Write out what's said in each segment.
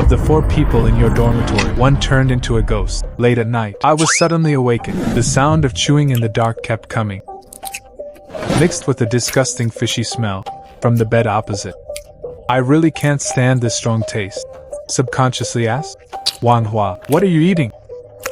Of the 4 people in your dormitory, 1 turned into a ghost. Late at night, I was suddenly awakened. The sound of chewing in the dark kept coming, mixed with a disgusting fishy smell from the bed opposite. I really can't stand this strong taste, subconsciously asked. Wang Hua, what are you eating?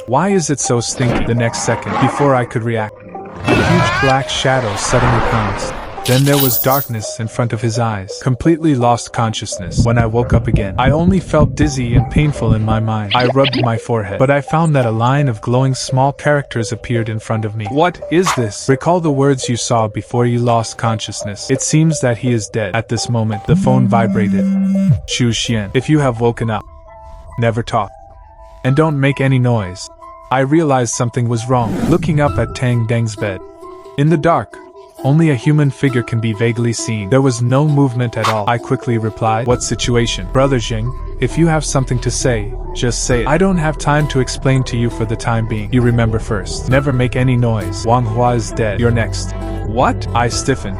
Why is it so stinky? The next second, before I could react, a huge black shadow suddenly pounced. Then there was darkness in front of his eyes. Completely lost consciousness. When I woke up again, I only felt dizzy and painful in my mind. I rubbed my forehead, but I found that a line of glowing small characters appeared in front of me. What is this? Recall the words you saw before you lost consciousness. It seems that he is dead. At this moment, the phone vibrated. Xu Xian, if you have woken up, never talk, and don't make any noise. I realized something was wrong, looking up at Tang Deng's bed. In the dark, only a human figure can be vaguely seen. There was no movement at all. I quickly replied, what situation? Brother Jing, if you have something to say, just say it. I don't have time to explain to you for the time being. You remember first. Never make any noise. Wang Hua is dead. You're next. What? I stiffened.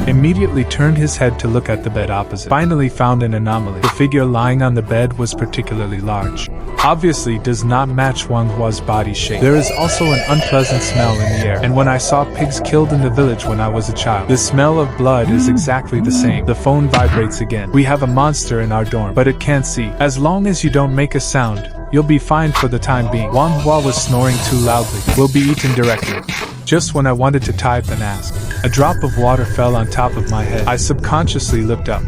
Immediately turned his head to look at the bed opposite. Finally found an anomaly. The figure lying on the bed was particularly large. Obviously does not match Wang Hua's body shape. There is also an unpleasant smell in the air. And when I saw pigs killed in the village when I was a child, the smell of blood is exactly the same. The phone vibrates again. We have a monster in our dorm, but it can't see. As long as you don't make a sound, you'll be fine for the time being. Wang Hua was snoring too loudly. We'll be eaten directly. Just when I wanted to type and ask, a drop of water fell on top of my head. I subconsciously looked up.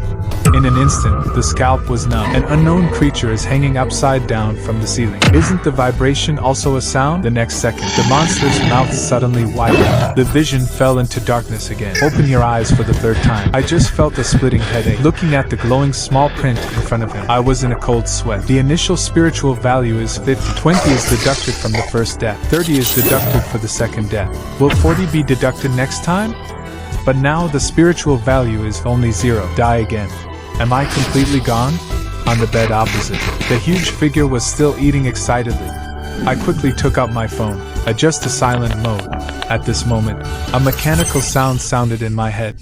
In an instant, the scalp was numb. An unknown creature is hanging upside down from the ceiling. Isn't the vibration also a sound? The next second, the monster's mouth suddenly widened. The vision fell into darkness again. Open your eyes for the 3rd time. I just felt a splitting headache. Looking at the glowing small print in front of him, I was in a cold sweat. The initial spiritual value is 50. 20 is deducted from the first death. 30 is deducted for the second death. Will 40 be deducted next time? But now the spiritual value is only 0. Die again. Am I completely gone? On the bed opposite, the huge figure was still eating excitedly. I quickly took out my phone, adjust to silent mode. At this moment, a mechanical sound sounded in my head.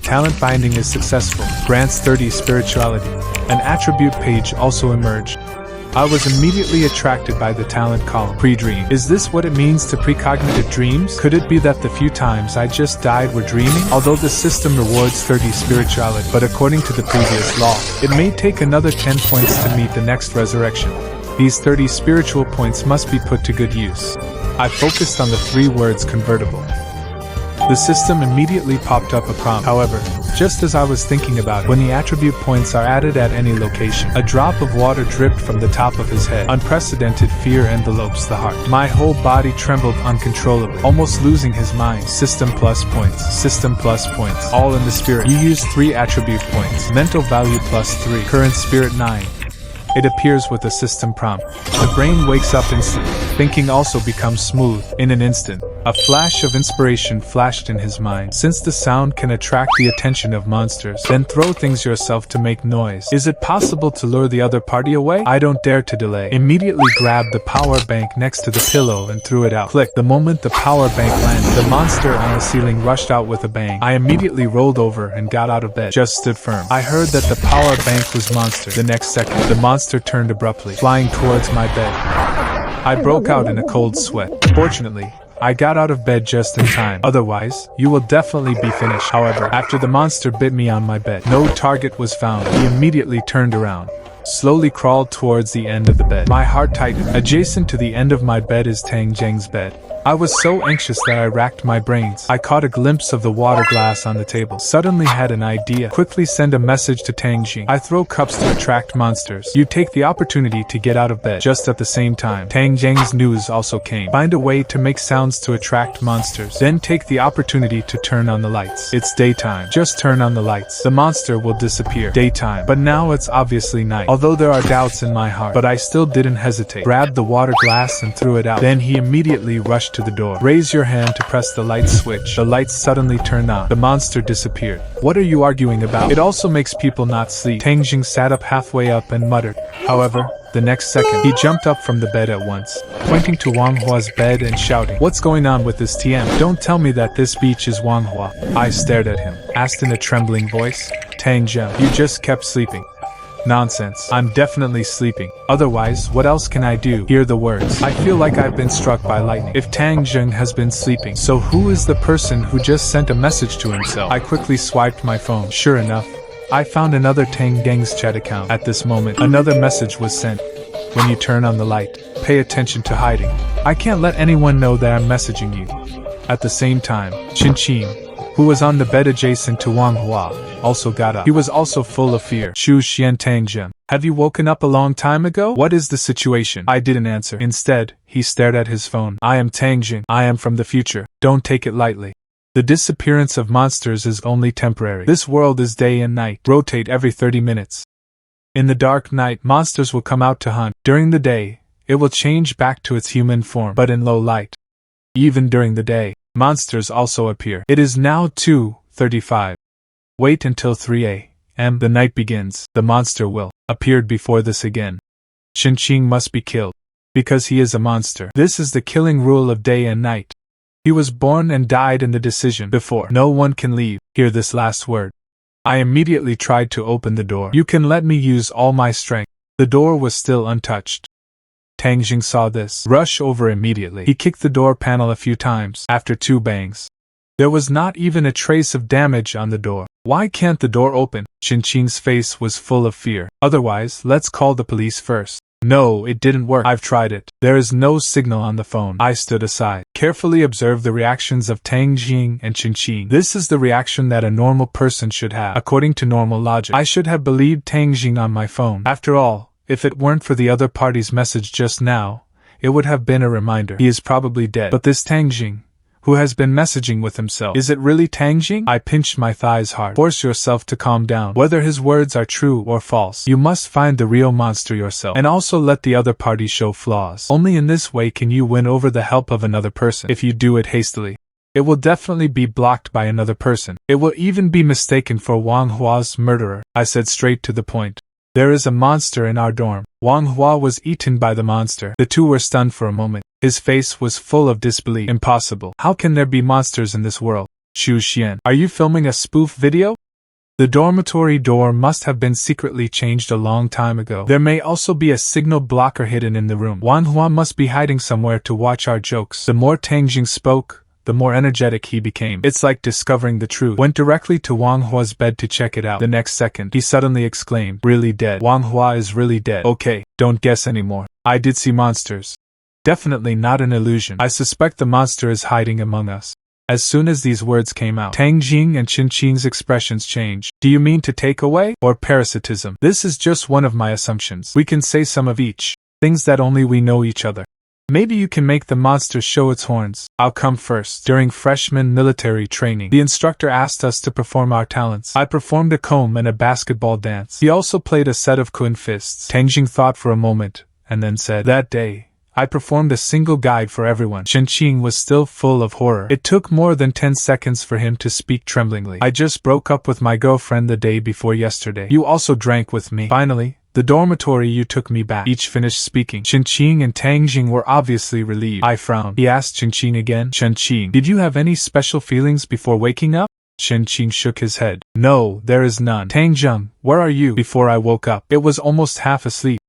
Talent binding is successful, grants 30 spirituality. An attribute page also emerged. I was immediately attracted by the talent column. Pre-dream. Is this what it means to precognitive dreams? Could it be that the few times I just died were dreaming? Although the system rewards 30 spirituality, but according to the previous law, it may take another 10 points to meet the next resurrection. These 30 spiritual points must be put to good use. I focused on the 3 words convertible. The system immediately popped up a prompt. However, just as I was thinking about it, when the attribute points are added at any location, a drop of water dripped from the top of his head. Unprecedented fear envelopes the heart. My whole body trembled uncontrollably, almost losing his mind. System plus points. System plus points. All in the spirit. You use 3 attribute points. Mental value plus 3. Current spirit 9. It appears with a system prompt. The brain wakes up instantly. Thinking also becomes smooth. In an instant, a flash of inspiration flashed in his mind. Since the sound can attract the attention of monsters, then throw things yourself to make noise. Is it possible to lure the other party away? I don't dare to delay. Immediately grabbed the power bank next to the pillow and threw it out. Click. The moment the power bank landed, the monster on the ceiling rushed out with a bang. I immediately rolled over and got out of bed. Just stood firm. I heard that the power bank was monster. The next second, the monster turned abruptly, flying towards my bed. I broke out in a cold sweat. Fortunately, I got out of bed just in time. Otherwise, you will definitely be finished. However, after the monster bit me on my bed, no target was found. He immediately turned around, slowly crawled towards the end of the bed. My heart tightened. Adjacent to the end of my bed is Tang Zheng's bed. I was so anxious that I racked my brains. I caught a glimpse of the water glass on the table. Suddenly had an idea. Quickly send a message to Tang Jing. I throw cups to attract monsters. You take the opportunity to get out of bed. Just at the same time, Tang Zheng's news also came. Find a way to make sounds to attract monsters. Then take the opportunity to turn on the lights. It's daytime. Just turn on the lights. The monster will disappear. Daytime. But now it's obviously night. Although there are doubts in my heart, but I still didn't hesitate. Grabbed the water glass and threw it out. Then he immediately rushed to the door. Raise your hand to press the light switch. The lights suddenly turned on. The monster disappeared. What are you arguing about? It also makes people not sleep. Tang Jing sat up halfway up and muttered. However, the next second, he jumped up from the bed at once, pointing to Wang Hua's bed and shouting, "What's going on with this TM? Don't tell me that this beach is Wang Hua." I stared at him, asked in a trembling voice, "Tang Zheng, you just kept sleeping. Nonsense. I'm definitely sleeping. Otherwise, what else can I do? Hear the words. I feel like I've been struck by lightning. If Tang Zheng has been sleeping, so who is the person who just sent a message to himself? I quickly swiped my phone. Sure enough, I found another Tang Gang's chat account. At this moment, another message was sent. When you turn on the light, pay attention to hiding. I can't let anyone know that I'm messaging you. At the same time, Qin, who was on the bed adjacent to Wang Hua, also got up. He was also full of fear. Shu Xian Tangzhen, have you woken up a long time ago? What is the situation? I didn't answer. Instead, he stared at his phone. I am Tangzhen. I am from the future. Don't take it lightly. The disappearance of monsters is only temporary. This world is day and night, rotate every 30 minutes. In the dark night, monsters will come out to hunt. During the day, it will change back to its human form, but in low light. Even during the day, monsters also appear. It is now 2:35. Wait until 3 a.m. The night begins. The monster will appear before this again. Qin must be killed. Because he is a monster. This is the killing rule of day and night. He was born and died in the decision before. No one can leave. Hear this last word. I immediately tried to open the door. You can let me use all my strength. The door was still untouched. Tang Jing saw this. Rush over immediately. He kicked the door panel a few times. After 2 bangs, there was not even a trace of damage on the door. Why can't the door open? Qin's face was full of fear. Otherwise, let's call the police first. No, it didn't work. I've tried it. There is no signal on the phone. I stood aside. Carefully observed the reactions of Tang Jing and Qin. This is the reaction that a normal person should have. According to normal logic, I should have believed Tang Jing on my phone. After all, if it weren't for the other party's message just now, it would have been a reminder. He is probably dead. But this Tang Jing, who has been messaging with himself. Is it really Tang Jing? I pinched my thighs hard. Force yourself to calm down. Whether his words are true or false, you must find the real monster yourself. And also let the other party show flaws. Only in this way can you win over the help of another person. If you do it hastily, it will definitely be blocked by another person. It will even be mistaken for Wang Hua's murderer. I said straight to the point. There is a monster in our dorm. Wang Hua was eaten by the monster. The two were stunned for a moment. His face was full of disbelief. Impossible. How can there be monsters in this world? Shu Xian, are you filming a spoof video? The dormitory door must have been secretly changed a long time ago. There may also be a signal blocker hidden in the room. Wang Hua must be hiding somewhere to watch our jokes. The more Tang Jing spoke, the more energetic he became. It's like discovering the truth. Went directly to Wang Hua's bed to check it out. The next second, he suddenly exclaimed, really dead. Wang Hua is really dead. Okay, don't guess anymore. I did see monsters. Definitely not an illusion. I suspect the monster is hiding among us. As soon as these words came out, Tang Jing and Qin's expressions changed. Do you mean to take away? Or parasitism? This is just one of my assumptions. We can say some of each. Things that only we know each other. Maybe you can make the monster show its horns. I'll come first. During freshman military training, the instructor asked us to perform our talents. I performed a comb and a basketball dance. He also played a set of Kun fists. Tang Jing thought for a moment, and then said, that day, I performed a single guide for everyone. Qin was still full of horror. It took more than 10 seconds for him to speak tremblingly. I just broke up with my girlfriend the day before yesterday. You also drank with me. Finally, the dormitory you took me back. Each finished speaking. Qin and Tang Jing were obviously relieved. I frowned. He asked Qin again. Qin, did you have any special feelings before waking up? Qin shook his head. No, there is none. Tang Jing, where are you? Before I woke up, it was almost half asleep.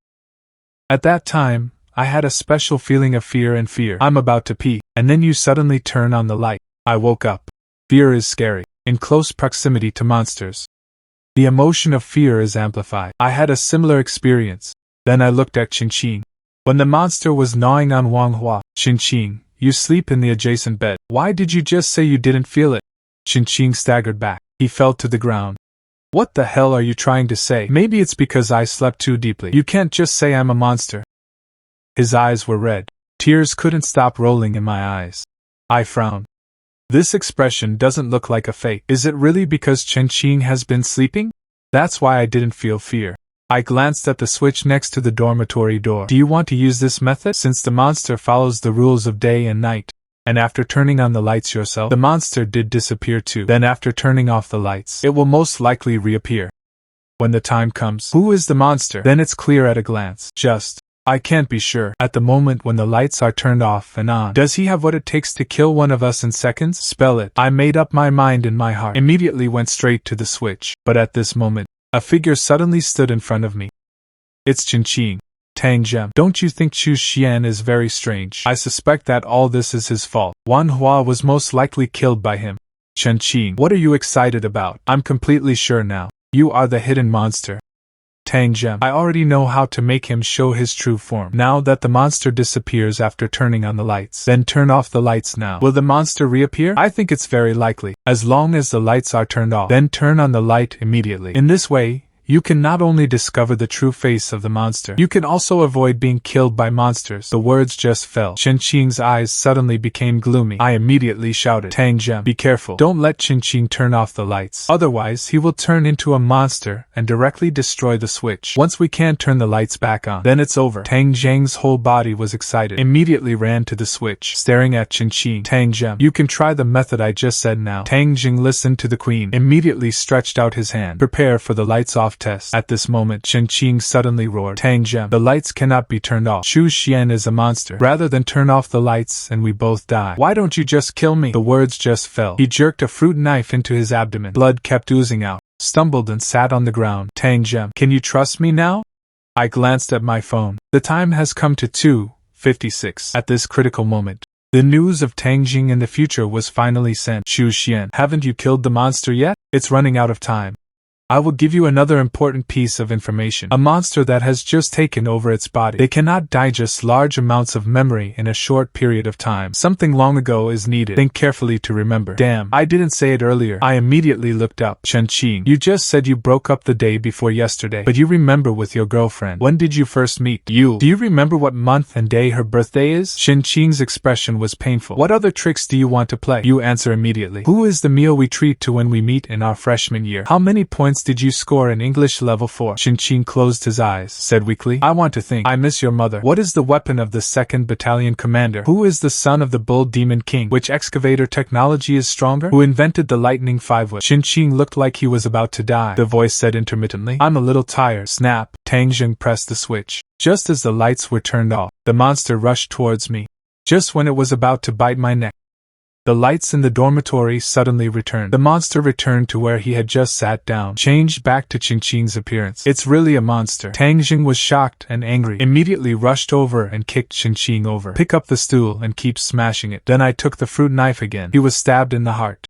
At that time, I had a special feeling of fear. I'm about to pee, and then you suddenly turn on the light. I woke up. Fear is scary. In close proximity to monsters, the emotion of fear is amplified. I had a similar experience. Then I looked at Qin. When the monster was gnawing on Wang Hua, Qin, you sleep in the adjacent bed. Why did you just say you didn't feel it? Qin staggered back. He fell to the ground. What the hell are you trying to say? Maybe it's because I slept too deeply. You can't just say I'm a monster. His eyes were red. Tears couldn't stop rolling in my eyes. I frowned. This expression doesn't look like a fake. Is it really because Qin has been sleeping? That's why I didn't feel fear. I glanced at the switch next to the dormitory door. Do you want to use this method? Since the monster follows the rules of day and night, and after turning on the lights yourself, the monster did disappear too. Then after turning off the lights, it will most likely reappear. When the time comes, who is the monster? Then it's clear at a glance. I can't be sure. At the moment when the lights are turned off and on, does he have what it takes to kill one of us in seconds? Spell it. I made up my mind in my heart. Immediately went straight to the switch. But at this moment, A figure suddenly stood in front of me. It's Qingqing. Tang Zhem. Don't you think Chu Xian is very strange? I suspect that all this is his fault. Wan Hua was most likely killed by him. Qingqing, what are you excited about? I'm completely sure now. You are the hidden monster. Tang Zhem. I already know how to make him show his true form. Now that the monster disappears after turning on the lights. Then turn off the lights now. Will the monster reappear? I think it's very likely. As long as the lights are turned off. Then turn on the light immediately. In this way, you can not only discover the true face of the monster, you can also avoid being killed by monsters. The words just fell. Qingqing's eyes suddenly became gloomy. I immediately shouted, Tang Zhem, be careful. Don't let Qingqing turn off the lights. Otherwise, he will turn into a monster and directly destroy the switch. Once we can't turn the lights back on, then it's over. Tang Zheng's whole body was excited. Immediately ran to the switch, staring at Qingqing. Tang Zhem, you can try the method I just said now. Tang Zheng listened to the queen, immediately stretched out his hand. Prepare for the lights off test. At this moment, Qingqing suddenly roared, Tang Zhem, the lights cannot be turned off. Chu Xian is a monster. Rather than turn off the lights and we both die. Why don't you just kill me? The words just fell. He jerked a fruit knife into his abdomen. Blood kept oozing out, stumbled and sat on the ground. Tang Zhem, can you trust me now? I glanced at my phone. The time has come to 2:56. At this critical moment, the news of Tang Jing in the future was finally sent. Chu Xian, haven't you killed the monster yet? It's running out of time. I will give you another important piece of information. A monster that has just taken over its body. They cannot digest large amounts of memory in a short period of time. Something long ago is needed. Think carefully to remember. Damn, I didn't say it earlier. I immediately looked up. Qingqing, you just said you broke up the day before yesterday, but you remember with your girlfriend. When did you first meet? Do you remember what month and day her birthday is? Qingqing's expression was painful. What other tricks do you want to play? You answer immediately. Who is the meal we treat to when we meet in our freshman year? How many points did you score in English level 4? Qingqing closed his eyes, said weakly, I want to think. I miss your mother. What is the weapon of the 2nd Battalion commander? Who is the son of the Bull Demon King? Which excavator technology is stronger? Who invented the lightning 5-whip? Qingqing looked like he was about to die. The voice said intermittently, I'm a little tired. Snap. Tang Zheng pressed the switch. Just as the lights were turned off, the monster rushed towards me. Just when it was about to bite my neck, the lights in the dormitory suddenly returned. The monster returned to where he had just sat down, changed back to Qingqing's appearance. It's really a monster. Tang Jing was shocked and angry, immediately rushed over and kicked Qingqing over. Pick up the stool and keep smashing it. Then I took the fruit knife again. He was stabbed in the heart.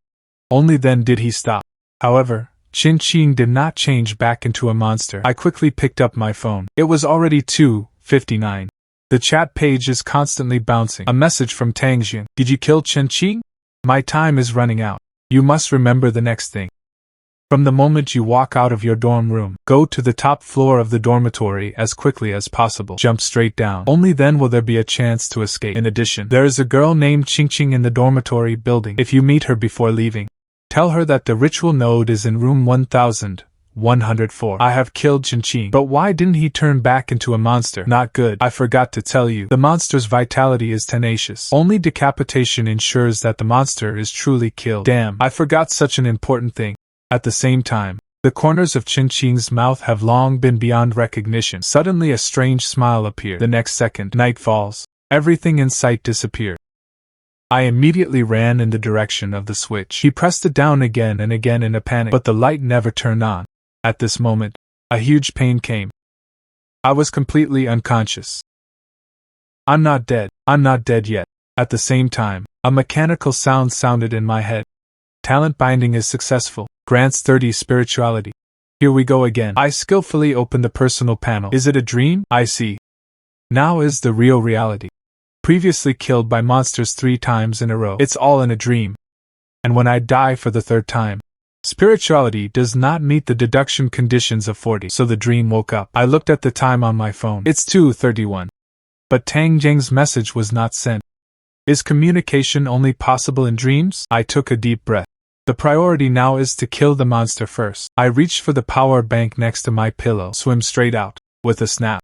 Only then did he stop. However, Qingqing did not change back into a monster. I quickly picked up my phone. It was already 2:59. The chat page is constantly bouncing. A message from Tang Jing. Did you kill Qingqing? My time is running out. You must remember the next thing. From the moment you walk out of your dorm room, go to the top floor of the dormitory as quickly as possible. Jump straight down. Only then will there be a chance to escape. In addition, there is a girl named Qingqing in the dormitory building. If you meet her before leaving, tell her that the ritual node is in room 1104. I have killed Qingqing. But why didn't he turn back into a monster? Not good. I forgot to tell you. The monster's vitality is tenacious. Only decapitation ensures that the monster is truly killed. Damn, I forgot such an important thing. At the same time, the corners of Qingqing's mouth have long been beyond recognition. Suddenly a strange smile appeared. The next second, night falls. Everything in sight disappeared. I immediately ran in the direction of the switch. He pressed it down again and again in a panic, but the light never turned on. At this moment, a huge pain came. I was completely unconscious. I'm not dead. I'm not dead yet. At the same time, a mechanical sound sounded in my head. Talent binding is successful. Grants 30 spirituality. Here we go again. I skillfully opened the personal panel. Is it a dream? I see. Now is the real reality. Previously killed by monsters 3 times in a row. It's all in a dream. And when I die for the 3rd time, spirituality does not meet the deduction conditions of 40, so the dream woke up. I looked at the time on my phone. It's 2:31. But Tang Jing's message was not sent. Is communication only possible in dreams? I took a deep breath. The priority now is to kill the monster first. I reached for the power bank next to my pillow. Swim straight out. With a snap,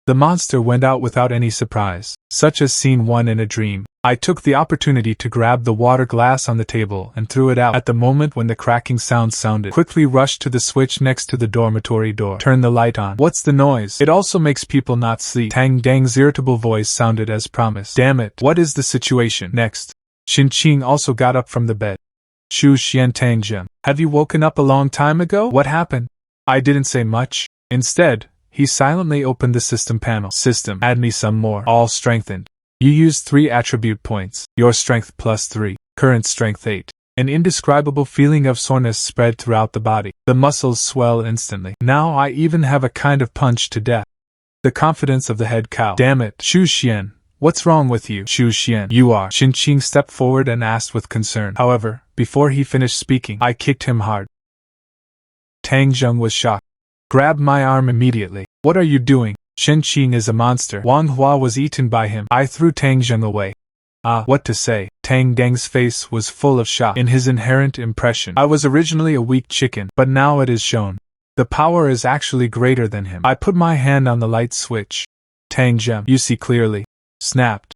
the monster went out without any surprise, such as scene 1 in a dream. I took the opportunity to grab the water glass on the table and threw it out. At the moment when the cracking sound sounded, quickly rushed to the switch next to the dormitory door. Turn the light on. What's the noise? It also makes people not sleep. Tang Dang's irritable voice sounded as promised. Damn it. What is the situation? Next, Qingqing also got up from the bed. Chu Xian Tang Zhen. Have you woken up a long time ago? What happened? I didn't say much. Instead, he silently opened the system panel. System, add me some more. All strengthened. You used 3 attribute points. Your strength plus 3. Current strength 8. An indescribable feeling of soreness spread throughout the body. The muscles swell instantly. Now I even have a kind of punch to death. The confidence of the head cow. Damn it, Xu Xian. What's wrong with you? Xu Xian, you are. Xin Qing stepped forward and asked with concern. However, before he finished speaking, I kicked him hard. Tang Zheng was shocked. Grabbed my arm immediately. What are you doing? Xin Qing is a monster. Wang Hua was eaten by him. I threw Tang Zheng away. What to say? Tang Deng's face was full of shock. In his inherent impression, I was originally a weak chicken, but now it is shown. The power is actually greater than him. I put my hand on the light switch. Tang Zheng, you see clearly. Snapped.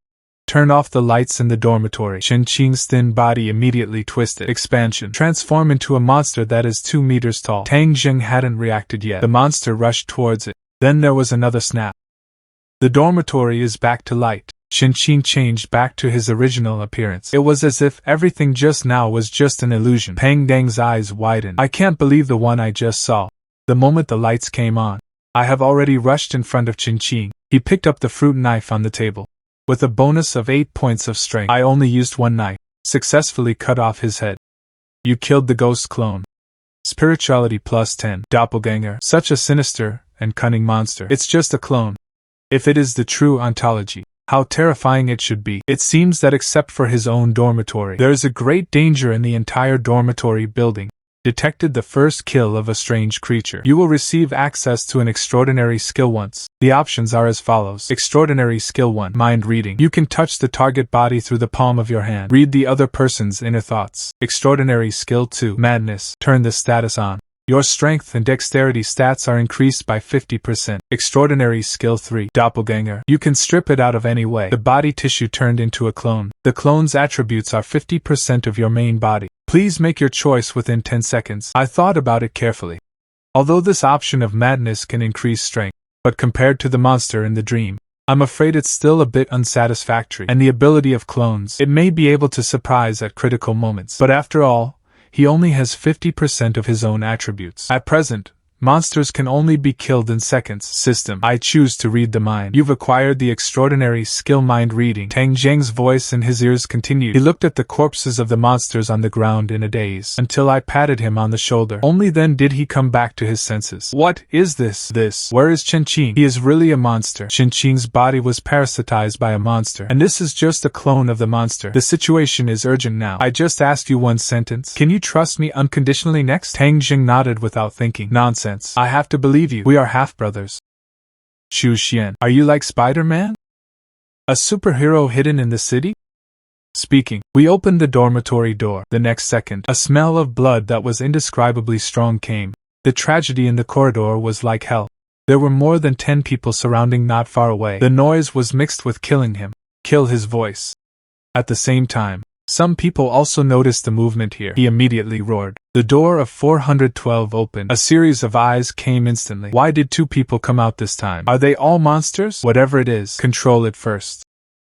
Turn off the lights in the dormitory. Xin Qing's thin body immediately twisted. Expansion. Transform into a monster that is 2 meters tall. Tang Zheng hadn't reacted yet. The monster rushed towards it. Then there was another snap. The dormitory is back to light. Xin Qing changed back to his original appearance. It was as if everything just now was just an illusion. Pang Deng's eyes widened. I can't believe the one I just saw. The moment the lights came on, I have already rushed in front of Xin Qing. He picked up the fruit knife on the table. With a bonus of 8 points of strength, I only used 1 knife, successfully cut off his head. You killed the ghost clone. Spirituality plus 10. Doppelganger. Such a sinister and cunning monster. It's just a clone. If it is the true ontology, how terrifying it should be. It seems that except for his own dormitory, there is a great danger in the entire dormitory building. Detected the first kill of a strange creature. You will receive access to an extraordinary skill once. The options are as follows. Extraordinary skill 1. Mind reading. You can touch the target body through the palm of your hand. Read the other person's inner thoughts. Extraordinary skill 2. Madness. Turn the status on. Your strength and dexterity stats are increased by 50%. Extraordinary skill 3. Doppelganger. You can strip it out of any way. The body tissue turned into a clone. The clone's attributes are 50% of your main body. Please make your choice within 10 seconds. I thought about it carefully. Although this option of madness can increase strength, but compared to the monster in the dream, I'm afraid it's still a bit unsatisfactory. And the ability of clones, it may be able to surprise at critical moments. But after all, he only has 50% of his own attributes. At present, monsters can only be killed in seconds. System. I choose to read the mind. You've acquired the extraordinary skill mind reading. Tang Zheng's voice in his ears continued. He looked at the corpses of the monsters on the ground in a daze, until I patted him on the shoulder. Only then did he come back to his senses. What is this? Where is Xin Qing? He is really a monster. Xin Qing's body was parasitized by a monster, and this is just a clone of the monster. The situation is urgent now. I just asked you one sentence. Can you trust me unconditionally next? Tang Zheng nodded without thinking. Nonsense. I have to believe you. We are half-brothers. Xu Xian, are you like Spider-Man? A superhero hidden in the city? Speaking, we opened the dormitory door. The next second, a smell of blood that was indescribably strong came. The tragedy in the corridor was like hell. There were more than 10 people surrounding not far away. The noise was mixed with killing him. Kill his voice. At the same time, some people also noticed the movement here. He immediately roared. The door of 412 opened. A series of eyes came instantly. Why did 2 people come out this time? Are they all monsters? Whatever it is, control it first.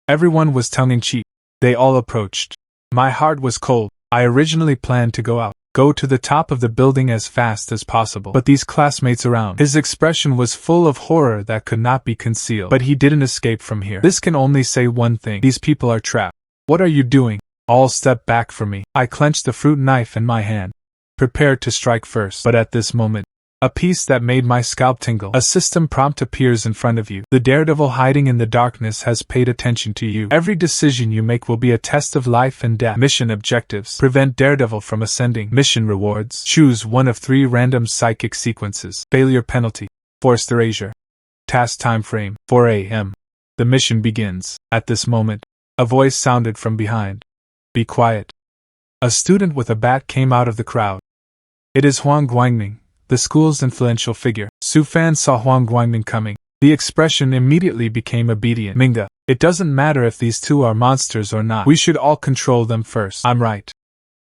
Everyone was tongue-in-cheek. They all approached. My heart was cold. I originally planned to go to the top of the building as fast as possible. But these classmates around. His expression was full of horror that could not be concealed. But he didn't escape from here. This can only say one thing. These people are trapped. What are you doing? All stepped back from me. I clenched the fruit knife in my hand, prepared to strike first. But at this moment, a piece that made my scalp tingle. A system prompt appears in front of you. The daredevil hiding in the darkness has paid attention to you. Every decision you make will be a test of life and death. Mission objectives. Prevent daredevil from ascending. Mission rewards. Choose one of 3 random psychic sequences. Failure penalty. Forced erasure. Task time frame. 4 a.m. The mission begins. At this moment, a voice sounded from behind. Be quiet. A student with a bat came out of the crowd. It is Huang Guangming, the school's influential figure. Su Fan saw Huang Guangming coming. The expression immediately became obedient. Minga, it doesn't matter if these 2 are monsters or not. We should all control them first. I'm right.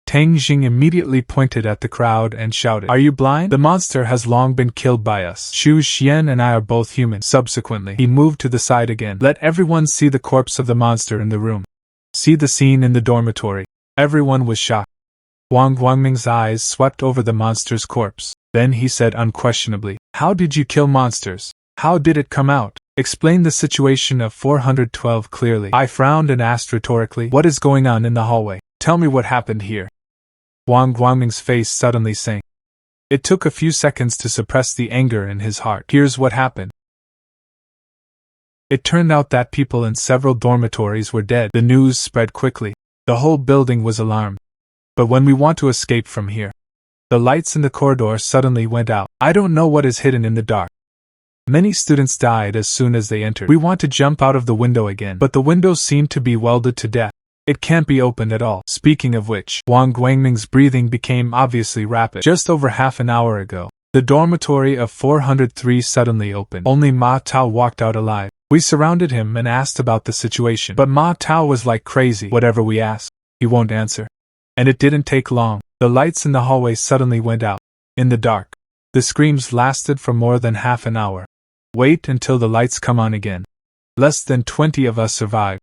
Tang Jing immediately pointed at the crowd and shouted, Are you blind? The monster has long been killed by us. Xu Xian and I are both human. Subsequently, he moved to the side again. Let everyone see the corpse of the monster in the room. See the scene in the dormitory. Everyone was shocked. Wang Guangming's eyes swept over the monster's corpse. Then he said unquestionably, "How did you kill monsters? How did it come out? Explain the situation of 412 clearly." I frowned and asked rhetorically, "What is going on in the hallway? Tell me what happened here." Wang Guangming's face suddenly sank. It took a few seconds to suppress the anger in his heart. "Here's what happened. It turned out that people in several dormitories were dead. The news spread quickly. The whole building was alarmed. But when we want to escape from here, the lights in the corridor suddenly went out. I don't know what is hidden in the dark. Many students died as soon as they entered. We want to jump out of the window again, but the window seemed to be welded to death. It can't be opened at all." Speaking of which, Wang Guangming's breathing became obviously rapid. "Just over half an hour ago, the dormitory of 403 suddenly opened. Only Ma Tao walked out alive. We surrounded him and asked about the situation, but Ma Tao was like crazy. Whatever we ask, he won't answer. And it didn't take long. The lights in the hallway suddenly went out. In the dark, the screams lasted for more than half an hour. Wait until the lights come on again. Less than 20 of us survived.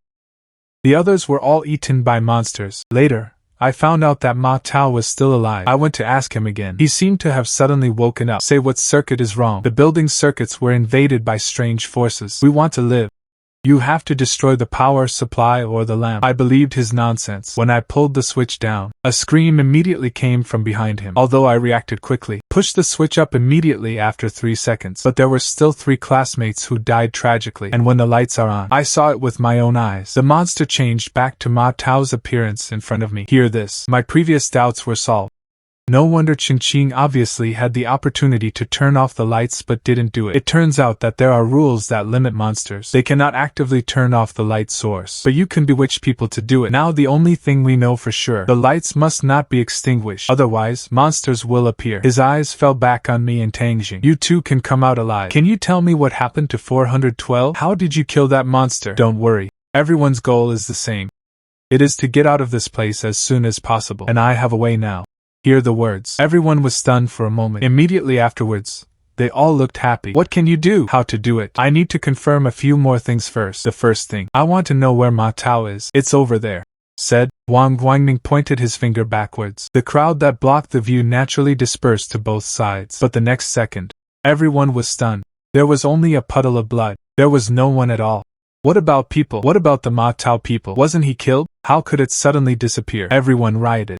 The others were all eaten by monsters. Later, I found out that Ma Tao was still alive. I went to ask him again. He seemed to have suddenly woken up. Say what circuit is wrong. The building's circuits were invaded by strange forces. We want to live. You have to destroy the power supply or the lamp." I believed his nonsense. When I pulled the switch down, a scream immediately came from behind him. Although I reacted quickly, pushed the switch up immediately after 3 seconds. But there were still 3 classmates who died tragically. And when the lights are on, I saw it with my own eyes. The monster changed back to Ma Tao's appearance in front of me. Hear this. My previous doubts were solved. No wonder Qingqing obviously had the opportunity to turn off the lights but didn't do it. It turns out that there are rules that limit monsters. They cannot actively turn off the light source, but you can bewitch people to do it. Now the only thing we know for sure, the lights must not be extinguished, otherwise monsters will appear. His eyes fell back on me and Tangjing. "You two can come out alive. Can you tell me what happened to 412? How did you kill that monster?" "Don't worry. Everyone's goal is the same. It is to get out of this place as soon as possible, and I have a way now." Hear the words. Everyone was stunned for a moment. Immediately afterwards, they all looked happy. "What can you do?" "How to do it? I need to confirm a few more things first. The first thing, I want to know where Ma Tao is." "It's over there," said Wang Guangming. Pointed his finger backwards. The crowd that blocked the view naturally dispersed to both sides. But the next second, everyone was stunned. There was only a puddle of blood. There was no one at all. "What about people? What about the Ma Tao people? Wasn't he killed? How could it suddenly disappear?" Everyone rioted.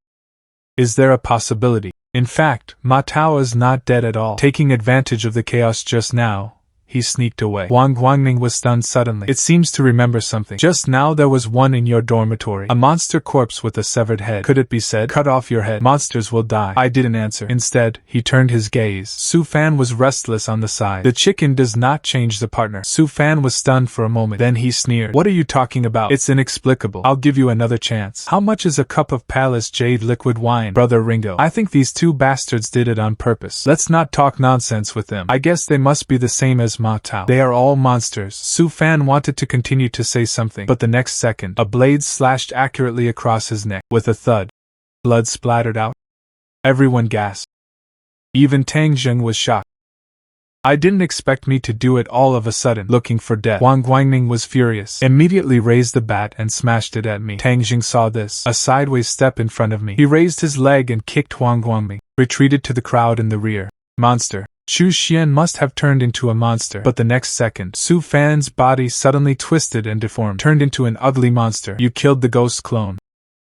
Is there a possibility? In fact, Ma Tao is not dead at all. Taking advantage of the chaos just now, he sneaked away. Wang Guangming was stunned suddenly. It seems to remember something. "Just now there was one in your dormitory. A monster corpse with a severed head. Could it be said, 'Cut off your head, monsters will die'?" I didn't answer. Instead, he turned his gaze. Su Fan was restless on the side. The chicken does not change the partner. Su Fan was stunned for a moment. Then he sneered. "What are you talking about? It's inexplicable. I'll give you another chance. How much is a cup of Palace Jade liquid wine?" "Brother Ringo, I think these two bastards did it on purpose. Let's not talk nonsense with them. I guess they must be the same as Ma Tao. They are all monsters." Su Fan wanted to continue to say something, but the next second, a blade slashed accurately across his neck. With a thud, blood splattered out. Everyone gasped. Even Tang Zheng was shocked. I didn't expect me to do it all of a sudden. Looking for death. Wang Guangming was furious. Immediately raised the bat and smashed it at me. Tang Zheng saw this. A sideways step in front of me. He raised his leg and kicked Wang Guangming. Retreated to the crowd in the rear. "Monster." Chu Xian must have turned into a monster. But the next second, Su Fan's body suddenly twisted and deformed. Turned into an ugly monster. "You killed the ghost clone."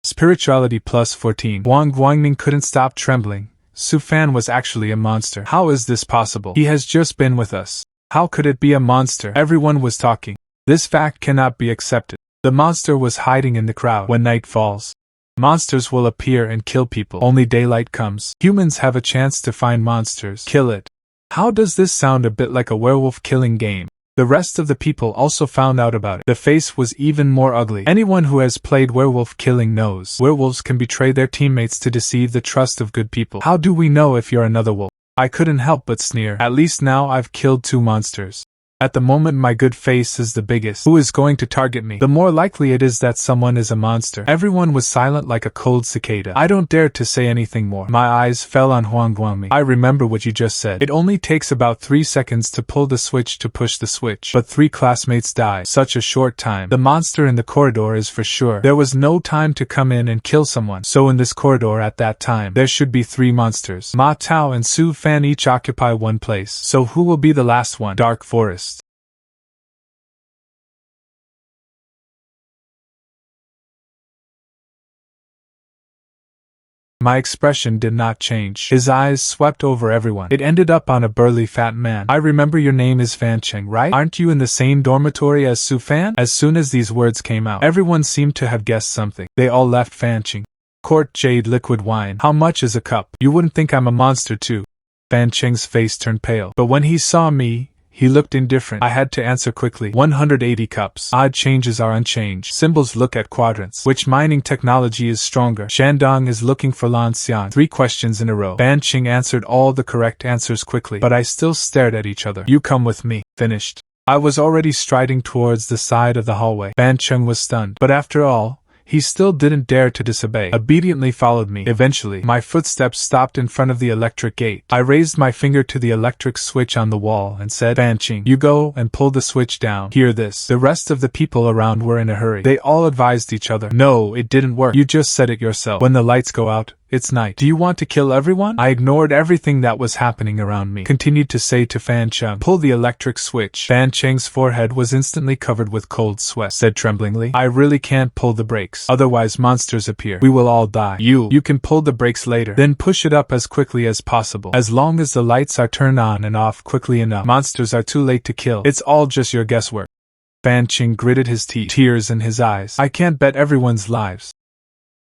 Spirituality plus 14. Wang Guangming couldn't stop trembling. Su Fan was actually a monster. How is this possible? He has just been with us. How could it be a monster? Everyone was talking. This fact cannot be accepted. The monster was hiding in the crowd. When night falls, monsters will appear and kill people. Only daylight comes. Humans have a chance to find monsters. Kill it. How does this sound? A bit like a werewolf killing game. The rest of the people also found out about it. The face was even more ugly. Anyone who has played werewolf killing knows werewolves can betray their teammates to deceive the trust of good people. How do we know if you're another wolf? I couldn't help but sneer. At least now I've killed 2 monsters. At the moment my good face is the biggest. Who is going to target me? The more likely it is that someone is a monster. Everyone was silent like a cold cicada. I don't dare to say anything more. My eyes fell on Huang Guangmi. I remember what you just said. It only takes about 3 seconds to pull the switch to push the switch. But 3 classmates died. Such a short time. The monster in the corridor is for sure. There was no time to come in and kill someone. So in this corridor at that time, there should be 3 monsters. Ma Tao and Su Fan each occupy one place. So who will be the last one? Dark Forest. My expression did not change. His eyes swept over everyone. It ended up on a burly fat man. I remember your name is Fan Cheng, right? Aren't you in the same dormitory as Su Fan? As soon as these words came out, everyone seemed to have guessed something. They all left Fan Cheng. Court jade liquid wine. How much is a cup? You wouldn't think I'm a monster too. Fan Cheng's face turned pale. But when he saw me, he looked indifferent. I had to answer quickly. 180 cups. Odd changes are unchanged. Symbols look at quadrants. Which mining technology is stronger? Shandong is looking for Lan Xian. 3 questions in a row. Fan Cheng answered all the correct answers quickly, but I still stared at each other. You come with me. Finished. I was already striding towards the side of the hallway. Fan Cheng was stunned. But after all, he still didn't dare to disobey. Obediently followed me. Eventually, my footsteps stopped in front of the electric gate. I raised my finger to the electric switch on the wall and said, Fan Cheng, you go and pull the switch down. Hear this. The rest of the people around were in a hurry. They all advised each other. No, it didn't work. You just said it yourself. When the lights go out, it's night. Do you want to kill everyone? I ignored everything that was happening around me. Continued to say to Fan Cheng, pull the electric switch. Fan Cheng's forehead was instantly covered with cold sweat. Said tremblingly, I really can't pull the brakes. Otherwise monsters appear. We will all die. You can pull the brakes later. Then push it up as quickly as possible. As long as the lights are turned on and off quickly enough. Monsters are too late to kill. It's all just your guesswork. Fan Cheng gritted his teeth. Tears in his eyes. I can't bet everyone's lives.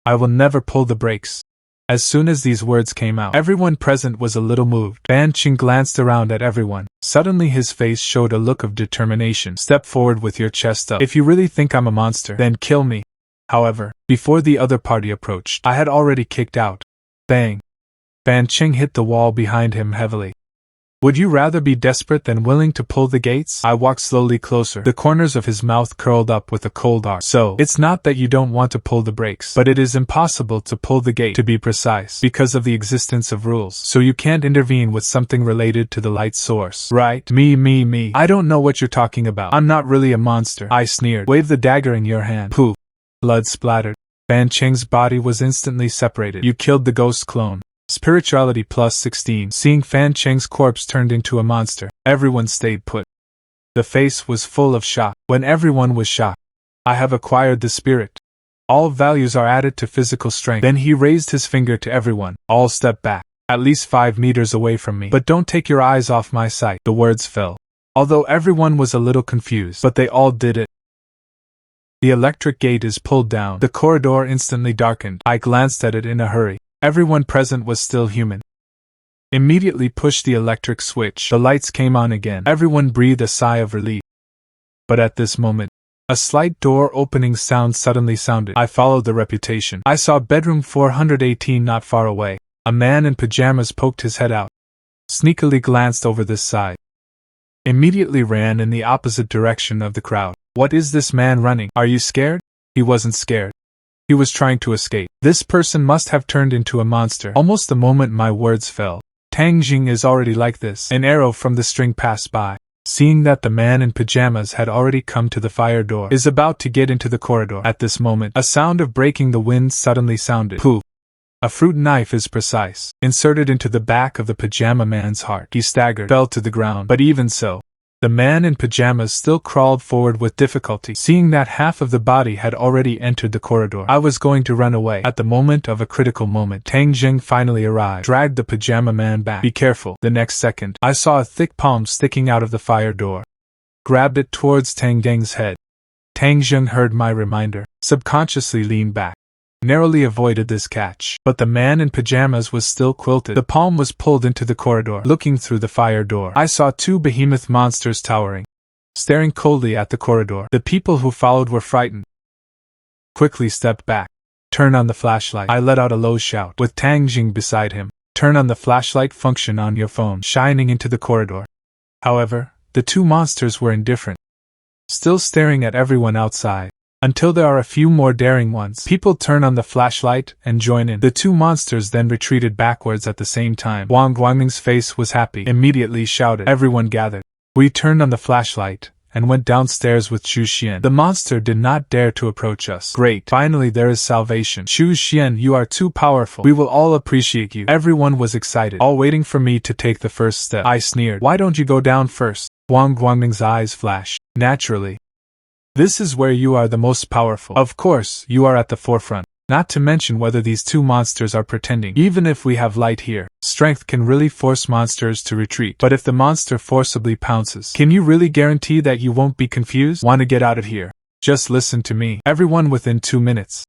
I will never pull the brakes. As soon as these words came out, everyone present was a little moved. Fan Cheng glanced around at everyone. Suddenly his face showed a look of determination. Step forward with your chest up. If you really think I'm a monster, then kill me. However, before the other party approached, I had already kicked out. Bang! Fan Cheng hit the wall behind him heavily. Would you rather be desperate than willing to pull the gates? I walked slowly closer. The corners of his mouth curled up with a cold arc. So, it's not that you don't want to pull the brakes, but it is impossible to pull the gate, to be precise, because of the existence of rules. So you can't intervene with something related to the light source. Right? Me. I don't know what you're talking about. I'm not really a monster. I sneered. Wave the dagger in your hand. Poof. Blood splattered. Fan Cheng's body was instantly separated. You killed the ghost clone. Spirituality plus 16. Seeing Fan Cheng's corpse turned into a monster, everyone stayed put. The face was full of shock. When everyone was shocked, I have acquired the spirit. All values are added to physical strength. Then he raised his finger to everyone. All step back, at least 5 meters away from me. But don't take your eyes off my sight. The words fell. Although everyone was a little confused, but they all did it. The electric gate is pulled down. The corridor instantly darkened. I glanced at it in a hurry. Everyone present was still human. Immediately pushed the electric switch. The lights came on again. Everyone breathed a sigh of relief. But at this moment, a slight door opening sound suddenly sounded. I followed the reputation. I saw bedroom 418 not far away. A man in pajamas poked his head out. Sneakily glanced over this side. Immediately ran in the opposite direction of the crowd. What is this man running? Are you scared? He wasn't scared. He was trying to escape. This person must have turned into a monster. Almost the moment my words fell. Tang Jing is already like this. An arrow from the string passed by. Seeing that the man in pajamas had already come to the fire door, is about to get into the corridor. At this moment, a sound of breaking the wind suddenly sounded. Poof! A fruit knife is precise. Inserted into the back of the pajama man's heart. He staggered, fell to the ground. But even so, the man in pajamas still crawled forward with difficulty. Seeing that half of the body had already entered the corridor, I was going to run away. At the moment of a critical moment, Tang Jing finally arrived, dragged the pajama man back. Be careful. The next second, I saw a thick palm sticking out of the fire door. Grabbed it towards Tang Jing's head. Tang Jing heard my reminder, subconsciously leaned back. Narrowly avoided this catch, but the man in pajamas was still quilted. The palm was pulled into the corridor. Looking through the fire door, I saw 2 behemoth monsters towering, staring coldly at the corridor. The people who followed were frightened. Quickly stepped back. Turn on the flashlight. I let out a low shout, with Tang Jing beside him. Turn on the flashlight function on your phone, shining into the corridor. However, The two monsters were indifferent, still staring at everyone outside. Until there are a few more daring ones. People turn on the flashlight and join in. The two monsters then retreated backwards at the same time. Wang Guangming's face was happy. Immediately shouted. Everyone gathered. We turned on the flashlight and went downstairs with Chu Xian. The monster did not dare to approach us. Great. Finally there is salvation. Chu Xian, you are too powerful. We will all appreciate you. Everyone was excited, all waiting for me to take the first step. I sneered. Why don't you go down first? Wang Guangming's eyes flashed. Naturally. This is where you are the most powerful. Of course, you are at the forefront. Not to mention whether these two monsters are pretending. Even if we have light here, strength can really force monsters to retreat. But if the monster forcibly pounces, can you really guarantee that you won't be confused? Want to get out of here? Just listen to me. Everyone within 2 minutes.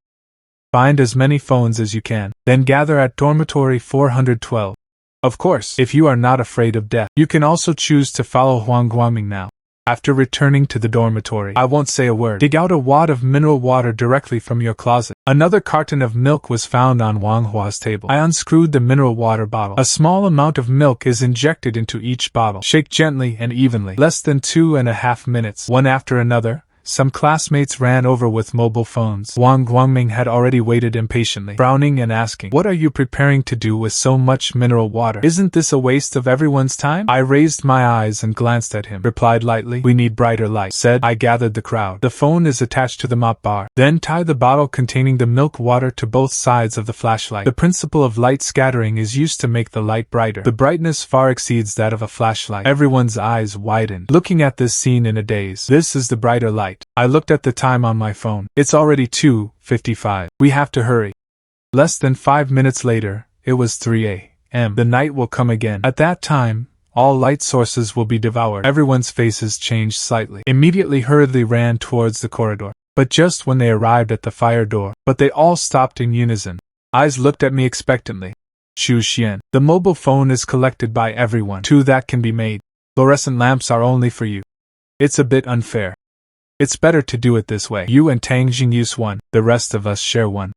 Find as many phones as you can, then gather at dormitory 412. Of course, if you are not afraid of death, you can also choose to follow Huang Guangming now. After returning to the dormitory, I won't say a word. Dig out a wad of mineral water directly from your closet. Another carton of milk was found on Wang Hua's table. I unscrewed the mineral water bottle. A small amount of milk is injected into each bottle. Shake gently and evenly. Less than 2.5 minutes. One after another, some classmates ran over with mobile phones. Wang Guangming had already waited impatiently, frowning and asking, "What are you preparing to do with so much mineral water? Isn't this a waste of everyone's time?" I raised my eyes and glanced at him, replied lightly, "We need brighter light." Said, I gathered the crowd. The phone is attached to the mop bar. Then tie the bottle containing the milk water to both sides of the flashlight. The principle of light scattering is used to make the light brighter. The brightness far exceeds that of a flashlight. Everyone's eyes widened, looking at this scene in a daze. This is the brighter light. I looked at the time on my phone. It's already 2:55. We have to hurry. Less than 5 minutes later, it was 3 a.m. The night will come again. At that time, all light sources will be devoured. Everyone's faces changed slightly. Immediately hurriedly ran towards the corridor. But just when they arrived at the fire door, they all stopped in unison. Eyes looked at me expectantly. Chu Xian, the mobile phone is collected by everyone. 2 that can be made. Fluorescent lamps are only for you. It's a bit unfair. It's better to do it this way. You and Tang Jing use one, the rest of us share one.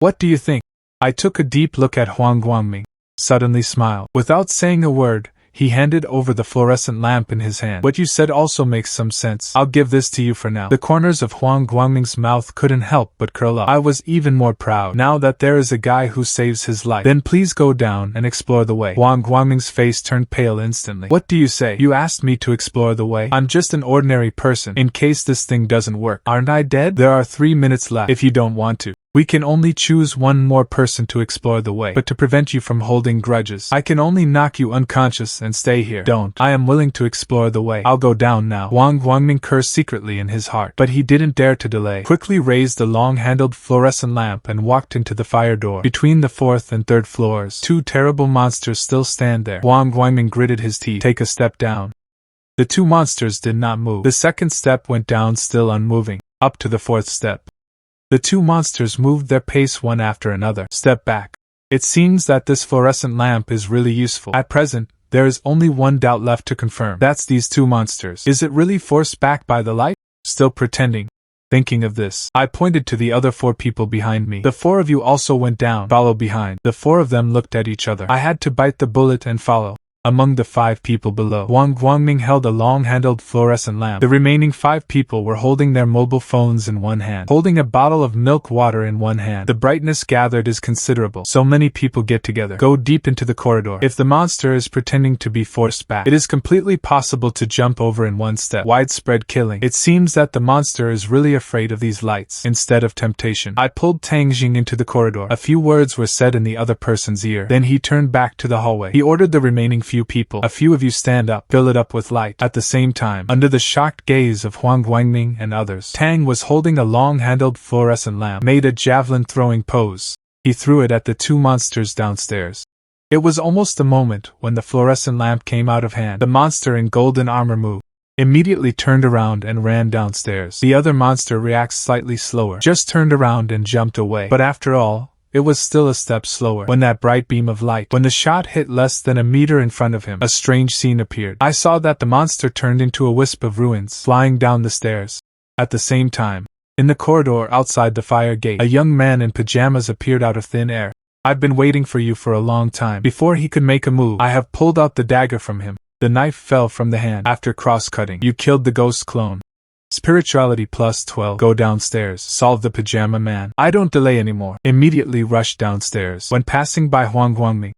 What do you think? I took a deep look at Huang Guangming, suddenly smiled. Without saying a word, he handed over the fluorescent lamp in his hand. What you said also makes some sense. I'll give this to you for now. The corners of Huang Guangming's mouth couldn't help but curl up. I was even more proud. Now that there is a guy who saves his life. Then please go down and explore the way. Huang Guangming's face turned pale instantly. What do you say? You asked me to explore the way? I'm just an ordinary person. In case this thing doesn't work. Aren't I dead? There are 3 minutes left. If you don't want to. We can only choose one more person to explore the way. But to prevent you from holding grudges, I can only knock you unconscious and stay here. Don't. I am willing to explore the way. I'll go down now. Wang Guangming cursed secretly in his heart, but he didn't dare to delay. Quickly raised the long-handled fluorescent lamp and walked into the fire door. Between the 4th and 3rd floors, 2 terrible monsters still stand there. Wang Guangming gritted his teeth. Take a step down. The 2 monsters did not move. The 2nd step went down still unmoving, up to the 4th step. The 2 monsters moved their pace one after another. Step back. It seems that this fluorescent lamp is really useful. At present, there is only one doubt left to confirm. That's these 2 monsters. Is it really forced back by the light? Still pretending. Thinking of this, I pointed to the other 4 people behind me. The 4 of you also went down, follow behind. The 4 of them looked at each other. I had to bite the bullet and follow. Among the 5 people below, Wang Guangming held a long-handled fluorescent lamp. The remaining 5 people were holding their mobile phones in one hand, holding a bottle of milk water in one hand. The brightness gathered is considerable. So many people get together. Go deep into the corridor. If the monster is pretending to be forced back, it is completely possible to jump over in one step. Widespread killing. It seems that the monster is really afraid of these lights, instead of temptation. I pulled Tang Jing into the corridor. A few words were said in the other person's ear. Then he turned back to the hallway. He ordered the remaining few people. A few of you stand up, fill it up with light. At the same time, under the shocked gaze of Huang Guangming and others, Tang was holding a long-handled fluorescent lamp, made a javelin-throwing pose. He threw it at the 2 monsters downstairs. It was almost the moment when the fluorescent lamp came out of hand. The monster in golden armor moved, immediately turned around and ran downstairs. The other monster reacts slightly slower, just turned around and jumped away. But after all, it was still a step slower. When that bright beam of light, when the shot hit less than a meter in front of him, a strange scene appeared. I saw that the monster turned into a wisp of ruins, flying down the stairs. At the same time, in the corridor outside the fire gate, a young man in pajamas appeared out of thin air. I've been waiting for you for a long time. Before he could make a move, I have pulled out the dagger from him. The knife fell from the hand. After cross-cutting, you killed the ghost clone. Spirituality plus 12. Go downstairs. Solve the pajama man. I don't delay anymore. Immediately rush downstairs. When passing by Huang Guangming,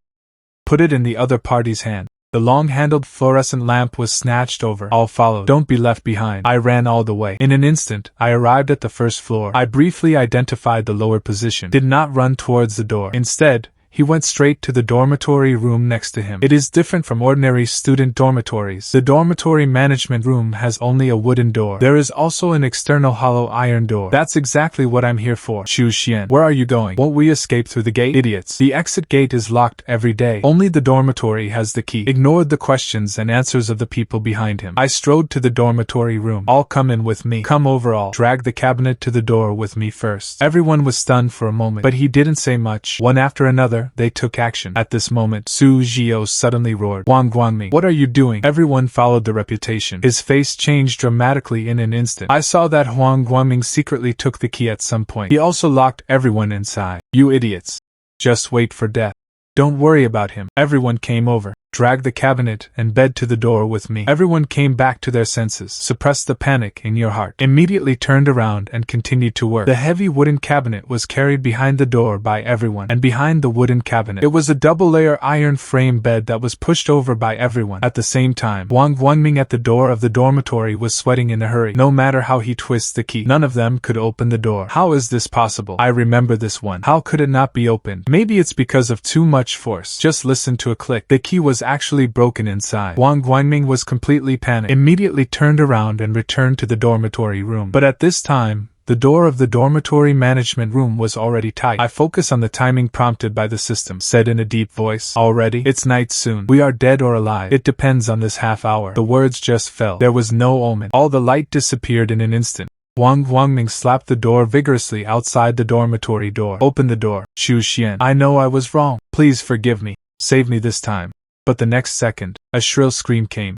put it in the other party's hand. The long-handled fluorescent lamp was snatched over. All followed. Don't be left behind. I ran all the way. In an instant, I arrived at the first floor. I briefly identified the lower position. Did not run towards the door. Instead, he went straight to the dormitory room next to him. It is different from ordinary student dormitories. The dormitory management room has only a wooden door. There is also an external hollow iron door. That's exactly what I'm here for. Xu Xian, where are you going? Won't we escape through the gate? Idiots. The exit gate is locked every day. Only the dormitory has the key. Ignored the questions and answers of the people behind him. I strode to the dormitory room. All come in with me. Come over all. Drag the cabinet to the door with me first. Everyone was stunned for a moment, but he didn't say much. One after another, they took action. At this moment, Su Jiao suddenly roared, Wang Guangming, what are you doing? Everyone followed the reputation. His face changed dramatically in an instant. I saw that Huang Guangming secretly took the key at some point. He also locked everyone inside. You idiots. Just wait for death. Don't worry about him. Everyone came over. Dragged the cabinet and bed to the door with me. Everyone came back to their senses. Suppressed the panic in your heart. Immediately turned around and continued to work. The heavy wooden cabinet was carried behind the door by everyone, and behind the wooden cabinet, it was a double-layer iron frame bed that was pushed over by everyone. At the same time, Wang Guangming at the door of the dormitory was sweating in a hurry. No matter how he twists the key, none of them could open the door. How is this possible? I remember this one. How could it not be opened? Maybe it's because of too much force. Just listen to a click. The key was actually broken inside. Wang Guangming was completely panicked, immediately turned around and returned to the dormitory room. But at this time, the door of the dormitory management room was already tight. I focus on the timing prompted by the system, said in a deep voice. Already? It's night soon. We are dead or alive. It depends on this half hour. The words just fell. There was no omen. All the light disappeared in an instant. Wang Guangming slapped the door vigorously outside the dormitory door. Open the door. Xu Xian. I know I was wrong. Please forgive me. Save me this time. But the next second, a shrill scream came.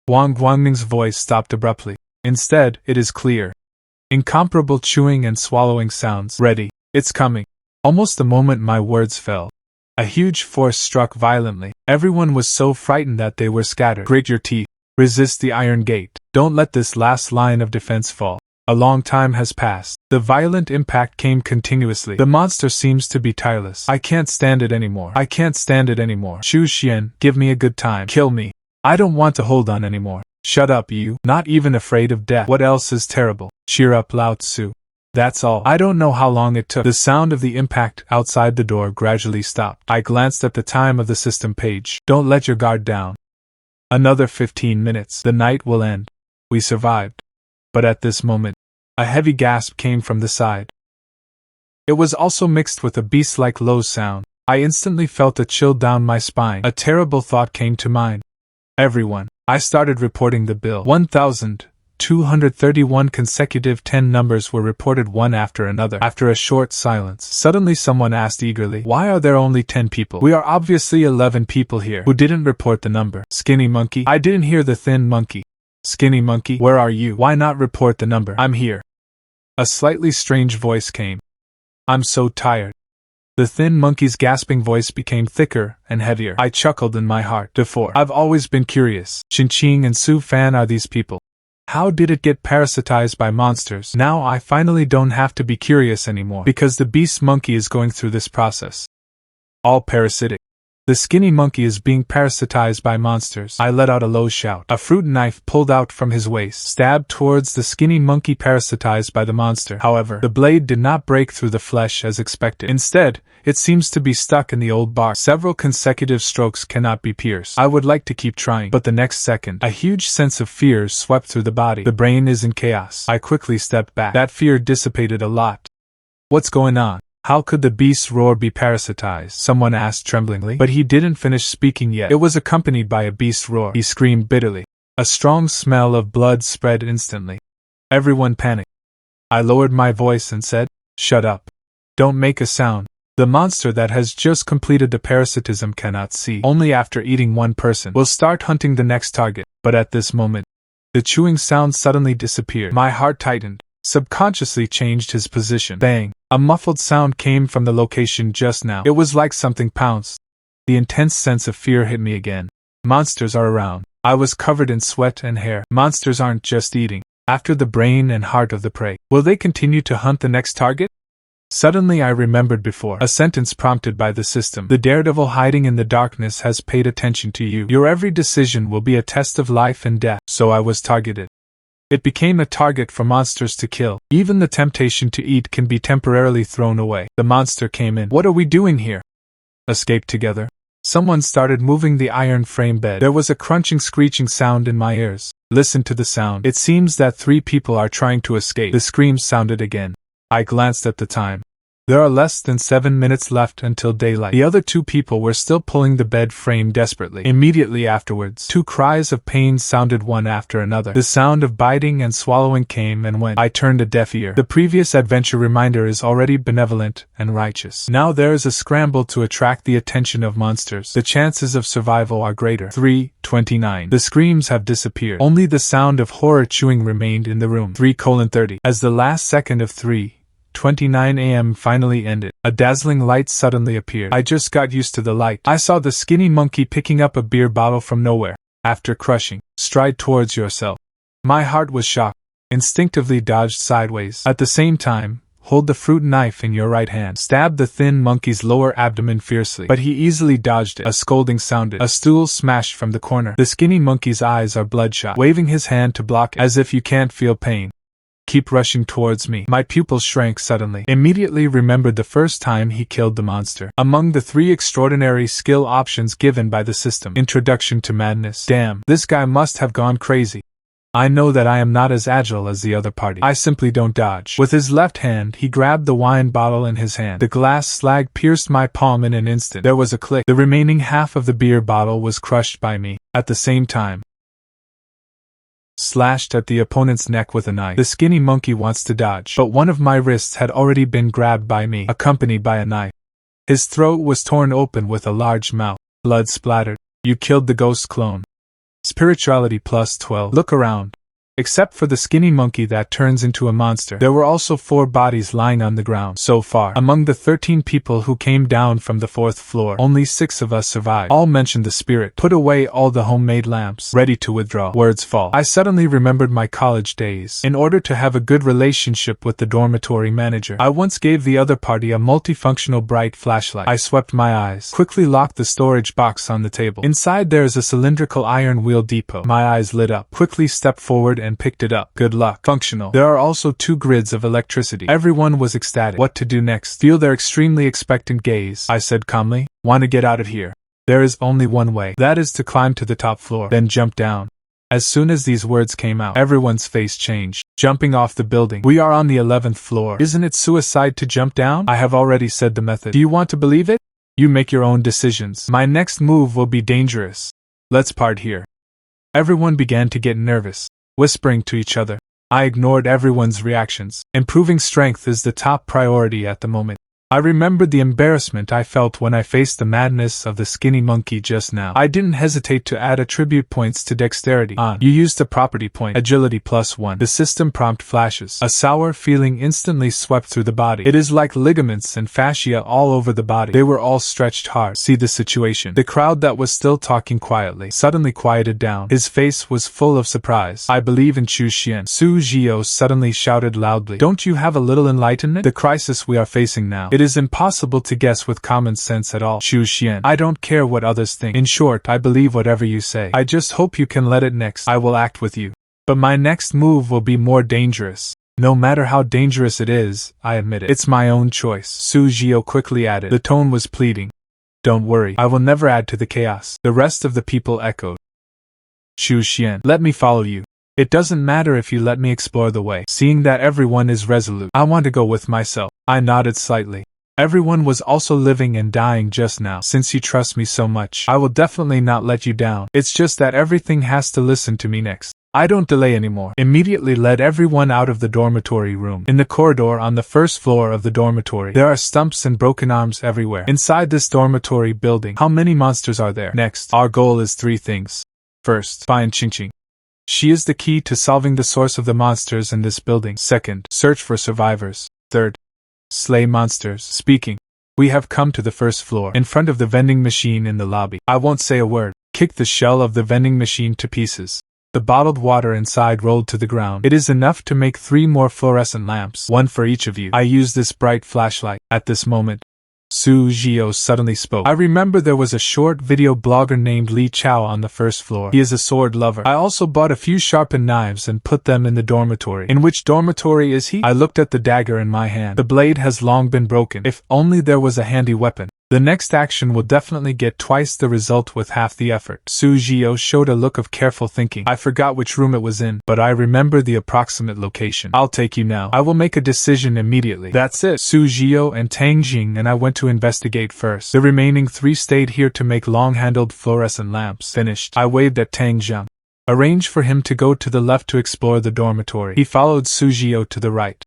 Wang Guangming's voice stopped abruptly. Instead, it is clear. Incomparable chewing and swallowing sounds. Ready. It's coming. Almost the moment my words fell, a huge force struck violently. Everyone was so frightened that they were scattered. Grit your teeth. Resist the iron gate. Don't let this last line of defense fall. A long time has passed. The violent impact came continuously. The monster seems to be tireless. I can't stand it anymore. I can't stand it anymore. Xu Xian, give me a good time. Kill me. I don't want to hold on anymore. Shut up, you. Not even afraid of death. What else is terrible? Cheer up, Lao Tzu. That's all. I don't know how long it took. The sound of the impact outside the door gradually stopped. I glanced at the time of the system page. Don't let your guard down. Another 15 minutes. The night will end. We survived. But at this moment, a heavy gasp came from the side. It was also mixed with a beast-like low sound. I instantly felt a chill down my spine. A terrible thought came to mind. Everyone. I started reporting the bill. 1,231 consecutive 10 numbers were reported one after another. After a short silence, suddenly someone asked eagerly, why are there only 10 people? We are obviously 11 people here. Who didn't report the number? Skinny monkey? I didn't hear the thin monkey. Skinny monkey, where are you? Why not report the number? I'm here. A slightly strange voice came. I'm so tired. The thin monkey's gasping voice became thicker and heavier. I chuckled in my heart. Before, I've always been curious. Qingqing and Su Fan are these people. How did it get parasitized by monsters? Now I finally don't have to be curious anymore, because the beast monkey is going through this process. All parasitic. The skinny monkey is being parasitized by monsters. I let out a low shout. A fruit knife pulled out from his waist, stabbed towards the skinny monkey parasitized by the monster. However, the blade did not break through the flesh as expected. Instead, it seems to be stuck in the old bark. Several consecutive strokes cannot be pierced. I would like to keep trying, but the next second, a huge sense of fear swept through the body. The brain is in chaos. I quickly stepped back. That fear dissipated a lot. What's going on? How could the beast's roar be parasitized? Someone asked tremblingly, but he didn't finish speaking yet. It was accompanied by a beast's roar. He screamed bitterly. A strong smell of blood spread instantly. Everyone panicked. I lowered my voice and said, shut up. Don't make a sound. The monster that has just completed the parasitism cannot see. Only after eating one person will start hunting the next target. But at this moment, the chewing sound suddenly disappeared. My heart tightened. Subconsciously changed his position. Bang! A muffled sound came from the location just now. It was like something pounced. The intense sense of fear hit me again. Monsters are around. I was covered in sweat and hair. Monsters aren't just eating after the brain and heart of the prey. Will they continue to hunt the next target? Suddenly I remembered before, a sentence prompted by the system. The daredevil hiding in the darkness has paid attention to you. Your every decision will be a test of life and death. So I was targeted. It became a target for monsters to kill. Even the temptation to eat can be temporarily thrown away. The monster came in. What are we doing here? Escape together? Someone started moving the iron frame bed. There was a crunching, screeching sound in my ears. Listen to the sound. It seems that 3 people are trying to escape. The screams sounded again. I glanced at the time. There are less than 7 minutes left until daylight. The other 2 people were still pulling the bed frame desperately. Immediately afterwards, 2 cries of pain sounded one after another. The sound of biting and swallowing came and went. I turned a deaf ear. The previous adventure reminder is already benevolent and righteous. Now there is a scramble to attract the attention of monsters. The chances of survival are greater. 3:29. The screams have disappeared. Only the sound of horror chewing remained in the room. 3:30. As the last second of 3:29 a.m. finally ended, a dazzling light suddenly appeared. I just got used to the light. I saw the skinny monkey picking up a beer bottle from nowhere. After crushing, stride towards yourself. My heart was shocked. Instinctively dodged sideways. At the same time, hold the fruit knife in your right hand. Stab the thin monkey's lower abdomen fiercely. But he easily dodged it. A scolding sounded. A stool smashed from the corner. The skinny monkey's eyes are bloodshot, waving his hand to block it, as if you can't feel pain. Keep rushing towards me. My pupils shrank suddenly. Immediately remembered the first time he killed the monster. Among the 3 extraordinary skill options given by the system. Introduction to madness. Damn, this guy must have gone crazy. I know that I am not as agile as the other party. I simply don't dodge. With his left hand, he grabbed the wine bottle in his hand. The glass slag pierced my palm in an instant. There was a click. The remaining half of the beer bottle was crushed by me. At the same time, slashed at the opponent's neck with a knife. The skinny monkey wants to dodge, but one of my wrists had already been grabbed by me, accompanied by a knife. His throat was torn open with a large mouth. Blood splattered. You killed the ghost clone. Spirituality plus 12. Look around. Except for the skinny monkey that turns into a monster, there were also 4 bodies lying on the ground. So far, among the 13 people who came down from the 4th floor, only 6 of us survived. All mentioned the spirit. Put away all the homemade lamps. Ready to withdraw. Words fall. I suddenly remembered my college days. In order to have a good relationship with the dormitory manager, I once gave the other party a multifunctional bright flashlight. I swept my eyes, quickly locked the storage box on the table. Inside there is a cylindrical iron wheel depot. My eyes lit up. Quickly stepped forward and picked it up. Good luck. Functional. There are also 2 grids of electricity. Everyone was ecstatic. What to do next? Feel their extremely expectant gaze. I said calmly, want to get out of here. There is only one way. That is to climb to the top floor, then jump down. As soon as these words came out, everyone's face changed. Jumping off the building. We are on the 11th floor. Isn't it suicide to jump down? I have already said the method. Do you want to believe it? You make your own decisions. My next move will be dangerous. Let's part here. Everyone began to get nervous, whispering to each other. I ignored everyone's reactions. Improving strength is the top priority at the moment. I remembered the embarrassment I felt when I faced the madness of the skinny monkey just now. I didn't hesitate to add attribute points to dexterity. You used a property point, agility plus 1. The system prompt flashes. A sour feeling instantly swept through the body. It is like ligaments and fascia all over the body. They were all stretched hard. See the situation. The crowd that was still talking quietly suddenly quieted down. His face was full of surprise. I believe in Chu Xian. Su Jiao suddenly shouted loudly. Don't you have a little enlightenment? The crisis we are facing now. It is impossible to guess with common sense at all. Chu Xian. I don't care what others think. In short, I believe whatever you say. I just hope you can let it next. I will act with you. But my next move will be more dangerous. No matter how dangerous it is, I admit it. It's my own choice. Su Jiao quickly added. The tone was pleading. Don't worry. I will never add to the chaos. The rest of the people echoed. Chu Xian. Let me follow you. It doesn't matter if you let me explore the way. Seeing that everyone is resolute, I want to go with myself. I nodded slightly. Everyone was also living and dying just now. Since you trust me so much, I will definitely not let you down. It's just that everything has to listen to me next. I don't delay anymore. Immediately led everyone out of the dormitory room. In the corridor on the 1st floor of the dormitory, there are stumps and broken arms everywhere. Inside this dormitory building, how many monsters are there? Next, our goal is 3 things. First, find Qingqing. She is the key to solving the source of the monsters in this building. Second, search for survivors. Third, slay monsters. Speaking. We have come to the 1st floor, in front of the vending machine in the lobby. I won't say a word. kicked the shell of the vending machine to pieces. The bottled water inside rolled to the ground. It is enough to make 3 more fluorescent lamps, one for each of you. I use this bright flashlight. At this moment, Su Jiao suddenly spoke. I remember there was a short video blogger named Li Chao on the first floor. He is a sword lover. I also bought a few sharpened knives and put them in the dormitory. In which dormitory is he? I looked at the dagger in my hand. The blade has long been broken. If only there was a handy weapon. The next action will definitely get twice the result with half the effort. Su Jiao showed a look of careful thinking. I forgot which room it was in, but I remember the approximate location. I'll take you now. I will make a decision immediately. That's it. Su Jiao and Tang Jing and I went to investigate first. The remaining 3 stayed here to make long-handled fluorescent lamps. Finished. I waved at Tang Jiang. Arranged for him to go to the left to explore the dormitory. He followed Su Jiao to the right.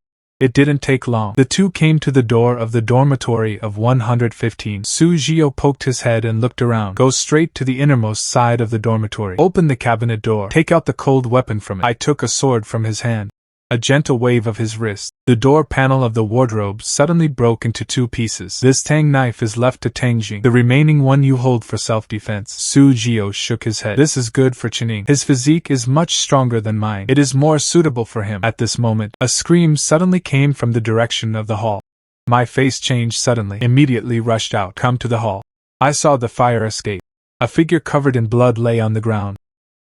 It didn't take long. The two came to the door of the dormitory of 115. Su Jiao poked his head and looked around. Go straight to the innermost side of the dormitory. Open the cabinet door. Take out the cold weapon from it. I took a sword from his hand. A gentle wave of his wrist. The door panel of the wardrobe suddenly broke into 2 pieces. This Tang knife is left to Tang Jing. The remaining one you hold for self-defense. Su Jiao shook his head. This is good for Qining. His physique is much stronger than mine. It is more suitable for him. At this moment, a scream suddenly came from the direction of the hall. My face changed suddenly. Immediately rushed out. Come to the hall. I saw the fire escape. A figure covered in blood lay on the ground.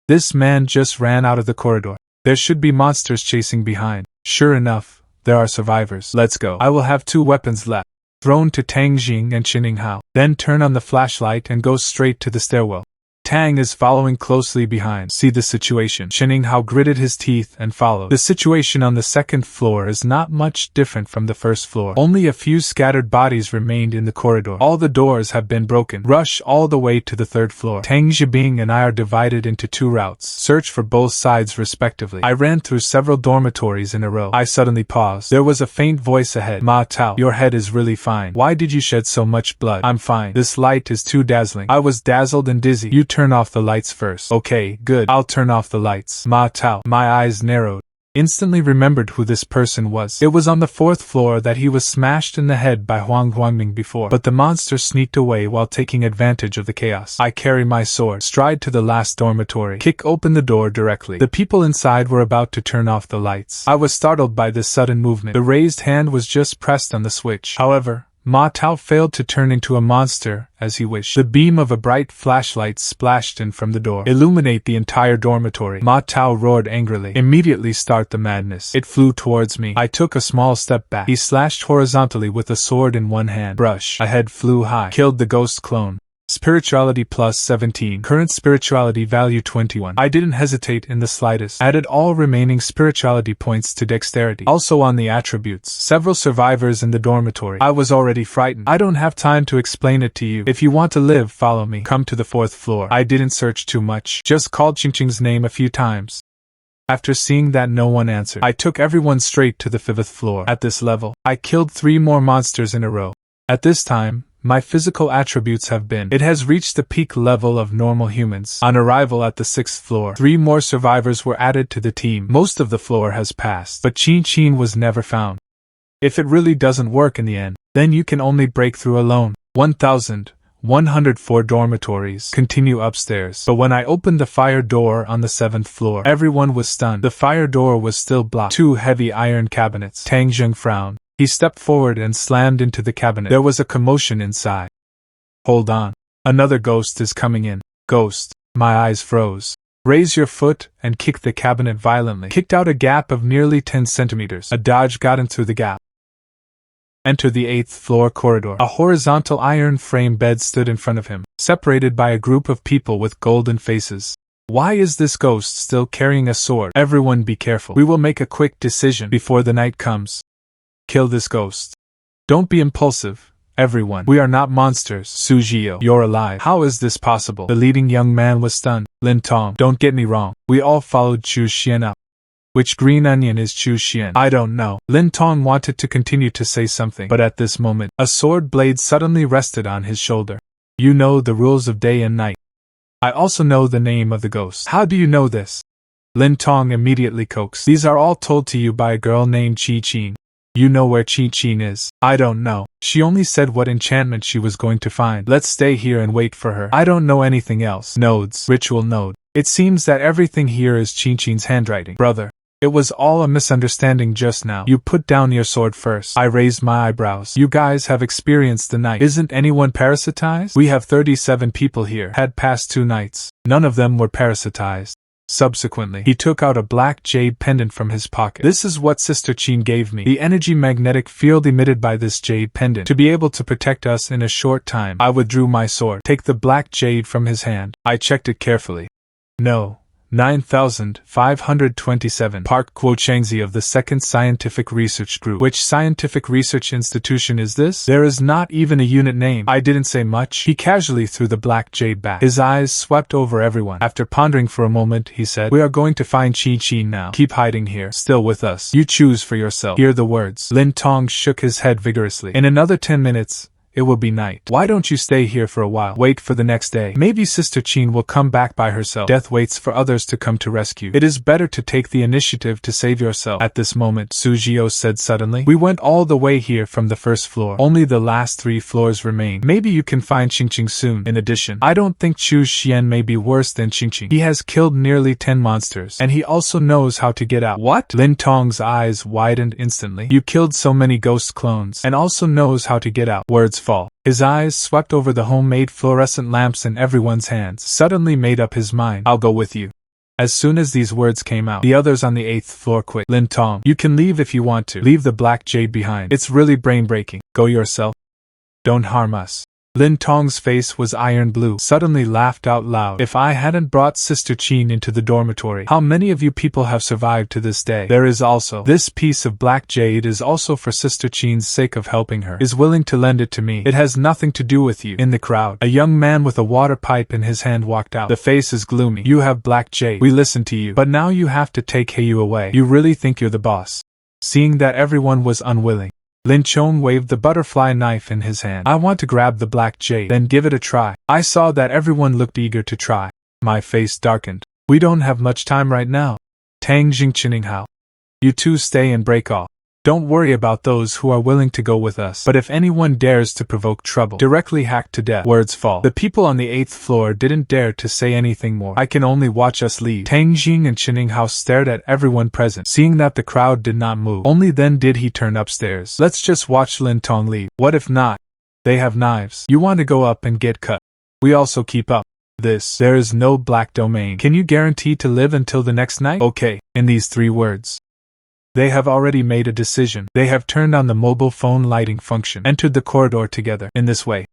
This man just ran out of the corridor. There should be monsters chasing behind. Sure enough, there are survivors. Let's go. I will have 2 weapons left. Thrown to Tang Jing and Qining Hao. Then turn on the flashlight and go straight to the stairwell. Tang is following closely behind. See the situation. Qining Hao gritted his teeth and followed. The situation on the 2nd floor is not much different from the 1st floor. Only a few scattered bodies remained in the corridor. All the doors have been broken. Rush all the way to the 3rd floor. Tang Zhibing and I are divided into 2 routes. Search for both sides respectively. I ran through several dormitories in a row. I suddenly paused. There was a faint voice ahead. Ma Tao, your head is really fine. Why did you shed so much blood? I'm fine. This light is too dazzling. I was dazzled and dizzy. You turn off the lights first. Okay, good. I'll turn off the lights. Ma Tao. My eyes narrowed. Instantly remembered who this person was. It was on the 4th floor that he was smashed in the head by Huang Huangming before. But the monster sneaked away while taking advantage of the chaos. I carry my sword. Stride to the last dormitory. Kick open the door directly. The people inside were about to turn off the lights. I was startled by this sudden movement. The raised hand was just pressed on the switch. However, Ma Tao failed to turn into a monster, as he wished. The beam of a bright flashlight splashed in from the door. Illuminate the entire dormitory. Ma Tao roared angrily. Immediately start the madness. It flew towards me. I took a small step back. He slashed horizontally with a sword in one hand. Brush. A head flew high. Killed the ghost clone. Spirituality plus 17. Current spirituality value 21. I didn't hesitate in the slightest. Added all remaining spirituality points to dexterity. Also on the attributes. Several survivors in the dormitory. I was already frightened. I don't have time to explain it to you. If you want to live, follow me. Come to the 4th floor. I didn't search too much. Just called Qingqing's name a few times. After seeing that no one answered, I took everyone straight to the 5th floor. At this level, I killed 3 more monsters in a row. At this time, my physical attributes have been. It has reached the peak level of normal humans. On arrival at the 6th floor, 3 more survivors were added to the team. Most of the floor has passed, but Qin Qin was never found. If it really doesn't work in the end, then you can only break through alone. 1,104 dormitories. Continue upstairs. But when I opened the fire door on the 7th floor, everyone was stunned. The fire door was still blocked. 2 heavy iron cabinets. Tang Zheng frowned. He stepped forward and slammed into the cabinet. There was a commotion inside. Hold on. Another ghost is coming in. Ghost. My eyes froze. Raise your foot and kick the cabinet violently. Kicked out a gap of nearly 10 centimeters. A dodge got in through the gap. Enter the 8th floor corridor. A horizontal iron frame bed stood in front of him, separated by a group of people with golden faces. Why is this ghost still carrying a sword? Everyone be careful. We will make a quick decision before the night comes. Kill this ghost. Don't be impulsive, everyone. We are not monsters. Su Jiao, you're alive. How is this possible? The leading young man was stunned. Lin Tong, don't get me wrong. We all followed Chu Xian up. Which green onion is Chu Xian? I don't know. Lin Tong wanted to continue to say something, but at this moment, a sword blade suddenly rested on his shoulder. You know the rules of day and night. I also know the name of the ghost. How do you know this? Lin Tong immediately coaxed. These are all told to you by a girl named Qi Qin. You know where Qin is? I don't know. She only said what enchantment she was going to find. Let's stay here and wait for her. I don't know anything else. Nodes. Ritual node. It seems that everything here is Qin's handwriting. Brother. It was all a misunderstanding just now. You put down your sword first. I raised my eyebrows. You guys have experienced the night. Isn't anyone parasitized? We have 37 people here. Had passed 2 nights. None of them were parasitized. Subsequently, he took out a black jade pendant from his pocket. This is what Sister Qin gave me. The energy magnetic field emitted by this jade pendant to be able to protect us in a short time. I withdrew my sword. Take the black jade from his hand. I checked it carefully. No. 9527. Park Kuo-Changzi of the 2nd Scientific Research Group. Which scientific research institution is this? There is not even a unit name. I didn't say much. He casually threw the black jade back. His eyes swept over everyone. After pondering for a moment, he said, "We are going to find Qin now. Keep hiding here. Still with us. You choose for yourself." Hear the words. Lin Tong shook his head vigorously. In another 10 minutes, it will be night. Why don't you stay here for a while? Wait for the next day. Maybe Sister Qin will come back by herself. Death waits for others to come to rescue. It is better to take the initiative to save yourself. At this moment, Su Jiao said suddenly, "We went all the way here from the first floor. Only the last 3 floors remain. Maybe you can find Qingqing soon. In addition, I don't think Chu Xian may be worse than Qingqing. He has killed nearly 10 monsters, and he also knows how to get out." What? Lin Tong's eyes widened instantly. You killed so many ghost clones, and also knows how to get out. Words fall. His eyes swept over the homemade fluorescent lamps in everyone's hands. Suddenly made up his mind. "I'll go with you." As soon as these words came out, the others on the 8th floor quit. Lin Tong, you can leave if you want to. Leave the black jade behind. It's really brain-breaking. Go yourself. Don't harm us. Lin Tong's face was iron blue. Suddenly laughed out loud. If I hadn't brought Sister Qin into the dormitory, how many of you people have survived to this day? There is also this piece of black jade is also for Sister Qin's sake of helping her. Is willing to lend it to me. It has nothing to do with you. In the crowd, a young man with a water pipe in his hand walked out. The face is gloomy. You have black jade. We listen to you. But now you have to take Heiyu away. You really think you're the boss? Seeing that everyone was unwilling, Lin Chong waved the butterfly knife in his hand. I want to grab the black jade, then give it a try. I saw that everyone looked eager to try. My face darkened. We don't have much time right now. Tang Jingqining Hao. You two stay and break off. Don't worry about those who are willing to go with us. But if anyone dares to provoke trouble, directly hacked to death. Words fall. The people on the 8th floor didn't dare to say anything more. I can only watch us leave. Tang Jing and Qining Hao stared at everyone present, seeing that the crowd did not move. Only then did he turn upstairs. Let's just watch Lin Tong leave. What if not? They have knives. You want to go up and get cut. We also keep up. There is no black domain. Can you guarantee to live until the next night? Okay. In these 3 words. They have already made a decision. They have turned on the mobile phone lighting function, entered the corridor together. In this way,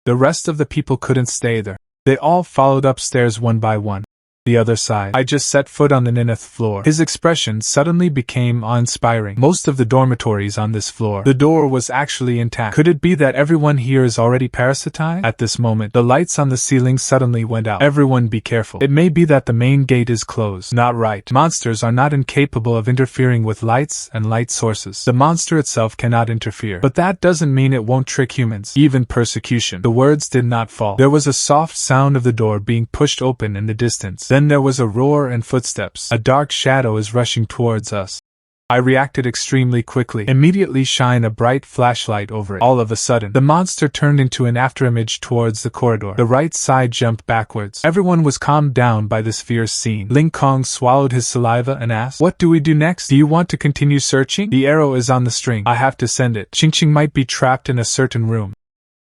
the rest of the people couldn't stay there. They all followed upstairs one by one. The other side. I just set foot on the 9th floor. His expression suddenly became awe-inspiring. Most of the dormitories on this floor, the door was actually intact. Could it be that everyone here is already parasitized? At this moment, the lights on the ceiling suddenly went out. Everyone be careful. It may be that the main gate is closed. Not right. Monsters are not incapable of interfering with lights and light sources. The monster itself cannot interfere. But that doesn't mean it won't trick humans. Even persecution. The words did not fall. There was a soft sound of the door being pushed open in the distance. Then there was a roar and footsteps. A dark shadow is rushing towards us. I reacted extremely quickly. Immediately shine a bright flashlight over it. All of a sudden, the monster turned into an afterimage towards the corridor. The right side jumped backwards. Everyone was calmed down by this fierce scene. Ling Kong swallowed his saliva and asked, "What do we do next? Do you want to continue searching? The arrow is on the string. I have to send it. Qingqing might be trapped in a certain room."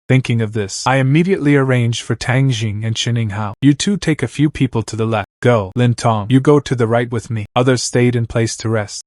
Thinking of this, I immediately arranged for Tang Jing and Qining Hao. You two take a few people to the left. Go. Lin Tong, you go to the right with me. Others stayed in place to rest.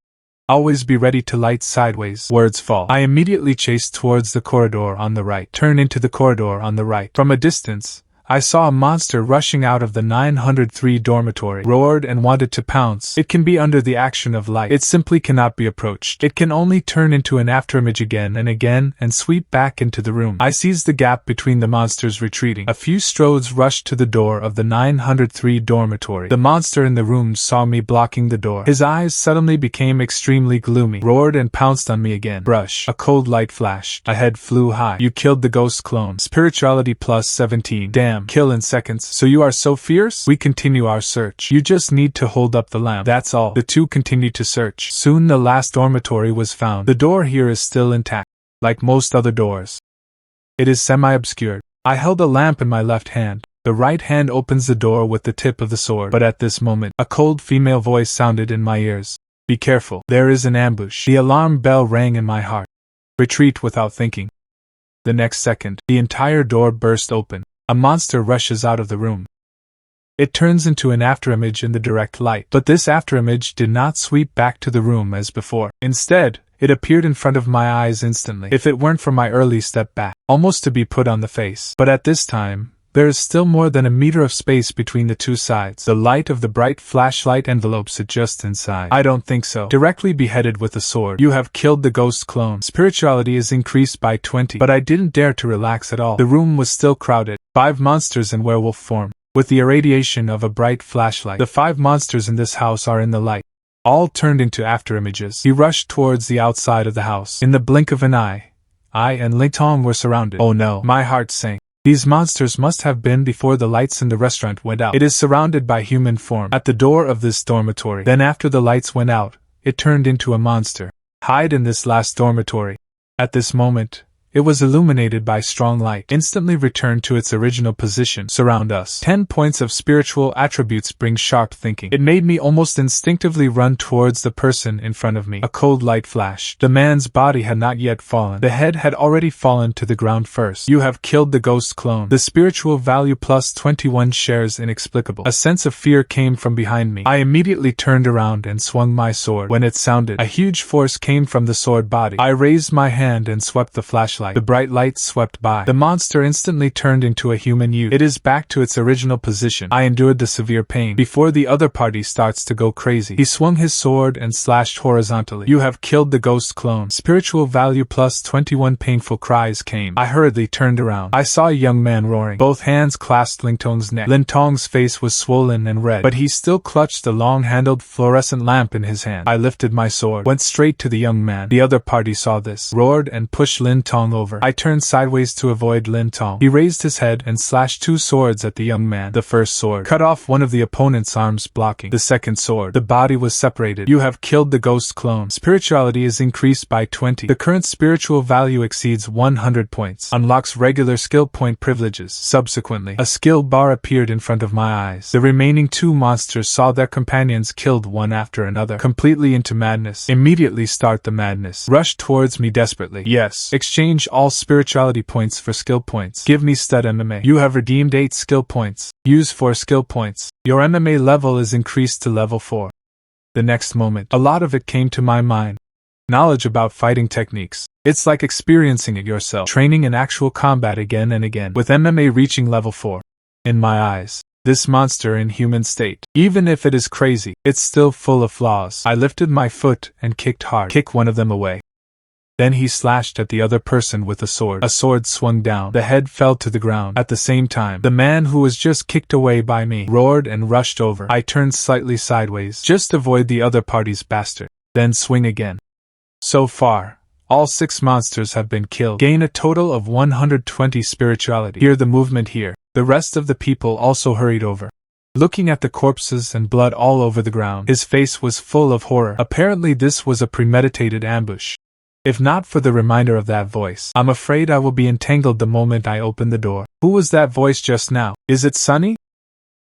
Always be ready to light sideways. Words fall. I immediately chased towards the corridor on the right. Turn into the corridor on the right. From a distance, I saw a monster rushing out of the 903 dormitory, roared and wanted to pounce. It can be under the action of light. It simply cannot be approached. It can only turn into an afterimage again and sweep back into the room. I seized the gap between the monsters retreating. A few strodes rushed to the door of the 903 dormitory. The monster in the room saw me blocking the door. His eyes suddenly became extremely gloomy, roared and pounced on me again. Brush. A cold light flashed. A head flew high. You killed the ghost clone. Spirituality plus 17. Damn. Kill in seconds. So you are so fierce? We continue our search. You just need to hold up the lamp. That's all. The two continued to search. Soon the last dormitory was found. The door here is still intact, like most other doors. It is semi-obscured. I held a lamp in my left hand. The right hand opens the door with the tip of the sword. But at this moment, a cold female voice sounded in my ears. Be careful. There is an ambush. The alarm bell rang in my heart. Retreat without thinking. The next second, the entire door burst open. A monster rushes out of the room. It turns into an afterimage in the direct light. But this afterimage did not sweep back to the room as before. Instead, it appeared in front of my eyes instantly, if it weren't for my early step back, almost to be put on the face. But at this time, there is still more than a meter of space between the two sides. The light of the bright flashlight envelopes it just inside. I don't think so. Directly beheaded with a sword. You have killed the ghost clone. Spirituality is increased by 20. But I didn't dare to relax at all. The room was still crowded. 5 monsters in werewolf form. With the irradiation of a bright flashlight, the 5 monsters in this house are in the light. All turned into afterimages. He rushed towards the outside of the house. In the blink of an eye, I and Ling Tong were surrounded. Oh no, my heart sank. These monsters must have been before the lights in the restaurant went out. It is surrounded by human form at the door of this dormitory. Then after the lights went out, it turned into a monster. Hide in this last dormitory. At this moment, it was illuminated by strong light. Instantly returned to its original position. Surround us. 10 points of spiritual attributes bring sharp thinking. It made me almost instinctively run towards the person in front of me. A cold light flashed. The man's body had not yet fallen. The head had already fallen to the ground first. You have killed the ghost clone. The spiritual value plus 21 shares inexplicable. A sense of fear came from behind me. I immediately turned around and swung my sword. When it sounded, a huge force came from the sword body. I raised my hand and swept the flashlight. The bright light swept by. The monster instantly turned into a human youth. It is back to its original position. I endured the severe pain. Before the other party starts to go crazy, he swung his sword and slashed horizontally. You have killed the ghost clone. Spiritual value plus 21. Painful cries came. I hurriedly turned around. I saw a young man roaring. Both hands clasped Ling Tong's neck. Ling Tong's face was swollen and red, but he still clutched the long-handled fluorescent lamp in his hand. I lifted my sword, went straight to the young man. The other party saw this, roared and pushed Ling Tong over. I turned sideways to avoid Ling Tong. He raised his head and slashed 2 swords at the young man. The first sword cut off one of the opponent's arms, blocking the second sword. The body was separated. You have killed the ghost clone. Spirituality is increased by 20. The current spiritual value exceeds 100 points. Unlocks regular skill point privileges. Subsequently, a skill bar appeared in front of my eyes. The remaining 2 monsters saw their companions killed one after another, completely into madness. Immediately start the madness. Rush towards me desperately. Yes. Exchange all spirituality points for skill points. Give me stud MMA. You have redeemed 8 skill points. Use 4 skill points. Your MMA level is increased to level 4. The next moment, a lot of it came to my mind. Knowledge about fighting techniques. It's like experiencing it yourself. Training in actual combat again and again, with MMA reaching level 4. In my eyes, this monster in human state, even if it is crazy, it's still full of flaws. I lifted my foot and kicked hard. Kick one of them away. Then he slashed at the other person with a sword. A sword swung down. The head fell to the ground. At the same time, the man who was just kicked away by me roared and rushed over. I turned slightly sideways, just to avoid the other party's bastard. Then swing again. So far, all 6 monsters have been killed. Gain a total of 120 spirituality. Hear the movement here. The rest of the people also hurried over. Looking at the corpses and blood all over the ground, his face was full of horror. Apparently this was a premeditated ambush. If not for the reminder of that voice, I'm afraid I will be entangled the moment I open the door. Who was that voice just now? Is it Sunny?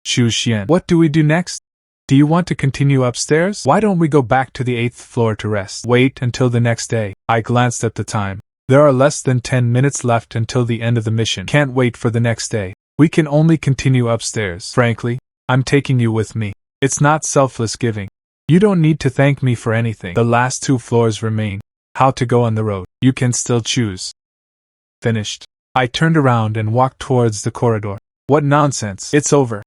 Xu Xian. What do we do next? Do you want to continue upstairs? Why don't we go back to the 8th floor to rest? Wait until the next day. I glanced at the time. There are less than 10 minutes left until the end of the mission. Can't wait for the next day. We can only continue upstairs. Frankly, I'm taking you with me. It's not selfless giving. You don't need to thank me for anything. The last 2 floors remain. How to go on the road. You can still choose. Finished. I turned around and walked towards the corridor. What nonsense. It's over.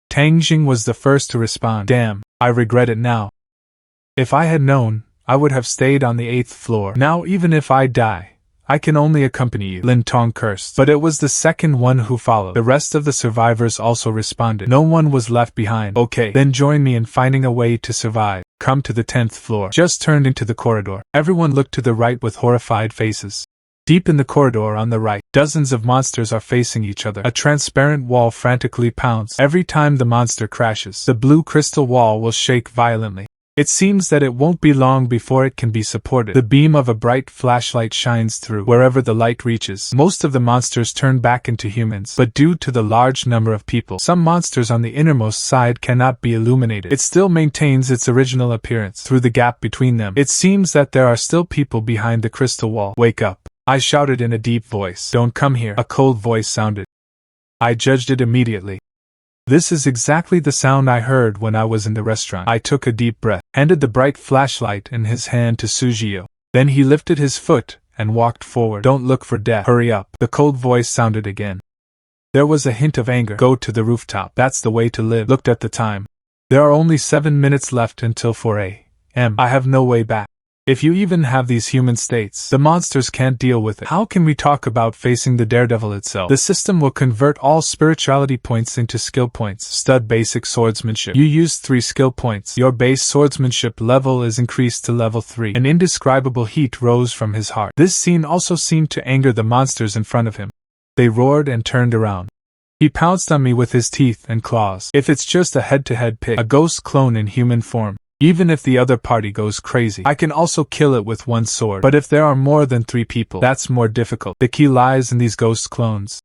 Tang Jing was the first to respond. Damn, I regret it now. If I had known, I would have stayed on the 8th floor. Now even if I die, I can only accompany you. Lin Tong cursed. But it was the second one who followed. The rest of the survivors also responded. No one was left behind. Okay, then join me in finding a way to survive. Come to the 10th floor. Just turned into the corridor. Everyone looked to the right with horrified faces. Deep in the corridor on the right, dozens of monsters are facing each other. A transparent wall frantically pounds. Every time the monster crashes, the blue crystal wall will shake violently. It seems that it won't be long before it can be supported. The beam of a bright flashlight shines through wherever the light reaches. Most of the monsters turn back into humans, but due to the large number of people, some monsters on the innermost side cannot be illuminated. It still maintains its original appearance. Through the gap between them, it seems that there are still people behind the crystal wall. Wake up, I shouted in a deep voice. Don't come here, a cold voice sounded. I judged it immediately. This is exactly the sound I heard when I was in the restaurant. I took a deep breath, handed the bright flashlight in his hand to Sugio. Then he lifted his foot and walked forward. Don't look for death. Hurry up. The cold voice sounded again. There was a hint of anger. Go to the rooftop. That's the way to live. Looked at the time. There are only 7 minutes left until 4 a.m. I have no way back. If you even have these human states, the monsters can't deal with it. How can we talk about facing the daredevil itself? The system will convert all spirituality points into skill points. Stud basic swordsmanship. You used 3 skill points. Your base swordsmanship level is increased to level 3. An indescribable heat rose from his heart. This scene also seemed to anger the monsters in front of him. They roared and turned around. He pounced on me with his teeth and claws. If it's just a head-to-head pit, a ghost clone in human form, even if the other party goes crazy, I can also kill it with 1 sword. But if there are more than 3 people, that's more difficult. The key lies in these ghost clones.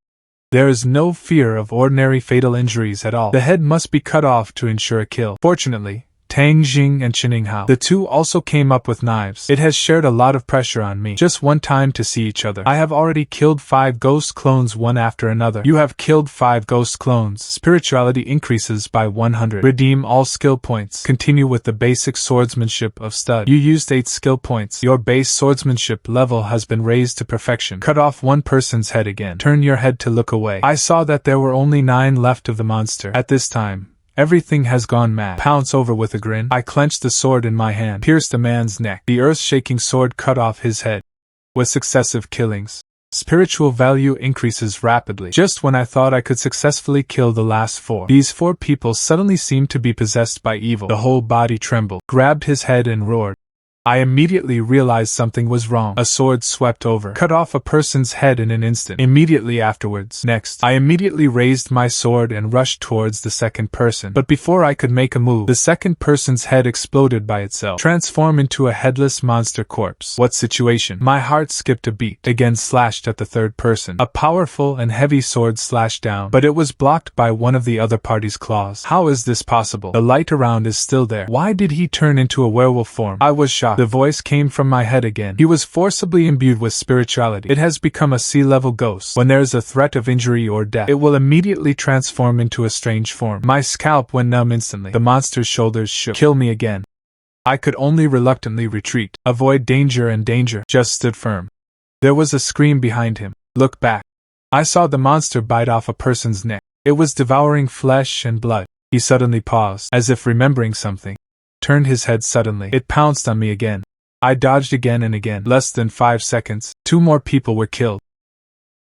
There is no fear of ordinary fatal injuries at all. The head must be cut off to ensure a kill. Fortunately, Tang Jing and Chining Hao, the two also came up with knives. It has shared a lot of pressure on me. Just one time to see each other. I have already killed 5 ghost clones one after another. You have killed 5 ghost clones. Spirituality increases by 100. Redeem all skill points. Continue with the basic swordsmanship of stud. You used 8 skill points. Your base swordsmanship level has been raised to perfection. Cut off one person's head again. Turn your head to look away. I saw that there were only 9 left of the monster. At this time, everything has gone mad. Pounce over with a grin. I clenched the sword in my hand, pierced a man's neck. The earth-shaking sword cut off his head. With successive killings, spiritual value increases rapidly. Just when I thought I could successfully kill the last 4, these 4 people suddenly seemed to be possessed by evil. The whole body trembled, grabbed his head and roared. I immediately realized something was wrong. A sword swept over, cut off a person's head in an instant. Immediately afterwards, I immediately raised my sword and rushed towards the second person. But before I could make a move, the second person's head exploded by itself, transformed into a headless monster corpse. What situation? My heart skipped a beat. Again slashed at the third person. A powerful and heavy sword slashed down, but it was blocked by one of the other party's claws. How is this possible? The light around is still there. Why did he turn into a werewolf form? I was shocked. The voice came from my head again. He was forcibly imbued with spirituality. It has become a sea-level ghost. When there is a threat of injury or death, it will immediately transform into a strange form. My scalp went numb instantly. The monster's shoulders shook. Kill me again. I could only reluctantly retreat. Avoid danger and danger. Just stood firm. There was a scream behind him. Look back. I saw the monster bite off a person's neck. It was devouring flesh and blood. He suddenly paused, as if remembering something. Turned his head suddenly. It pounced on me again. I dodged again and again. Less than 5 seconds, 2 more people were killed.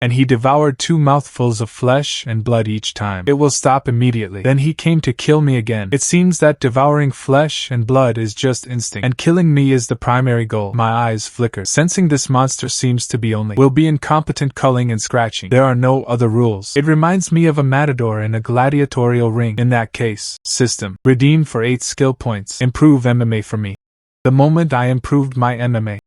And he devoured 2 mouthfuls of flesh and blood each time. It will stop immediately. Then he came to kill me again. It seems that devouring flesh and blood is just instinct, and killing me is the primary goal. My eyes flickered, sensing this monster seems to be will be incompetent culling and scratching. There are no other rules. It reminds me of a matador in a gladiatorial ring. In that case, system. Redeem for 8 skill points. Improve MMA for me. The moment I improved my MMA,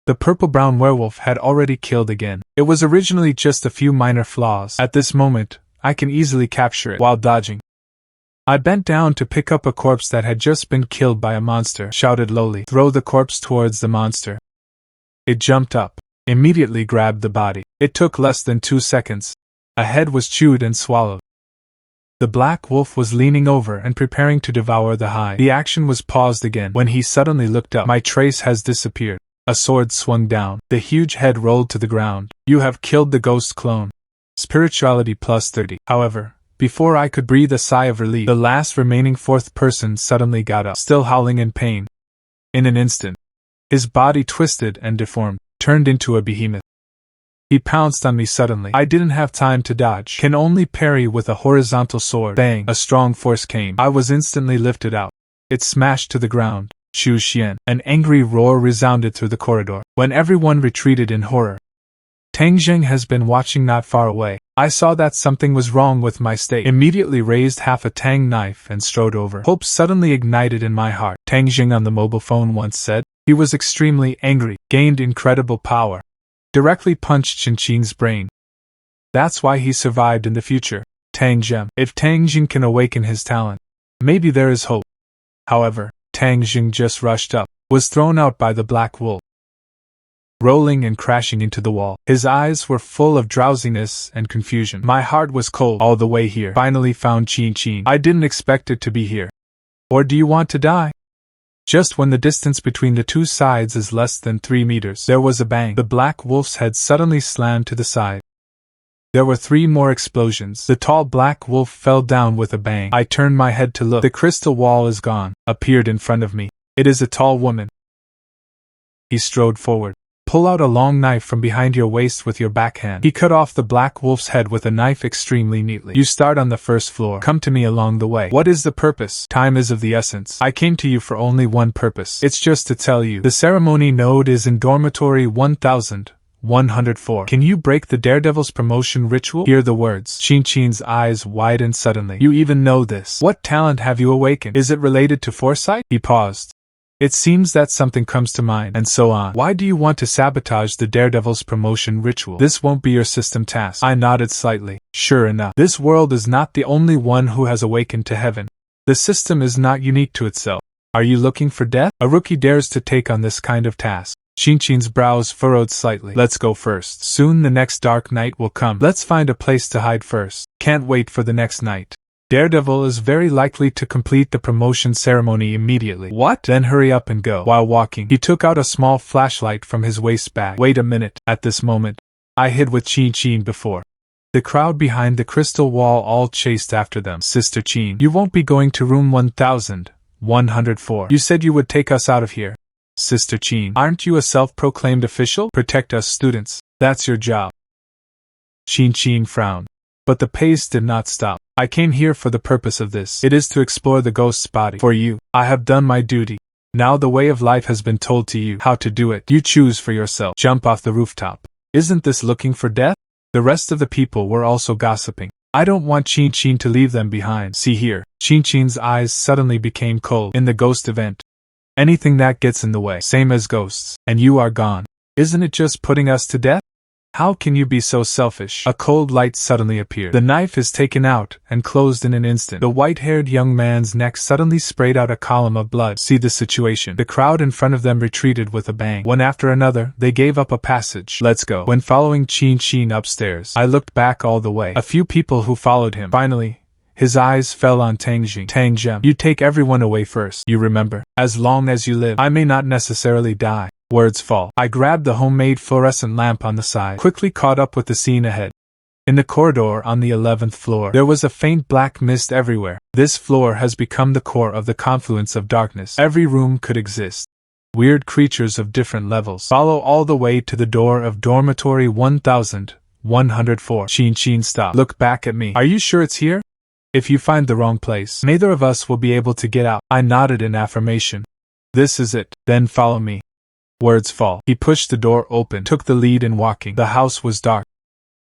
the purple-brown werewolf had already killed again. It was originally just a few minor flaws. At this moment, I can easily capture it while dodging. I bent down to pick up a corpse that had just been killed by a monster, shouted lowly, "Throw the corpse towards the monster." It jumped up, immediately grabbed the body. It took less than 2 seconds. A head was chewed and swallowed. The black wolf was leaning over and preparing to devour the hide. The action was paused again when he suddenly looked up. My trace has disappeared. A sword swung down. The huge head rolled to the ground. You have killed the ghost clone. Spirituality plus 30. However, before I could breathe a sigh of relief, the last remaining 4th person suddenly got up, still howling in pain. In an instant, his body twisted and deformed, turned into a behemoth. He pounced on me suddenly. I didn't have time to dodge. Can only parry with a horizontal sword. Bang! A strong force came. I was instantly lifted out. It smashed to the ground. Shu Xian. An angry roar resounded through the corridor. When everyone retreated in horror, Tang Jing has been watching not far away. I saw that something was wrong with my state. Immediately raised half a tang knife and strode over. Hope suddenly ignited in my heart. Tang Jing on the mobile phone once said. He was extremely angry, gained incredible power. Directly punched Qin Qing's brain. That's why he survived in the future. Tang Jing. If Tang Jing can awaken his talent, maybe there is hope. However, Tang Jing just rushed up, was thrown out by the black wolf, rolling and crashing into the wall. His eyes were full of drowsiness and confusion. My heart was cold all the way here. Finally found Qin Qing. I didn't expect it to be here. Or do you want to die? Just when the distance between the two sides is less than 3 meters, there was a bang. The black wolf's head suddenly slammed to the side. There were 3 more explosions. The tall black wolf fell down with a bang. I turned my head to look. The crystal wall is gone. Appeared in front of me. It is a tall woman. He strode forward. Pull out a long knife from behind your waist with your backhand. He cut off the black wolf's head with a knife extremely neatly. You start on the first floor. Come to me along the way. What is the purpose? Time is of the essence. I came to you for only one purpose. It's just to tell you. The ceremony node is in dormitory 1104. Can you break the daredevil's promotion ritual? Hear the words. Qin Qing's eyes widened suddenly. You even know this. What talent have you awakened? Is it related to foresight? He paused. It seems that something comes to mind, and so on. Why do you want to sabotage the daredevil's promotion ritual? This won't be your system task. I nodded slightly. Sure enough, this world is not the only one who has awakened to heaven. The system is not unique to itself. Are you looking for death? A rookie dares to take on this kind of task. Qin Qing's brows furrowed slightly. Let's go first. Soon the next dark night will come. Let's find a place to hide first. Can't wait for the next night. Daredevil is very likely to complete the promotion ceremony immediately. What? Then hurry up and go. While walking, he took out a small flashlight from his waist bag. Wait a minute. At this moment, I hid with Qin Qing before. The crowd behind the crystal wall all chased after them. Sister Qin, you won't be going to room 1104. You said you would take us out of here. Sister Qin, aren't you a self-proclaimed official? Protect us students. That's your job. Qin Qing frowned. But the pace did not stop. I came here for the purpose of this. It is to explore the ghost's body. For you, I have done my duty. Now the way of life has been told to you. How to do it, you choose for yourself. Jump off the rooftop. Isn't this looking for death? The rest of the people were also gossiping. I don't want Qin Qing to leave them behind. See here. Qin Qing's eyes suddenly became cold. In the ghost event, anything that gets in the way, same as ghosts, and you are gone. Isn't it just putting us to death? How can you be so selfish? A cold light suddenly appeared. The knife is taken out and closed in an instant. The white-haired young man's neck suddenly sprayed out a column of blood. See the situation. The crowd in front of them retreated with a bang. One after another, they gave up a passage. Let's go. When following Qin Qing upstairs, I looked back all the way. A few people who followed him. Finally, his eyes fell on Tang Jing. Tang Jing, you take everyone away first. You remember, as long as you live, I may not necessarily die. Words fall. I grabbed the homemade fluorescent lamp on the side, quickly caught up with the scene ahead. In the corridor on the 11th floor, there was a faint black mist everywhere. This floor has become the core of the confluence of darkness. Every room could exist. Weird creatures of different levels. Follow all the way to the door of dormitory 1104. Qin Qing, stop. Look back at me. Are you sure it's here? If you find the wrong place, neither of us will be able to get out. I nodded in affirmation. This is it. Then follow me. Words fall. He pushed the door open, took the lead in walking. The house was dark.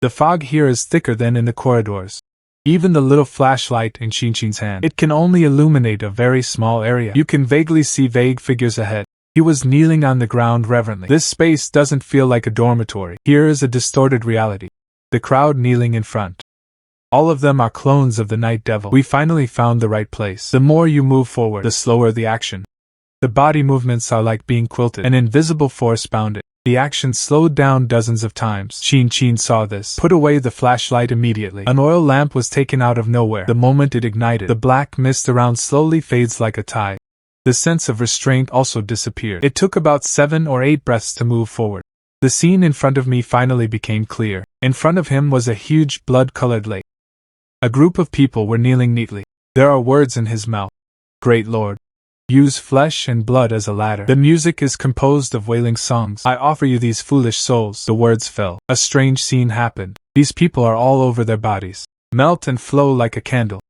The fog here is thicker than in the corridors. Even the little flashlight in Qin Qing's hand, it can only illuminate a very small area. You can vaguely see vague figures ahead. He was kneeling on the ground reverently. This space doesn't feel like a dormitory. Here is a distorted reality. The crowd kneeling in front. All of them are clones of the Night Devil. We finally found the right place. The more you move forward, the slower the action. The body movements are like being quilted. An invisible force bound it. The action slowed down dozens of times. Qin Qing saw this. Put away the flashlight immediately. An oil lamp was taken out of nowhere. The moment it ignited, the black mist around slowly fades like a tide. The sense of restraint also disappeared. It took about 7 or 8 breaths to move forward. The scene in front of me finally became clear. In front of him was a huge blood-colored lake. A group of people were kneeling neatly. There are words in his mouth. Great Lord. Use flesh and blood as a ladder. The music is composed of wailing songs. I offer you these foolish souls. The words fell. A strange scene happened. These people are all over their bodies. Melt and flow like a candle.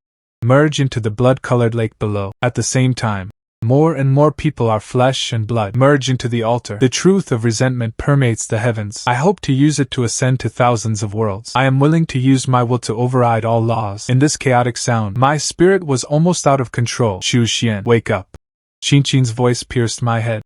Merge into the blood-colored lake below. At the same time, More and more people, our flesh and blood, merge into the altar. The truth of resentment permeates the heavens. I hope to use it to ascend to thousands of worlds. I am willing to use my will to override all laws. In this chaotic sound, my spirit was almost out of control. Xu Xian, wake up. Qinqin's voice pierced my head.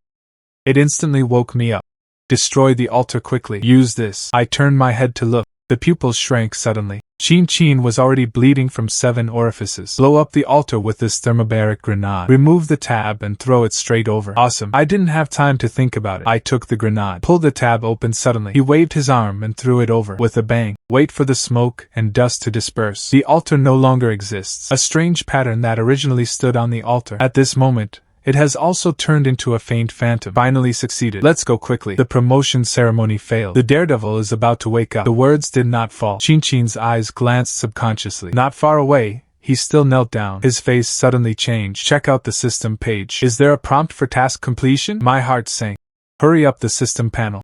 It instantly woke me up. Destroy the altar quickly. Use this. I turned my head to look. The pupils shrank suddenly. Qinqin was already bleeding from 7 orifices. Blow up the altar with this thermobaric grenade. Remove the tab and throw it straight over. Awesome. I didn't have time to think about it. I took the grenade. Pulled the tab open suddenly. He waved his arm and threw it over. With a bang. Wait for the smoke and dust to disperse. The altar no longer exists. A strange pattern that originally stood on the altar. At this moment, it has also turned into a faint phantom. Finally succeeded. Let's go quickly. The promotion ceremony failed. The daredevil is about to wake up. The words did not fall. Qinqin's eyes glanced subconsciously. Not far away, he still knelt down. His face suddenly changed. Check out the system page. Is there a prompt for task completion? My heart sank. Hurry up the system panel.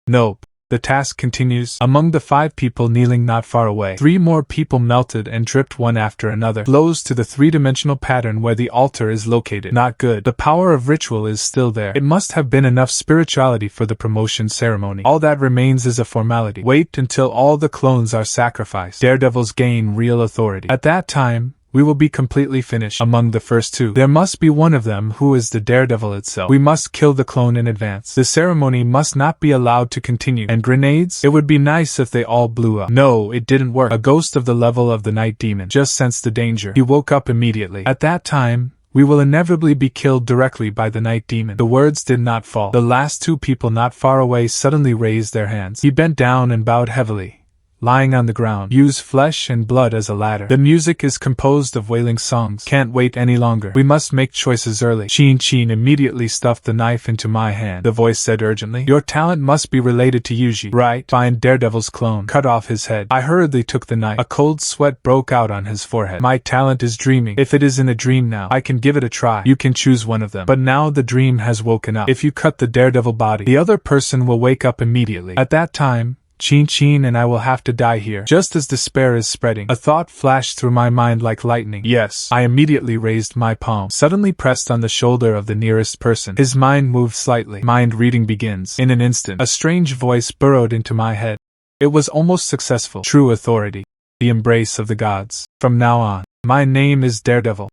Nope. The task continues. Among the 5 people kneeling not far away, 3 more people melted and dripped one after another. Flows to the 3-dimensional pattern where the altar is located. Not good. The power of ritual is still there. It must have been enough spirituality for the promotion ceremony. All that remains is a formality. Wait until all the clones are sacrificed. Daredevils gain real authority. At that time, we will be completely finished. Among the first 2, there must be one of them who is the daredevil itself. We must kill the clone in advance. The ceremony must not be allowed to continue. And grenades? It would be nice if they all blew up. No, it didn't work. A ghost of the level of the night demon just sensed the danger. He woke up immediately. At that time, we will inevitably be killed directly by the night demon. The words did not fall. The last 2 people not far away suddenly raised their hands. He bent down and bowed heavily. Lying on the ground. Use flesh and blood as a ladder. The music is composed of wailing songs. Can't wait any longer. We must make choices early. Qin immediately stuffed the knife into my hand. The voice said urgently, your talent must be related to Yuji. Right. Find Daredevil's clone. Cut off his head. I hurriedly took the knife. A cold sweat broke out on his forehead. My talent is dreaming. If it is in a dream now, I can give it a try. You can choose one of them. But now the dream has woken up. If you cut the Daredevil body, the other person will wake up immediately. At that time, Qin and I will have to die here. Just as despair is spreading, a thought flashed through my mind like lightning. Yes. I immediately raised my palm, suddenly pressed on the shoulder of the nearest person. His mind moved slightly. Mind reading begins. In an instant, a strange voice burrowed into my head. It was almost successful. True authority. The embrace of the gods. From now on, my name is Daredevil.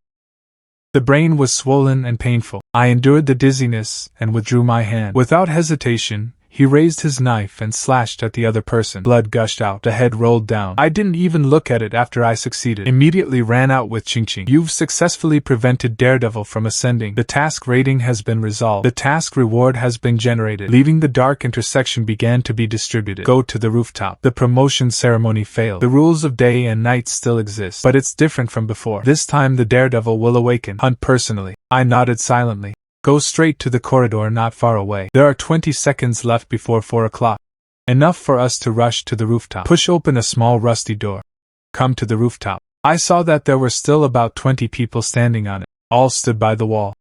The brain was swollen and painful. I endured the dizziness and withdrew my hand. Without hesitation, he raised his knife and slashed at the other person. Blood gushed out. The head rolled down. I didn't even look at it after I succeeded. Immediately ran out with Qinqin. You've successfully prevented Daredevil from ascending. The task rating has been resolved. The task reward has been generated. Leaving the dark intersection began to be distributed. Go to the rooftop. The promotion ceremony failed. The rules of day and night still exist, but it's different from before. This time the Daredevil will awaken. Hunt personally. I nodded silently. Go straight to the corridor not far away. There are 20 seconds left before 4 o'clock. Enough for us to rush to the rooftop. Push open a small rusty door. Come to the rooftop. I saw that there were still about 20 people standing on it. All stood by the wall,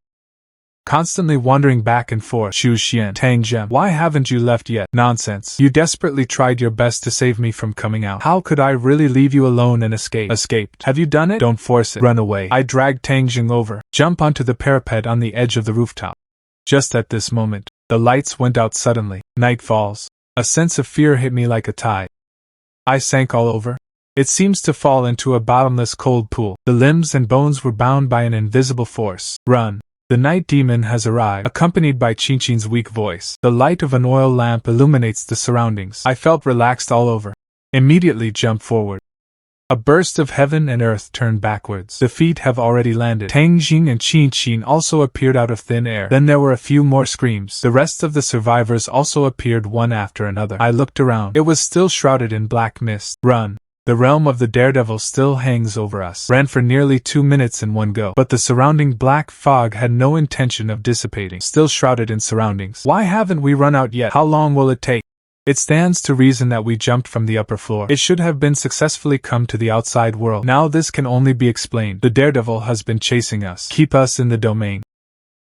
constantly wandering back and forth. Xu Xian, Tang Zhem, why haven't you left yet? Nonsense. You desperately tried your best to save me from coming out. How could I really leave you alone and escape? Escaped. Have you done it? Don't force it. Run away. I dragged Tang Zhen over. Jump onto the parapet on the edge of the rooftop. Just at this moment, the lights went out suddenly. Night falls. A sense of fear hit me like a tide. I sank all over. It seems to fall into a bottomless cold pool. The limbs and bones were bound by an invisible force. Run. The night demon has arrived, accompanied by Qinqin's weak voice. The light of an oil lamp illuminates the surroundings. I felt relaxed all over. Immediately jumped forward. A burst of heaven and earth turned backwards. The feet have already landed. Tang Jing and Qinqin also appeared out of thin air. Then there were a few more screams. The rest of the survivors also appeared one after another. I looked around. It was still shrouded in black mist. Run. The realm of the Daredevil still hangs over us. Ran for nearly 2 minutes in one go, but the surrounding black fog had no intention of dissipating. Still shrouded in surroundings. Why haven't we run out yet? How long will it take? It stands to reason that we jumped from the upper floor. It should have been successfully come to the outside world. Now this can only be explained. The Daredevil has been chasing us. Keep us in the domain.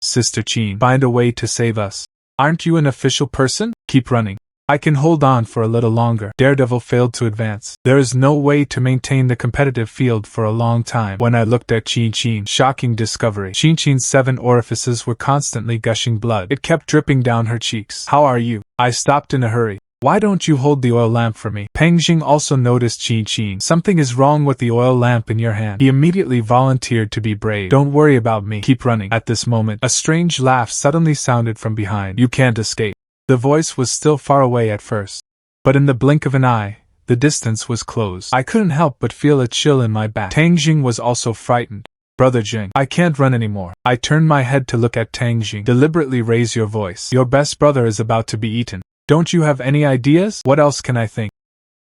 Sister Qin, find a way to save us. Aren't you an official person? Keep running. I can hold on for a little longer. Daredevil failed to advance. There is no way to maintain the competitive field for a long time. When I looked at Chin, shocking discovery. Chin's 7 orifices were constantly gushing blood. It kept dripping down her cheeks. How are you? I stopped in a hurry. Why don't you hold the oil lamp for me? Peng Jing also noticed Chin. Something is wrong with the oil lamp in your hand. He immediately volunteered to be brave. Don't worry about me. Keep running. At this moment, a strange laugh suddenly sounded from behind. You can't escape. The voice was still far away at first, but in the blink of an eye, the distance was closed. I couldn't help but feel a chill in my back. Tang Jing was also frightened. Brother Jing, I can't run anymore. I turned my head to look at Tang Jing. Deliberately raise your voice. Your best brother is about to be eaten. Don't you have any ideas? What else can I think?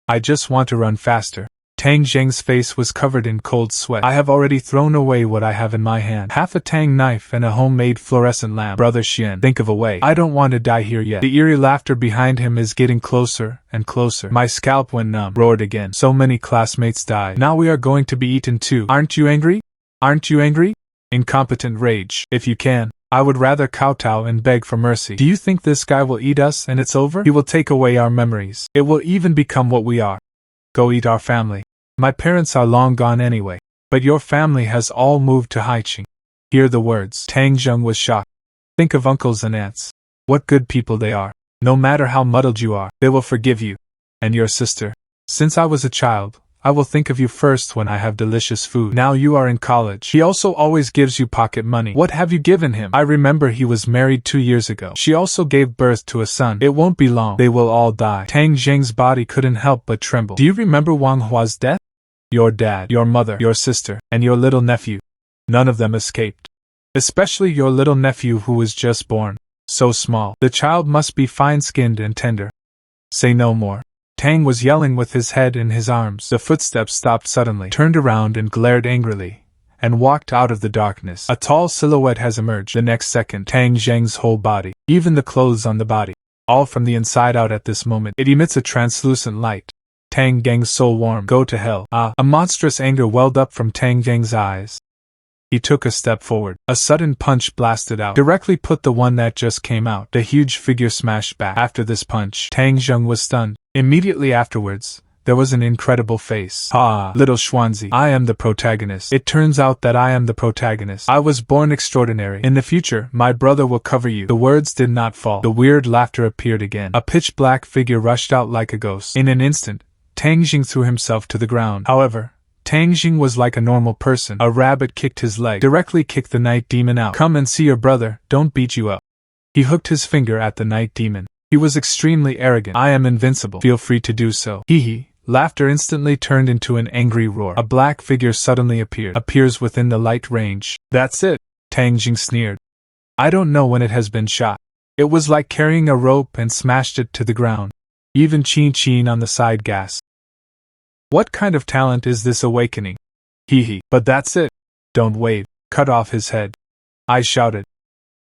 I just want to run faster. Tang Jing's face was covered in cold sweat. I have already thrown away what I have in my hand. Half a tang knife and a homemade fluorescent lamp. Brother Xian, think of a way. I don't want to die here yet. The eerie laughter behind him is getting closer and closer. My scalp went numb. Roared again. So many classmates died. Now we are going to be eaten too. Aren't you angry? Aren't you angry? Incompetent rage. If you can, I would rather kowtow and beg for mercy. Do you think this guy will eat us and it's over? He will take away our memories. It will even become what we are. Go eat our family. My parents are long gone anyway. But your family has all moved to Haiqing. Hear the words. Tang Zheng was shocked. Think of uncles and aunts. What good people they are. No matter how muddled you are, they will forgive you. And your sister. Since I was a child, I will think of you first when I have delicious food. Now you are in college. He also always gives you pocket money. What have you given him? I remember he was married 2 years ago. She also gave birth to a son. It won't be long. They will all die. Tang Zheng's body couldn't help but tremble. Do you remember Wang Hua's death? Your dad, your mother, your sister, and your little nephew. None of them escaped. Especially your little nephew who was just born. So small. The child must be fine-skinned and tender. Say no more. Tang was yelling with his head in his arms. The footsteps stopped suddenly, turned around and glared angrily, and walked out of the darkness. A tall silhouette has emerged. The next second, Tang Zheng's whole body, even the clothes on the body, all from the inside out at this moment. It emits a translucent light. Tang Geng's soul warm. Go to hell. A monstrous anger welled up from Tang Geng's eyes. He took a step forward. A sudden punch blasted out. Directly put the one that just came out. The huge figure smashed back. After this punch, Tang Zheng was stunned. Immediately afterwards, there was an incredible face. Little Schwanzi. I am the protagonist. It turns out that I am the protagonist. I was born extraordinary. In the future, my brother will cover you. The words did not fall. The weird laughter appeared again. A pitch-black figure rushed out like a ghost. In an instant, Tang Jing threw himself to the ground. However, Tang Jing was like a normal person. A rabbit kicked his leg. Directly kicked the night demon out. Come and see your brother, don't beat you up. He hooked his finger at the night demon. He was extremely arrogant. I am invincible. Feel free to do so. Hee hee. Laughter instantly turned into an angry roar. A black figure suddenly appears within the light range. That's it, Tang Jing sneered. I don't know when it has been shot. It was like carrying a rope and smashed it to the ground. Even Chin on the side gasped. What kind of talent is this awakening? Hee hee. But that's it. Don't wave. Cut off his head. I shouted.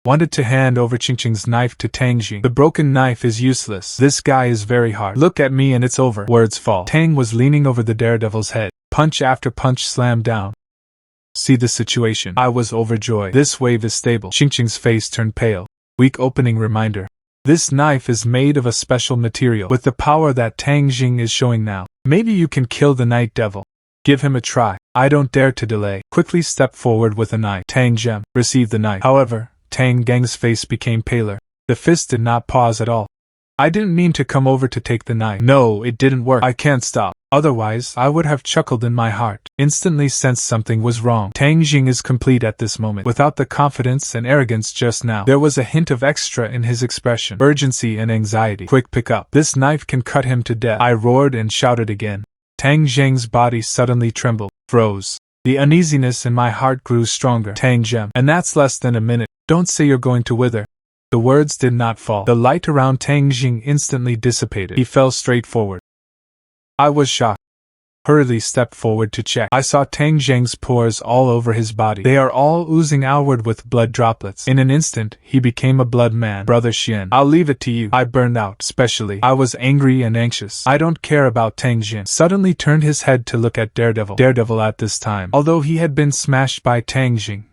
Wanted to hand over Ching's knife to Tang Jing. The broken knife is useless. This guy is very hard. Look at me and it's over. Words fall. Tang was leaning over the daredevil's head. Punch after punch slammed down. See the situation. I was overjoyed. This wave is stable. Ching's face turned pale. Weak opening reminder. This knife is made of a special material. With the power that Tang Jing is showing now, maybe you can kill the night devil. Give him a try. I don't dare to delay. Quickly step forward with a knife. Tang Zhem received the knife. However, Tang Geng's face became paler. The fist did not pause at all. I didn't mean to come over to take the knife. No, it didn't work. I can't stop. Otherwise, I would have chuckled in my heart. Instantly sensed something was wrong. Tang Jing is complete at this moment. Without the confidence and arrogance just now, there was a hint of extra in his expression. Urgency and anxiety. Quick pick up. This knife can cut him to death. I roared and shouted again. Tang Zheng's body suddenly trembled, froze. The uneasiness in my heart grew stronger. Tang Zhem. And that's less than a minute. Don't say you're going to wither. The words did not fall. The light around Tang Jing instantly dissipated. He fell straight forward. I was shocked. Hurriedly stepped forward to check. I saw Tang Zheng's pores all over his body. They are all oozing outward with blood droplets. In an instant, he became a blood man. Brother Xian, I'll leave it to you. I burned out. Especially, I was angry and anxious. I don't care about Tang Jing. Suddenly turned his head to look at Daredevil. Daredevil at this time, although he had been smashed by Tang Jing,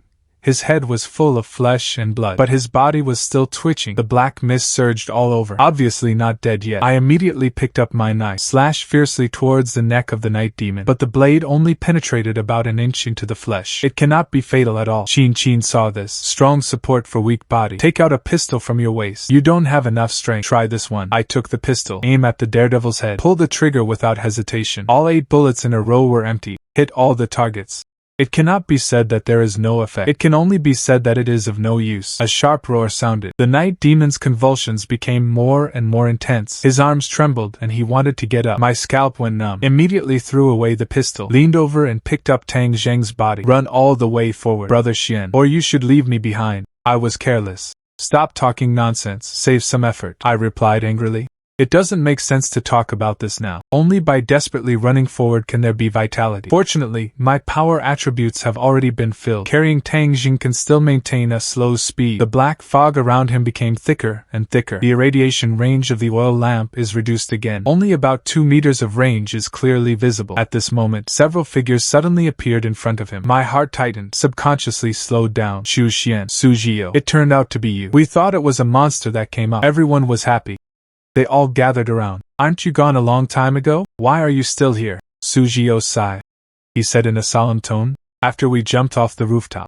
His head was full of flesh and blood, but his body was still twitching. The black mist surged all over. Obviously not dead yet. I immediately picked up my knife, slashed fiercely towards the neck of the night demon, but the blade only penetrated about an inch into the flesh. It cannot be fatal at all. Chin saw this. Strong support for weak body. Take out a pistol from your waist. You don't have enough strength. Try this one. I took the pistol. Aim at the daredevil's head. Pull the trigger without hesitation. All 8 bullets in a row were empty. Hit all the targets. It cannot be said that there is no effect. It can only be said that it is of no use. A sharp roar sounded. The night demon's convulsions became more and more intense. His arms trembled and he wanted to get up. My scalp went numb. Immediately threw away the pistol, leaned over and picked up Tang Zheng's body. Run all the way forward, Brother Xian, or you should leave me behind. I was careless. Stop talking nonsense. Save some effort, I replied angrily. It doesn't make sense to talk about this now. Only by desperately running forward can there be vitality. Fortunately, my power attributes have already been filled. Carrying Tang Jing can still maintain a slow speed. The black fog around him became thicker and thicker. The irradiation range of the oil lamp is reduced again. Only about 2 meters of range is clearly visible. At this moment, several figures suddenly appeared in front of him. My heart tightened, subconsciously slowed down. Xu Xian, Su Jiao. It turned out to be you. We thought it was a monster that came up. Everyone was happy. They all gathered around. Aren't you gone a long time ago? Why are you still here? Su Jiao sighed. He said in a solemn tone, after we jumped off the rooftop.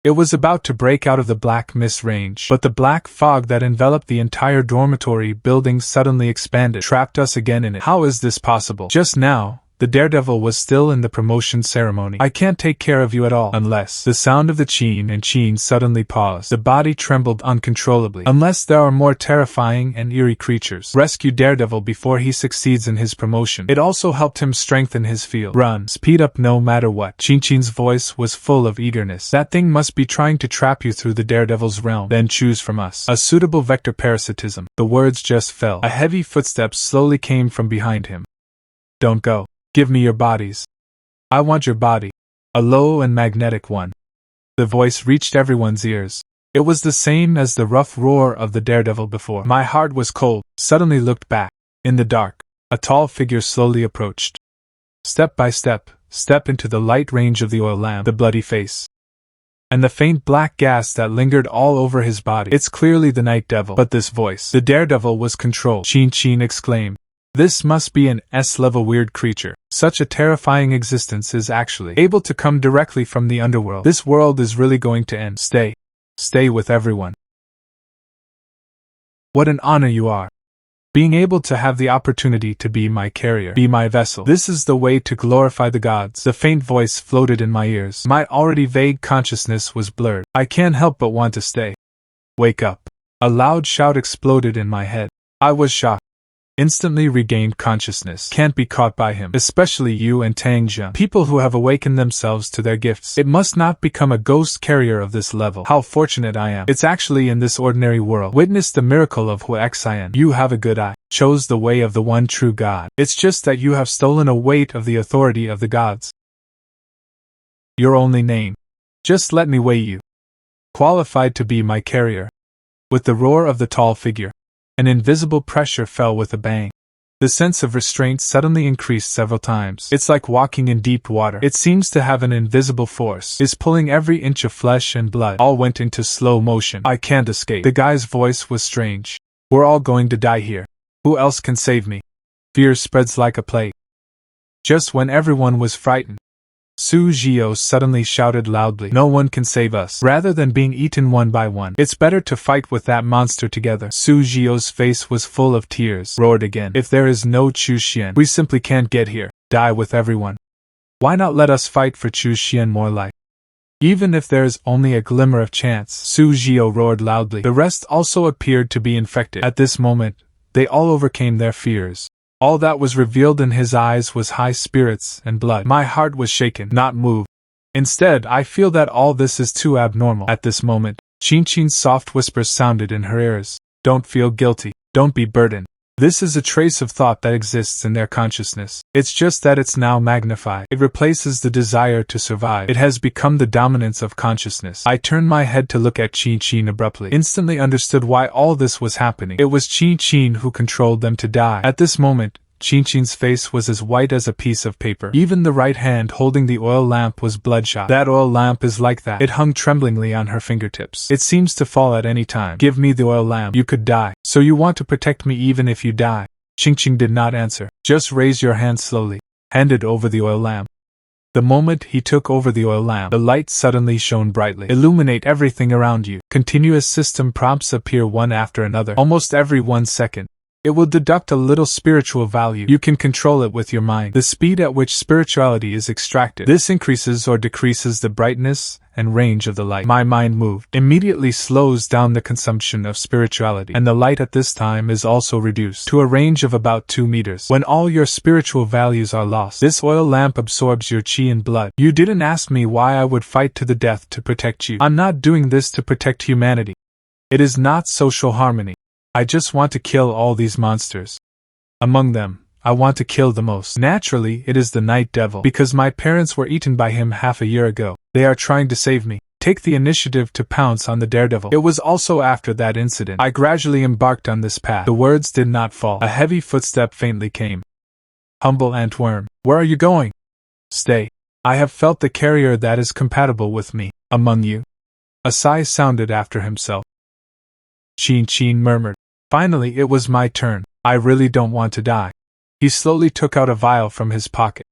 It was about to break out of the black mist range, but the black fog that enveloped the entire dormitory building suddenly expanded, trapped us again in it. How is this possible? Just now, the daredevil was still in the promotion ceremony. I can't take care of you at all. Unless the sound of the Qin and Qin suddenly paused. The body trembled uncontrollably. Unless there are more terrifying and eerie creatures. Rescue daredevil before he succeeds in his promotion. It also helped him strengthen his field. Run. Speed up no matter what. Qin's voice was full of eagerness. That thing must be trying to trap you through the daredevil's realm. Then choose from us a suitable vector parasitism. The words just fell. A heavy footstep slowly came from behind him. Don't go. Give me your bodies. I want your body. A low and magnetic one. The voice reached everyone's ears. It was the same as the rough roar of the daredevil before. My heart was cold, suddenly looked back. In the dark, a tall figure slowly approached. Step by step, step into the light range of the oil lamp, the bloody face, and the faint black gas that lingered all over his body. It's clearly the night devil. But this voice, the daredevil, was controlled. Qin exclaimed. This must be an S-level weird creature. Such a terrifying existence is actually able to come directly from the underworld. This world is really going to end. Stay. Stay with everyone. What an honor you are. Being able to have the opportunity to be my carrier, be my vessel. This is the way to glorify the gods. The faint voice floated in my ears. My already vague consciousness was blurred. I can't help but want to stay. Wake up. A loud shout exploded in my head. I was shocked. Instantly regained consciousness. Can't be caught by him, especially you and Tang Zheng. People who have awakened themselves to their gifts. It must not become a ghost carrier of this level. How fortunate I am. It's actually in this ordinary world. Witness the miracle of Huaxian. You have a good eye. Chose the way of the one true God. It's just that you have stolen a weight of the authority of the gods. Your only name. Just let me weigh you. Qualified to be my carrier. With the roar of the tall figure, an invisible pressure fell with a bang. The sense of restraint suddenly increased several times. It's like walking in deep water. It seems to have an invisible force. Is pulling every inch of flesh and blood. All went into slow motion. I can't escape. The guy's voice was strange. We're all going to die here. Who else can save me? Fear spreads like a plague. Just when everyone was frightened, Su Jiao suddenly shouted loudly, no one can save us. Rather than being eaten one by one, it's better to fight with that monster together. Su Jiao's face was full of tears. Roared again. If there is no Chu Xian, we simply can't get here. Die with everyone. Why not let us fight for Chu Xian more like? Even if there is only a glimmer of chance. Su Jiao roared loudly. The rest also appeared to be infected. At this moment, they all overcame their fears. All that was revealed in his eyes was high spirits and blood. My heart was shaken, not moved. Instead, I feel that all this is too abnormal. At this moment, Qin's soft whispers sounded in her ears. Don't feel guilty. Don't be burdened. This is a trace of thought that exists in their consciousness. It's just that it's now magnified. It replaces the desire to survive. It has become the dominance of consciousness. I turned my head to look at Qin abruptly. Instantly understood why all this was happening. It was Qin who controlled them to die. At this moment, Chinchin's face was as white as a piece of paper. Even the right hand holding the oil lamp was bloodshot. That oil lamp is like that. It hung tremblingly on her fingertips. It seems to fall at any time. Give me the oil lamp. You could die. So you want to protect me even if you die? Chinchin did not answer. Just raise your hand slowly. Handed over the oil lamp. The moment he took over the oil lamp, the light suddenly shone brightly. Illuminate everything around you. Continuous system prompts appear one after another, almost every 1 second. It will deduct a little spiritual value. You can control it with your mind. The speed at which spirituality is extracted. This increases or decreases the brightness and range of the light. My mind moved. Immediately slows down the consumption of spirituality, and the light at this time is also reduced to a range of about 2 meters. When all your spiritual values are lost, this oil lamp absorbs your chi and blood. You didn't ask me why I would fight to the death to protect you. I'm not doing this to protect humanity. It is not social harmony. I just want to kill all these monsters. Among them, I want to kill the most. Naturally, it is the Night Devil, because my parents were eaten by him half a year ago. They are trying to save me. Take the initiative to pounce on the daredevil. It was also after that incident I gradually embarked on this path. The words did not fall. A heavy footstep faintly came. Humble antworm, where are you going? Stay. I have felt the carrier that is compatible with me. Among you. A sigh sounded after himself. Chin murmured. Finally, it was my turn. I really don't want to die. He slowly took out a vial from his pocket.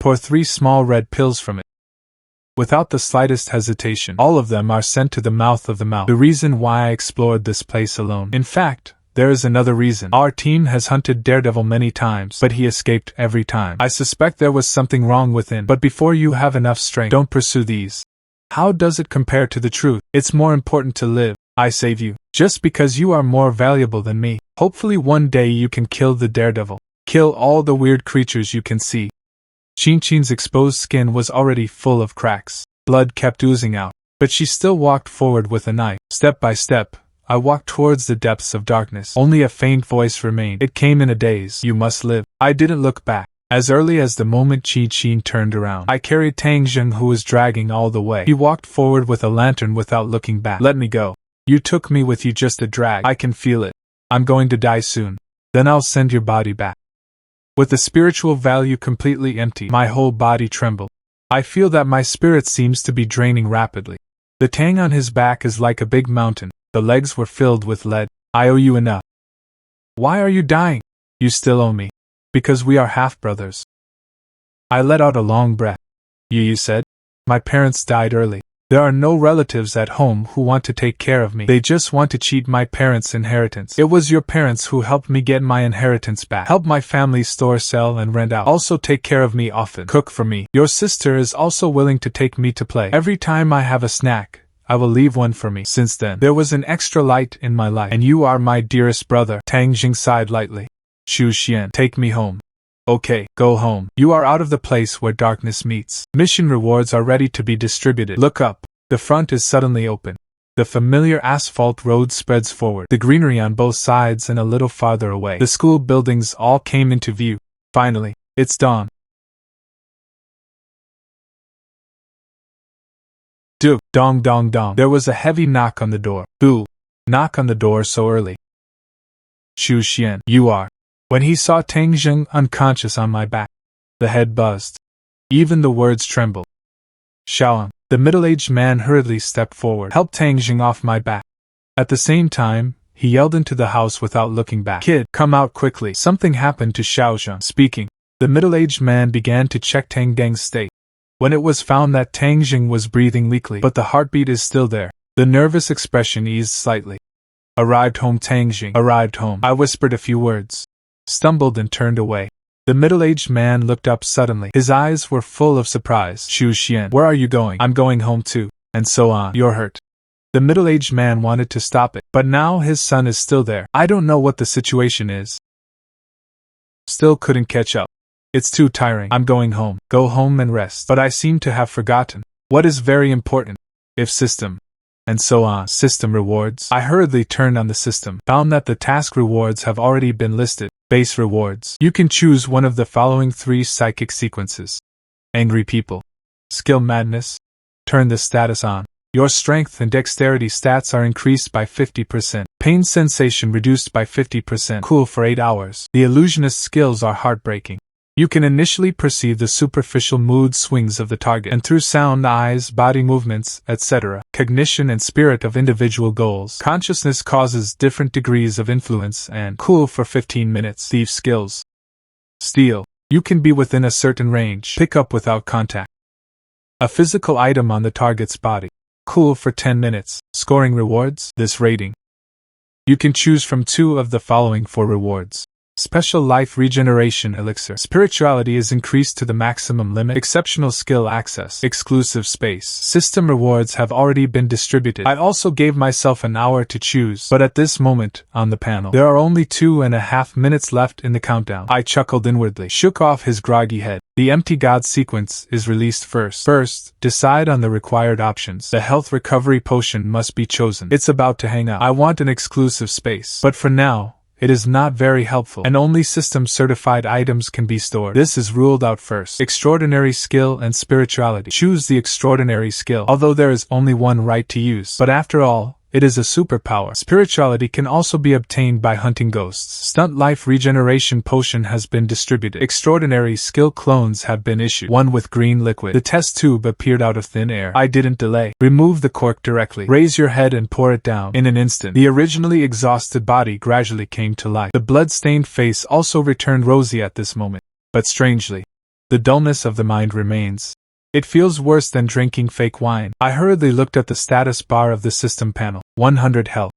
Pour 3 small red pills from it. Without the slightest hesitation, all of them are sent to the mouth of the mouse. The reason why I explored this place alone. In fact, there is another reason. Our team has hunted Daredevil many times, but he escaped every time. I suspect there was something wrong within, but before you have enough strength, don't pursue these. How does it compare to the truth? It's more important to live. I save you. Just because you are more valuable than me. Hopefully one day you can kill the daredevil. Kill all the weird creatures you can see. Chinchin's exposed skin was already full of cracks. Blood kept oozing out, but she still walked forward with a knife. Step by step, I walked towards the depths of darkness. Only a faint voice remained. It came in a daze. You must live. I didn't look back. As early as the moment Chinchin turned around, I carried Tang Zheng, who was dragging all the way. He walked forward with a lantern without looking back. Let me go. You took me with you just a drag. I can feel it. I'm going to die soon. Then I'll send your body back. With the spiritual value completely empty, my whole body trembled. I feel that my spirit seems to be draining rapidly. The tang on his back is like a big mountain. The legs were filled with lead. I owe you enough. Why are you dying? You still owe me. Because we are half-brothers. I let out a long breath. You said? My parents died early. There are no relatives at home who want to take care of me. They just want to cheat my parents' inheritance. It was your parents who helped me get my inheritance back. Help my family store, sell, and rent out. Also take care of me often. Cook for me. Your sister is also willing to take me to play. Every time I have a snack, I will leave one for me. Since then, there was an extra light in my life. And you are my dearest brother. Tang Jing sighed lightly. Shu Xian, take me home. Okay, go home. You are out of the place where darkness meets. Mission rewards are ready to be distributed. Look up. The front is suddenly open. The familiar asphalt road spreads forward. The greenery on both sides and a little farther away. The school buildings all came into view. Finally, it's dawn. Do, dong dong dong. There was a heavy knock on the door. Who? Knock on the door so early. Shu Xian, you are. When he saw Tang Zheng unconscious on my back, the head buzzed. Even the words trembled. Xiaoang, the middle-aged man hurriedly stepped forward. Help Tang Zheng off my back. At the same time, he yelled into the house without looking back. Kid, come out quickly. Something happened to Xiaozheng. Speaking, the middle-aged man began to check Tang Deng's state. When it was found that Tang Zheng was breathing weakly, but the heartbeat is still there, the nervous expression eased slightly. Arrived home, Tang Zheng. Arrived home. I whispered a few words. Stumbled and turned away. The middle-aged man looked up suddenly. His eyes were full of surprise. Shu Xian, where are you going? I'm going home too. And so on. You're hurt. The middle-aged man wanted to stop it, but now his son is still there. I don't know what the situation is. Still couldn't catch up. It's too tiring. I'm going home. Go home and rest. But I seem to have forgotten what is very important. If system. And so on. System rewards. I hurriedly turned on the system. Found that the task rewards have already been listed. Base rewards. You can choose one of the following 3 psychic sequences. Angry people. Skill madness. Turn the status on. Your strength and dexterity stats are increased by 50%. Pain sensation reduced by 50%. Cool for 8 hours. The illusionist skills are heartbreaking. You can initially perceive the superficial mood swings of the target, and through sound, eyes, body movements, etc., cognition and spirit of individual goals, consciousness causes different degrees of influence. And cool for 15 minutes. Thief skills. Steal. You can be within a certain range. Pick up without contact. A physical item on the target's body. Cool for 10 minutes. Scoring rewards. This rating. You can choose from 2 of the following for rewards. Special Life Regeneration Elixir. Spirituality is increased to the maximum limit. Exceptional skill access. Exclusive space. System rewards have already been distributed. I also gave myself an hour to choose, but at this moment, on the panel, there are only 2.5 minutes left in the countdown. I chuckled inwardly, shook off his groggy head. The Empty God sequence is released first. First, decide on the required options. The health recovery potion must be chosen. It's about to hang up. I want an exclusive space, but for now, it is not very helpful, and only system-certified items can be stored. This is ruled out first. Extraordinary skill and spirituality. Choose the extraordinary skill, although there is only one right to use. But after all, it is a superpower. Spirituality can also be obtained by hunting ghosts. Stunt Life Regeneration Potion has been distributed. Extraordinary skill clones have been issued. One with green liquid. The test tube appeared out of thin air. I didn't delay. Remove the cork directly. Raise your head and pour it down. In an instant, the originally exhausted body gradually came to life. The blood-stained face also returned rosy at this moment. But strangely, the dullness of the mind remains. It feels worse than drinking fake wine. I hurriedly looked at the status bar of the system panel. 100 health.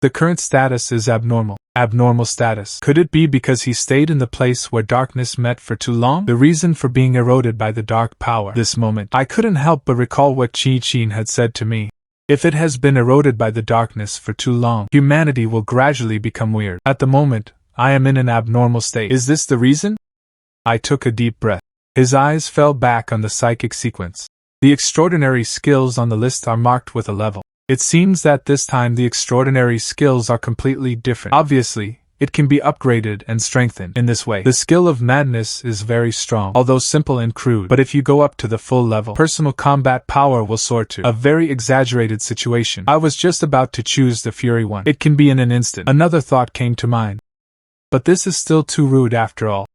The current status is abnormal. Abnormal status. Could it be because he stayed in the place where darkness met for too long? The reason for being eroded by the dark power. This moment, I couldn't help but recall what Chi-Chin had said to me. If it has been eroded by the darkness for too long, humanity will gradually become weird. At the moment, I am in an abnormal state. Is this the reason? I took a deep breath. His eyes fell back on the psychic sequence. The extraordinary skills on the list are marked with a level. It seems that this time the extraordinary skills are completely different. Obviously, it can be upgraded and strengthened in this way. The skill of madness is very strong, although simple and crude. But if you go up to the full level, personal combat power will soar to a very exaggerated situation. I was just about to choose the Fury one. It can be in an instant. Another thought came to mind. But this is still too rude after all.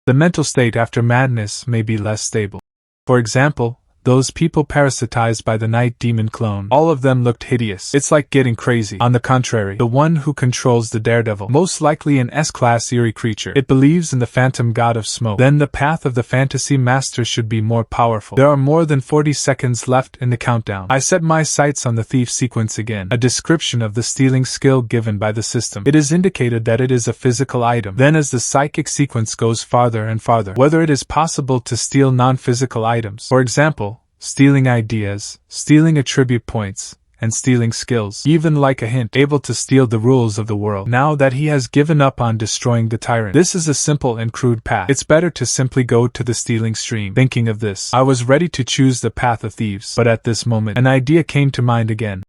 The mental state after madness may be less stable. For example, those people parasitized by the night demon clone, all of them looked hideous. It's like getting crazy. On the contrary, the one who controls the daredevil, most likely an S-class Eerie creature, it believes in the phantom god of smoke. Then the path of the fantasy master should be more powerful. There are more than 40 seconds left in the countdown. I set my sights on the thief sequence again. A description of the stealing skill given by the system. It is indicated that it is a physical item. Then as the psychic sequence goes farther and farther, whether it is possible to steal non-physical items, for example, stealing ideas, stealing attribute points, and stealing skills, even like a hint, able to steal the rules of the world. Now that he has given up on destroying the tyrant, this is a simple and crude path. It's better to simply go to the stealing stream. Thinking of this, I was ready to choose the path of thieves, but at this moment, an idea came to mind again.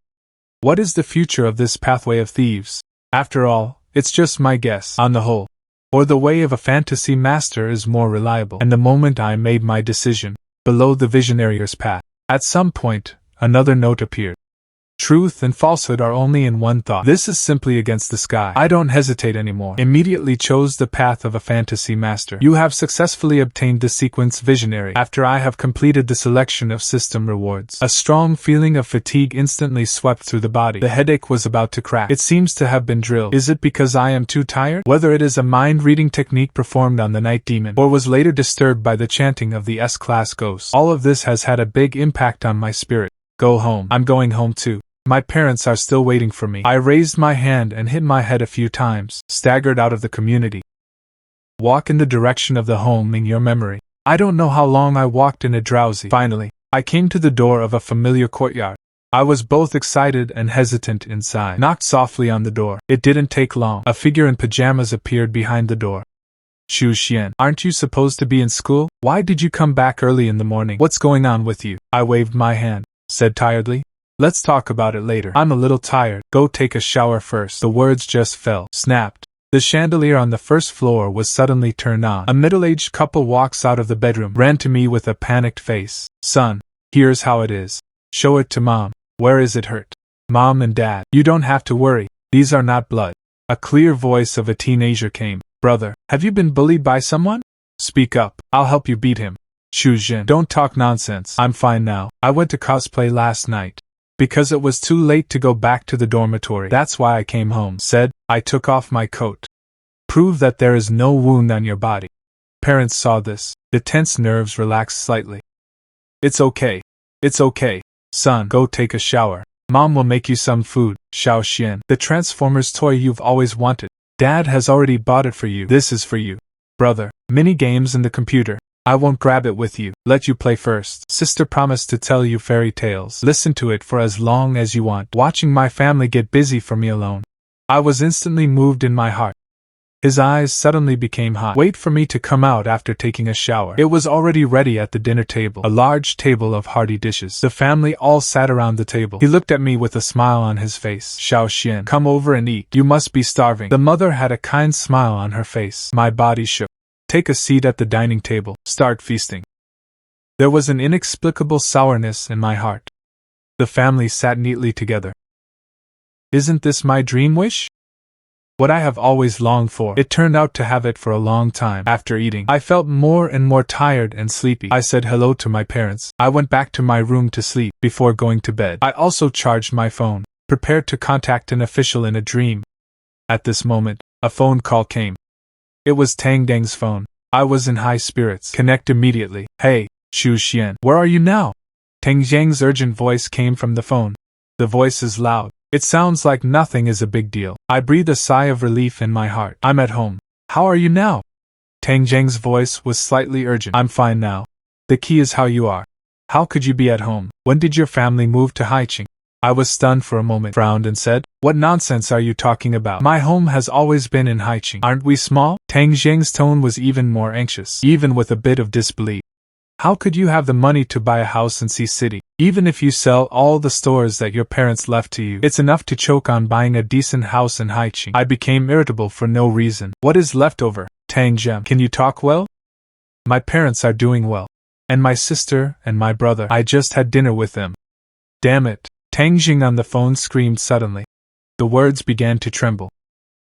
What is the future of this pathway of thieves? After all, it's just my guess, on the whole. Or the way of a fantasy master is more reliable. And the moment I made my decision, below the visionaire's path, at some point, another note appeared. Truth and falsehood are only in one thought. This is simply against the sky. I don't hesitate anymore. Immediately chose the path of a fantasy master. You have successfully obtained the sequence visionary. After I have completed the selection of system rewards, a strong feeling of fatigue instantly swept through the body. The headache was about to crack. It seems to have been drilled. Is it because I am too tired? Whether it is a mind-reading technique performed on the night demon, or was later disturbed by the chanting of the S-class ghosts, all of this has had a big impact on my spirit. Go home. I'm going home too. My parents are still waiting for me. I raised my hand and hit my head a few times, staggered out of the community. Walk in the direction of the home in your memory. I don't know how long I walked in a drowsy. Finally, I came to the door of a familiar courtyard. I was both excited and hesitant inside. Knocked softly on the door. It didn't take long. A figure in pajamas appeared behind the door. Xu Xian, aren't you supposed to be in school? Why did you come back early in the morning? What's going on with you? I waved my hand, said tiredly. Let's talk about it later. I'm a little tired. Go take a shower first. The words just fell. Snapped. The chandelier on the first floor was suddenly turned on. A middle-aged couple walks out of the bedroom, ran to me with a panicked face. Son, here's how it is. Show it to Mom. Where is it hurt? Mom and Dad, you don't have to worry. These are not blood. A clear voice of a teenager came. Brother, have you been bullied by someone? Speak up. I'll help you beat him. Xu Jin, don't talk nonsense. I'm fine now. I went to cosplay last night. Because it was too late to go back to the dormitory. That's why I came home. Said, I took off my coat. Prove that there is no wound on your body. Parents saw this. The tense nerves relaxed slightly. It's okay. It's okay. Son, go take a shower. Mom will make you some food. Xiao Xian, the Transformers toy you've always wanted. Dad has already bought it for you. This is for you. Brother, mini games in the computer. I won't grab it with you. Let you play first. Sister promised to tell you fairy tales. Listen to it for as long as you want. Watching my family get busy for me alone. I was instantly moved in my heart. His eyes suddenly became hot. Wait for me to come out after taking a shower. It was already ready at the dinner table. A large table of hearty dishes. The family all sat around the table. He looked at me with a smile on his face. Xiao Xian, come over and eat. You must be starving. The mother had a kind smile on her face. My body shook. Take a seat at the dining table. Start feasting. There was an inexplicable sourness in my heart. The family sat neatly together. Isn't this my dream wish? What I have always longed for. It turned out to have it for a long time. After eating, I felt more and more tired and sleepy. I said hello to my parents. I went back to my room to sleep. Before going to bed, I also charged my phone, prepared to contact an official in a dream. At this moment, a phone call came. It was Tang Deng's phone. I was in high spirits. Connect immediately. Hey, Xu Xian, where are you now? Tang Zhang's urgent voice came from the phone. The voice is loud. It sounds like nothing is a big deal. I breathe a sigh of relief in my heart. I'm at home. How are you now? Tang Zhang's voice was slightly urgent. I'm fine now. The key is how you are. How could you be at home? When did your family move to Haiqing? I was stunned for a moment, frowned and said, what nonsense are you talking about? My home has always been in Haiqing. Aren't we small? Tang Zhang's tone was even more anxious, even with a bit of disbelief. How could you have the money to buy a house in Sea City? Even if you sell all the stores that your parents left to you, it's enough to choke on buying a decent house in Haiqing. I became irritable for no reason. What is left over? Tang Zheng, can you talk well? My parents are doing well. And my sister and my brother, I just had dinner with them. Damn it. Tang Jing on the phone screamed suddenly. The words began to tremble.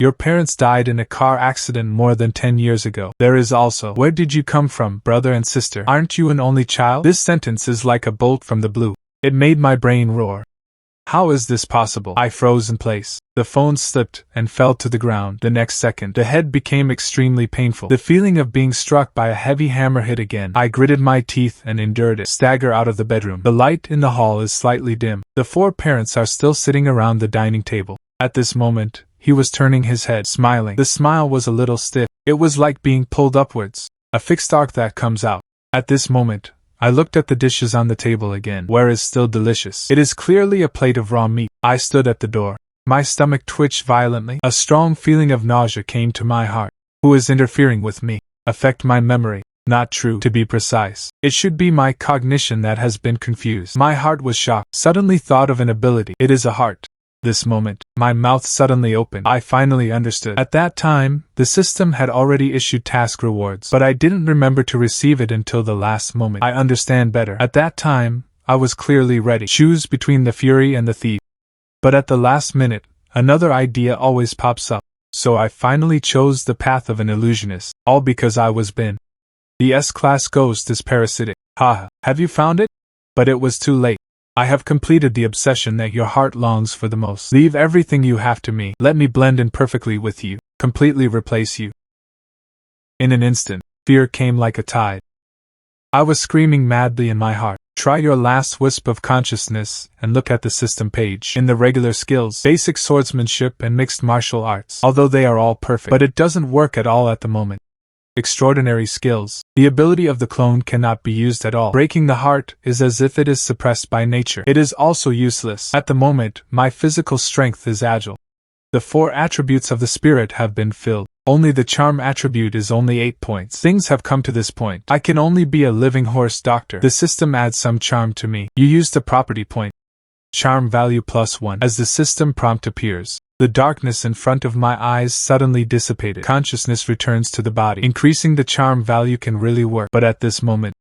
Your parents died in a car accident more than 10 years ago. There is also, where did you come from, brother and sister? Aren't you an only child? This sentence is like a bolt from the blue. It made my brain roar. How is this possible? I froze in place. The phone slipped and fell to the ground. The next second, the head became extremely painful. The feeling of being struck by a heavy hammer hit again. I gritted my teeth and endured it. Stagger out of the bedroom. The light in the hall is slightly dim. The four parents are still sitting around the dining table. At this moment, he was turning his head, smiling. The smile was a little stiff. It was like being pulled upwards. A fixed arc that comes out. At this moment, I looked at the dishes on the table again. Where is still delicious? It is clearly a plate of raw meat. I stood at the door. My stomach twitched violently. A strong feeling of nausea came to my heart. Who is interfering with me? Affect my memory. Not true, to be precise. It should be my cognition that has been confused. My heart was shocked. Suddenly thought of an ability. It is a heart. This moment, my mouth suddenly opened. I finally understood. At that time, the system had already issued task rewards, but I didn't remember to receive it until the last moment. I understand better. At that time, I was clearly ready. Choose between the fury and the thief. But at the last minute, another idea always pops up. So I finally chose the path of an illusionist, all because I was Bin. The S-class ghost is parasitic. Haha, have you found it? But it was too late. I have completed the obsession that your heart longs for the most. Leave everything you have to me. Let me blend in perfectly with you, completely replace you. In an instant, fear came like a tide. I was screaming madly in my heart. Try your last wisp of consciousness and look at the system page. In the regular skills, basic swordsmanship and mixed martial arts, although they are all perfect, but it doesn't work at all at the moment. Extraordinary skills. The ability of the clone cannot be used at all. Breaking the heart is as if it is suppressed by nature. It is also useless. At the moment, my physical strength is agile. The 4 attributes of the spirit have been filled. Only the charm attribute is only 8 points. Things have come to this point. I can only be a living horse doctor. The system adds some charm to me. You use the property point. Charm value +1. As the system prompt appears, the darkness in front of my eyes suddenly dissipated. Consciousness returns to the body. Increasing the charm value can really work, but at this moment,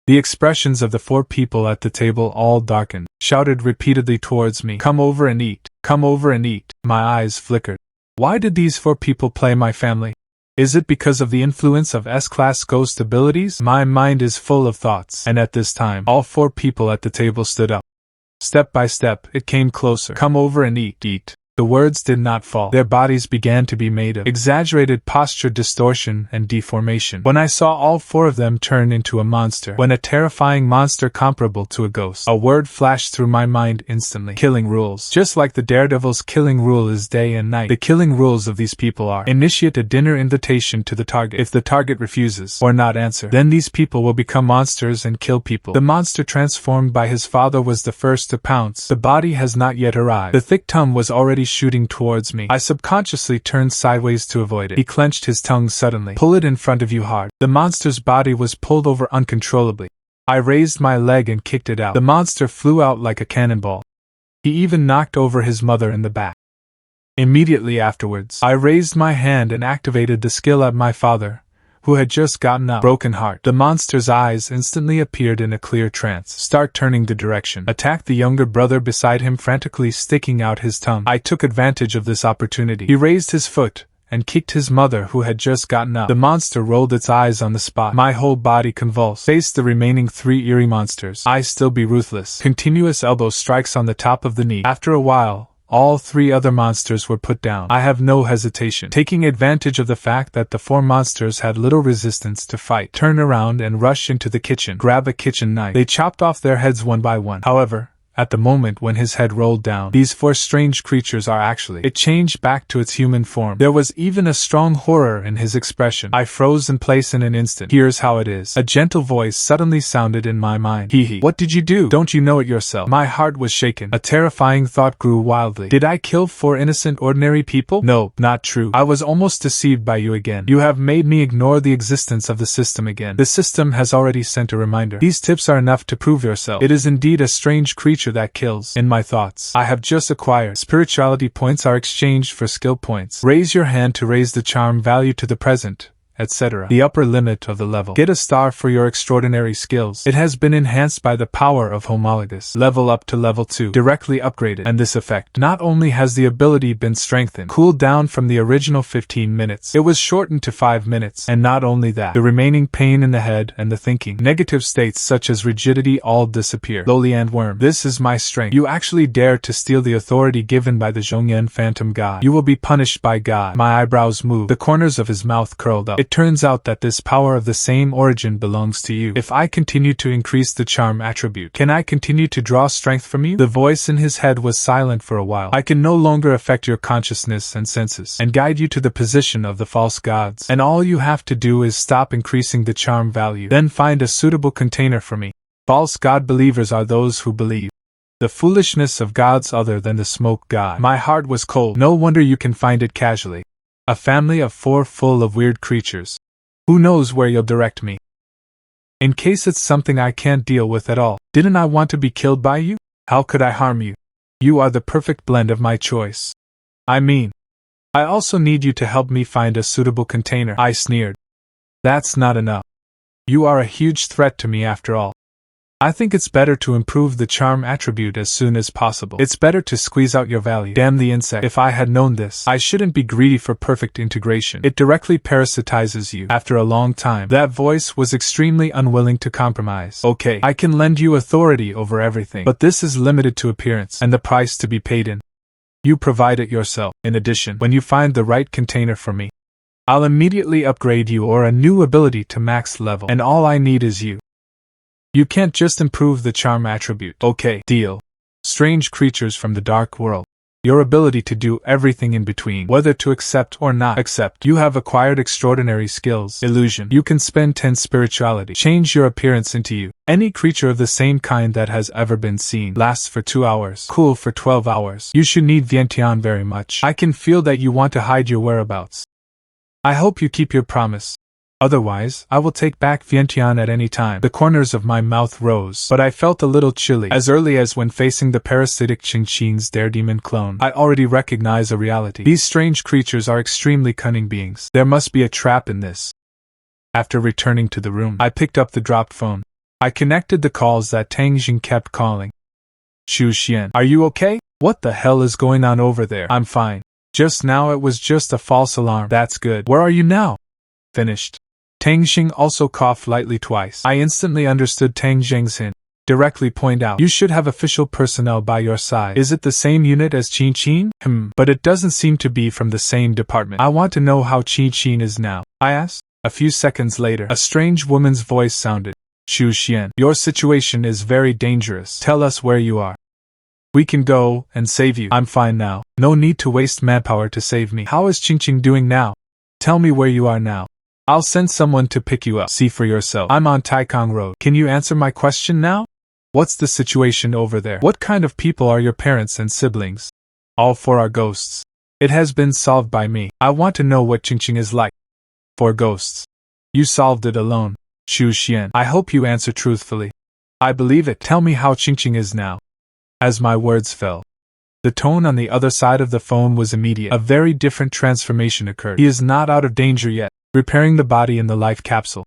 The expressions of the 4 people at the table all darkened, shouted repeatedly towards me, "Come over and eat, come over and eat." My eyes flickered. Why did these 4 people play my family? Is it because of the influence of S-class ghost abilities? My mind is full of thoughts, and at this time, all 4 people at the table stood up. Step by step, it came closer. "Come over and eat, eat." The words did not fall. Their bodies began to be made of exaggerated posture distortion and deformation. When I saw all 4 of them turn into a monster, when a terrifying monster comparable to a ghost, a word flashed through my mind instantly. Killing rules. Just like the Daredevil's killing rule is day and night, the killing rules of these people are: initiate a dinner invitation to the target. If the target refuses, or not answer, then these people will become monsters and kill people. The monster transformed by his father was the first to pounce. The body has not yet arrived. The thick tongue was already shooting towards me. I subconsciously turned sideways to avoid it. He clenched his tongue suddenly. "Pull it in front of you hard." The monster's body was pulled over uncontrollably. I raised my leg and kicked it out. The monster flew out like a cannonball. He even knocked over his mother in the back. Immediately afterwards, I raised my hand and activated the skill at my father, who had just gotten up. Broken heart. The monster's eyes instantly appeared in a clear trance. Start turning the direction. Attack the younger brother beside him, frantically sticking out his tongue. I took advantage of this opportunity. He raised his foot and kicked his mother, who had just gotten up. The monster rolled its eyes on the spot. My whole body convulsed. Faced the remaining 3 eerie monsters. I still be ruthless. Continuous elbow strikes on the top of the knee. After a while, all 3 other monsters were put down. I have no hesitation. Taking advantage of the fact that the 4 monsters had little resistance to fight, turn around and rush into the kitchen. Grab a kitchen knife. They chopped off their heads one by one. However, at the moment when his head rolled down, these 4 strange creatures are actually, it changed back to its human form. There was even a strong horror in his expression. I froze in place in an instant. Here's how it is. A gentle voice suddenly sounded in my mind. Hee. What did you do? Don't you know it yourself? My heart was shaken. A terrifying thought grew wildly. Did I kill 4 innocent ordinary people? No, not true. I was almost deceived by you again. You have made me ignore the existence of the system again. The system has already sent a reminder. These tips are enough to prove yourself. It is indeed a strange creature that kills. In my thoughts, I have just acquired. Spirituality points are exchanged for skill points. Raise your hand to raise the charm value to the present, etc. The upper limit of the level. Get a star for your extraordinary skills. It has been enhanced by the power of homologous. Level up to level 2. Directly upgraded. And this effect. Not only has the ability been strengthened, cooled down from the original 15 minutes, it was shortened to 5 minutes. And not only that, the remaining pain in the head and the thinking, negative states such as rigidity all disappear. Lowly and worm. This is my strength. You actually dare to steal the authority given by the Zhongyan Phantom God. You will be punished by God. My eyebrows moved. The corners of his mouth curled up. It turns out that this power of the same origin belongs to you. If I continue to increase the charm attribute, can I continue to draw strength from you? The voice in his head was silent for a while. I can no longer affect your consciousness and senses, and guide you to the position of the false gods. And all you have to do is stop increasing the charm value. Then find a suitable container for me. False god believers are those who believe the foolishness of gods other than the smoke god. My heart was cold. No wonder you can find it casually. A family of 4 full of weird creatures. Who knows where you'll direct me? In case it's something I can't deal with at all. Didn't I want to be killed by you? How could I harm you? You are the perfect blend of my choice. I mean, I also need you to help me find a suitable container. I sneered. That's not enough. You are a huge threat to me after all. I think it's better to improve the charm attribute as soon as possible. It's better to squeeze out your value. Damn the insect. If I had known this, I shouldn't be greedy for perfect integration. It directly parasitizes you. After a long time, that voice was extremely unwilling to compromise. Okay, I can lend you authority over everything, but this is limited to appearance, and the price to be paid in. You provide it yourself. In addition, when you find the right container for me, I'll immediately upgrade you or a new ability to max level, and all I need is you. You can't just improve the charm attribute. Okay, deal. Strange creatures from the dark world. Your ability to do everything in between, whether to accept or not accept. You have acquired extraordinary skills. Illusion. You can spend 10 spirituality. Change your appearance into you. Any creature of the same kind that has ever been seen. Lasts for 2 hours. Cool for 12 hours. You should need Vientiane very much. I can feel that you want to hide your whereabouts. I hope you keep your promise. Otherwise, I will take back Vientiane at any time. The corners of my mouth rose, but I felt a little chilly. As early as when facing the parasitic Qingqin's daredemon clone, I already recognize a reality. These strange creatures are extremely cunning beings. There must be a trap in this. After returning to the room, I picked up the dropped phone. I connected the calls that Tang Jing kept calling. Chu Xian, are you okay? What the hell is going on over there? I'm fine. Just now it was just a false alarm. That's good. Where are you now? Finished. Tang Jing also coughed lightly twice. I instantly understood Tang Jing's hint. Directly point out, you should have official personnel by your side. Is it the same unit as Qin Qin? But it doesn't seem to be from the same department. I want to know how Qin Qin is now, I asked. A few seconds later, a strange woman's voice sounded. Chu Xian, your situation is very dangerous. Tell us where you are. We can go and save you. I'm fine now. No need to waste manpower to save me. How is Qing Qing doing now? Tell me where you are now. I'll send someone to pick you up. See for yourself. I'm on Taikang Road. Can you answer my question now? What's the situation over there? What kind of people are your parents and siblings? All four are ghosts. It has been solved by me. I want to know what Qing Qing is like. 4 ghosts. You solved it alone. Chu Xian, I hope you answer truthfully. I believe it. Tell me how Qing Qing is now. As my words fell, the tone on the other side of the phone was immediate. A very different transformation occurred. He is not out of danger yet, repairing the body in the life capsule.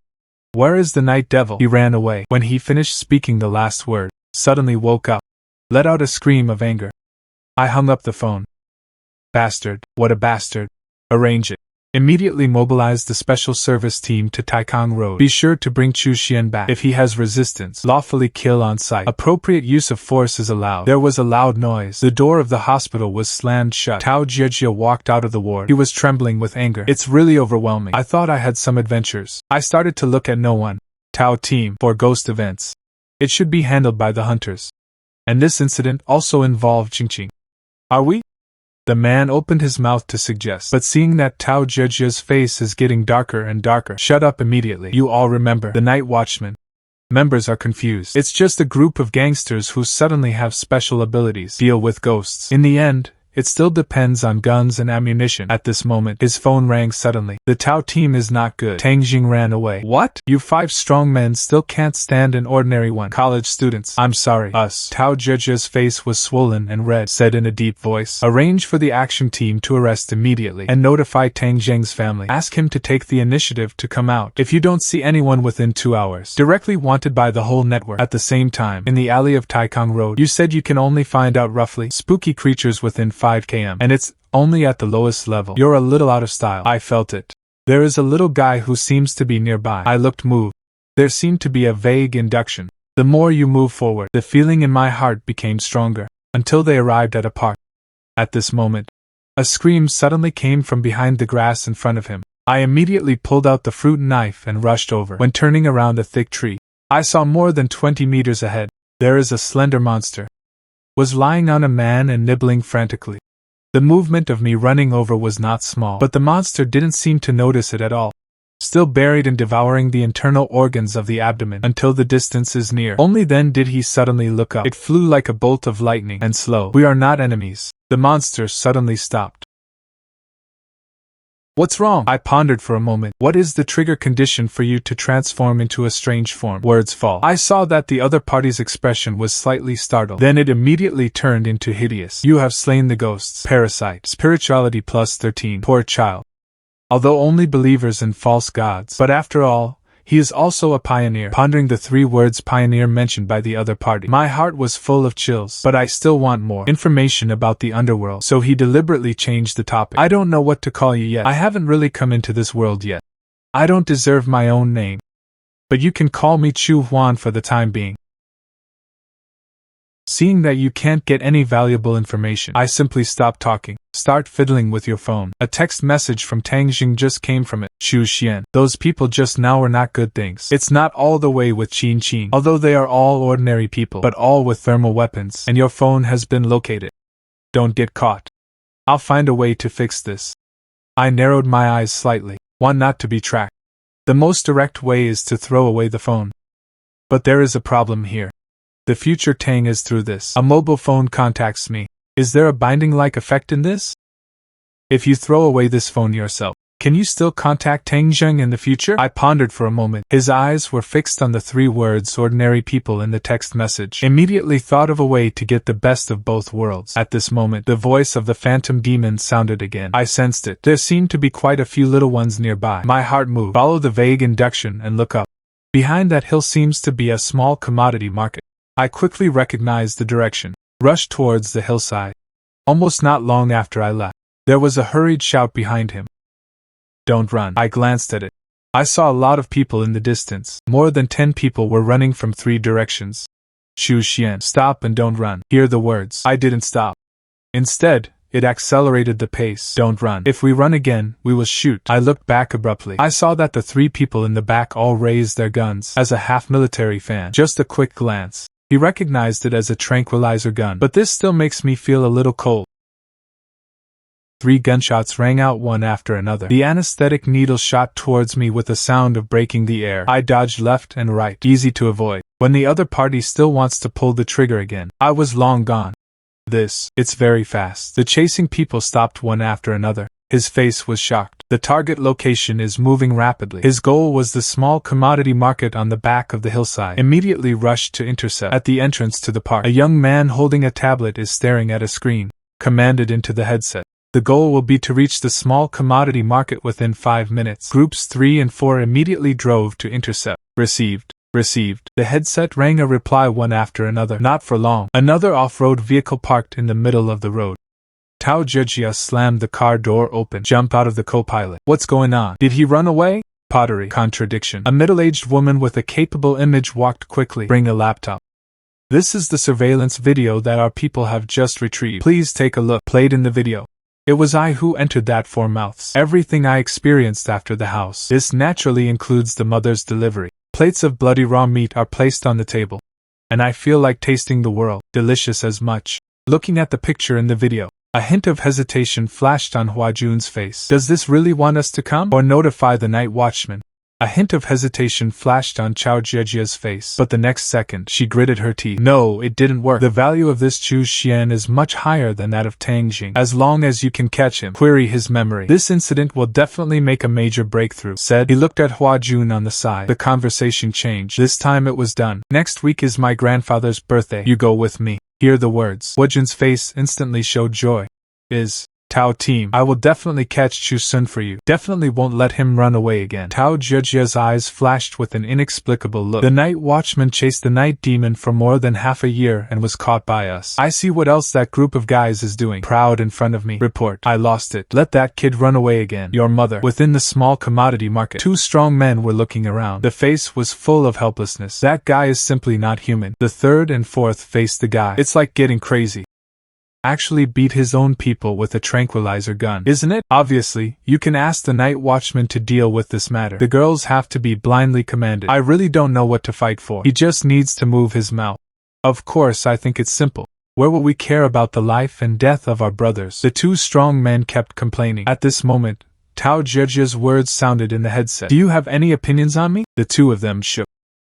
Where is the night devil? He ran away. When he finished speaking the last word, suddenly woke up, let out a scream of anger. I hung up the phone. Bastard, what a bastard. Arrange it. Immediately mobilize the special service team to Taikang Road. Be sure to bring Chu Xian back. If he has resistance, lawfully kill on sight. Appropriate use of force is allowed. There was a loud noise. The door of the hospital was slammed shut. Tao Jiejia walked out of the ward. He was trembling with anger. It's really overwhelming. I thought I had some adventures. I started to look at no one. Tao team, for ghost events. It should be handled by the hunters. And this incident also involved Qing Qing. Are we? The man opened his mouth to suggest, but seeing that Tao Zhejia's face is getting darker and darker, shut up immediately. You all remember the Night Watchman. Members are confused. It's just a group of gangsters who suddenly have special abilities. Deal with ghosts. In the end, it still depends on guns and ammunition. At this moment, his phone rang suddenly. The Tao team is not good. Tang Jing ran away. What? You 5 strong men still can't stand an ordinary one. College students. I'm sorry. Us. Tao Zhejia's face was swollen and red, said in a deep voice. Arrange for the action team to arrest immediately and notify Tang Jing's family. Ask him to take the initiative to come out. If you don't see anyone within 2 hours, directly wanted by the whole network. At the same time, in the alley of Taikang Road, you said you can only find out roughly spooky creatures within 5 km, and it's only at the lowest level. You're a little out of style. I felt it. There is a little guy who seems to be nearby. I looked moved. There seemed to be a vague induction. The more you move forward, the feeling in my heart became stronger, until they arrived at a park. At this moment, a scream suddenly came from behind the grass in front of him. I immediately pulled out the fruit knife and rushed over. When turning around a thick tree, I saw more than 20 meters ahead. There is a slender monster. Was lying on a man and nibbling frantically. The movement of me running over was not small, but the monster didn't seem to notice it at all. Still buried in devouring the internal organs of the abdomen until the distance is near. Only then did he suddenly look up. It flew like a bolt of lightning and slow. We are not enemies. The monster suddenly stopped. What's wrong? I pondered for a moment. What is the trigger condition for you to transform into a strange form? Words fall. I saw that the other party's expression was slightly startled. Then it immediately turned into hideous. You have slain the ghosts. Parasite. Spirituality plus 13. Poor child. Although only believers in false gods. But after all, he is also a pioneer. Pondering the 3 words pioneer mentioned by the other party, my heart was full of chills. But I still want more information about the underworld. So he deliberately changed the topic. I don't know what to call you yet. I haven't really come into this world yet. I don't deserve my own name. But you can call me Chu Huan for the time being. Seeing that you can't get any valuable information, I simply stopped talking. Start fiddling with your phone. A text message from Tang Jing just came from it. Chu Xian. Those people just now were not good things. It's not all the way with Qin Qin, although they are all ordinary people, but all with thermal weapons, and your phone has been located. Don't get caught. I'll find a way to fix this. I narrowed my eyes slightly. Want not to be tracked. The most direct way is to throw away the phone. But there is a problem here. The future Tang is through this. A mobile phone contacts me. Is there a binding-like effect in this? If you throw away this phone yourself, can you still contact Tang Zheng in the future? I pondered for a moment. His eyes were fixed on the 3 words ordinary people in the text message. Immediately thought of a way to get the best of both worlds. At this moment, the voice of the phantom demon sounded again. I sensed it. There seemed to be quite a few little ones nearby. My heart moved. Follow the vague induction and look up. Behind that hill seems to be a small commodity market. I quickly recognized the direction, rushed towards the hillside. Almost not long after I left, there was a hurried shout behind him. "Don't run." I glanced at it. I saw a lot of people in the distance. More than 10 people were running from 3 directions. "Xu Xian, stop and don't run." Hear the words. I didn't stop. Instead, it accelerated the pace. "Don't run. If we run again, we will shoot." I looked back abruptly. I saw that the 3 people in the back all raised their guns as a half-military fan. Just a quick glance. He recognized it as a tranquilizer gun, but this still makes me feel a little cold. 3 gunshots rang out one after another. The anesthetic needle shot towards me with a sound of breaking the air. I dodged left and right, easy to avoid. When the other party still wants to pull the trigger again, I was long gone. It's very fast. The chasing people stopped one after another. His face was shocked. The target location is moving rapidly. His goal was the small commodity market on the back of the hillside. Immediately rushed to intercept. At the entrance to the park, a young man holding a tablet is staring at a screen. Commanded into the headset. The goal will be to reach the small commodity market within 5 minutes. Groups 3 and 4 immediately drove to intercept. Received. The headset rang a reply one after another. Not for long. Another off-road vehicle parked in the middle of the road. Tao Zhejia slammed the car door open. Jump out of the co-pilot. What's going on? Did he run away? Pottery. Contradiction. A middle-aged woman with a capable image walked quickly. Bring a laptop. This is the surveillance video that our people have just retrieved. Please take a look. Played in the video. It was I who entered that 4 mouths. Everything I experienced after the house. This naturally includes the mother's delivery. Plates of bloody raw meat are placed on the table. And I feel like tasting the world. Delicious as much. Looking at the picture in the video, a hint of hesitation flashed on Hua Jun's face. Does this really want us to come? Or notify the night watchman? A hint of hesitation flashed on Chao Zhejia's face, but the next second she gritted her teeth. No, it didn't work. The value of this Xu Xian is much higher than that of Tang Jing. As long as you can catch him, query his memory. This incident will definitely make a major breakthrough, said. He looked at Hua Jun on the side. The conversation changed. This time it was done. Next week is my grandfather's birthday. You go with me. Hear the words. Hua Jun's face instantly showed joy. Tao team, I will definitely catch Chu Sun for you. Definitely won't let him run away again. Tao Zhejia's eyes flashed with an inexplicable look. The night watchman chased the night demon for more than half a year and was caught by us. I see what else that group of guys is doing. Proud in front of me. Report. I lost it. Let that kid run away again. Your mother. Within the small commodity market, 2 strong men were looking around. The face was full of helplessness. That guy is simply not human. The 3rd and 4th faced the guy. It's like getting crazy. Actually beat his own people with a tranquilizer gun, isn't it? Obviously, you can ask the night watchman to deal with this matter. The girls have to be blindly commanded. I really don't know what to fight for. He just needs to move his mouth. Of course, I think it's simple. Where will we care about the life and death of our brothers? The 2 strong men kept complaining. At this moment, Tao Zhejia's words sounded in the headset. Do you have any opinions on me? The 2 of them shook.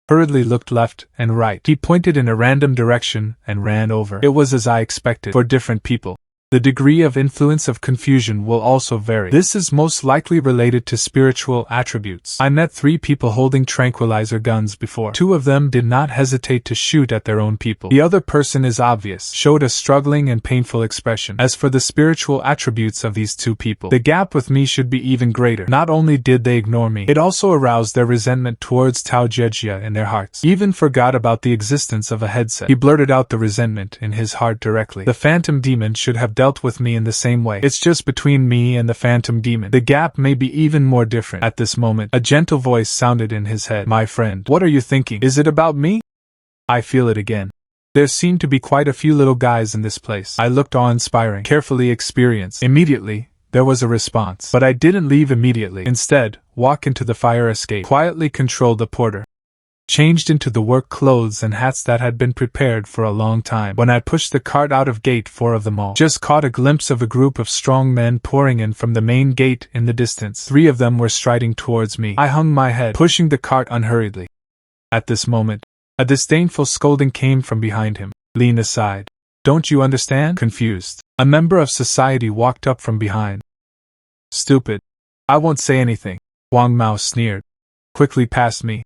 Hurriedly looked left and right. He pointed in a random direction and ran over. It was as I expected. For different people, the degree of influence of confusion will also vary. This is most likely related to spiritual attributes. I met 3 people holding tranquilizer guns before. 2 of them did not hesitate to shoot at their own people. The other person is obvious, showed a struggling and painful expression. As for the spiritual attributes of these 2 people, the gap with me should be even greater. Not only did they ignore me, it also aroused their resentment towards Tao Zhejia in their hearts. Even forgot about the existence of a headset. He blurted out the resentment in his heart directly. The phantom demon should have dealt with me in the same way. It's just between me and the phantom demon. The gap may be even more different. At this moment, a gentle voice sounded in his head. My friend, what are you thinking? Is it about me? I feel it again. There seemed to be quite a few little guys in this place. I looked awe-inspiring, carefully experienced. Immediately, there was a response. But I didn't leave immediately. Instead, walk into the fire escape. Quietly controlled the porter. Changed into the work clothes and hats that had been prepared for a long time. When I pushed the cart out of gate 4 of them all, just caught a glimpse of a group of strong men pouring in from the main gate in the distance. 3 of them were striding towards me. I hung my head, pushing the cart unhurriedly. At this moment, a disdainful scolding came from behind him. Lean aside. Don't you understand? Confused, a member of society walked up from behind. Stupid. I won't say anything. Wang Mao sneered. Quickly past me.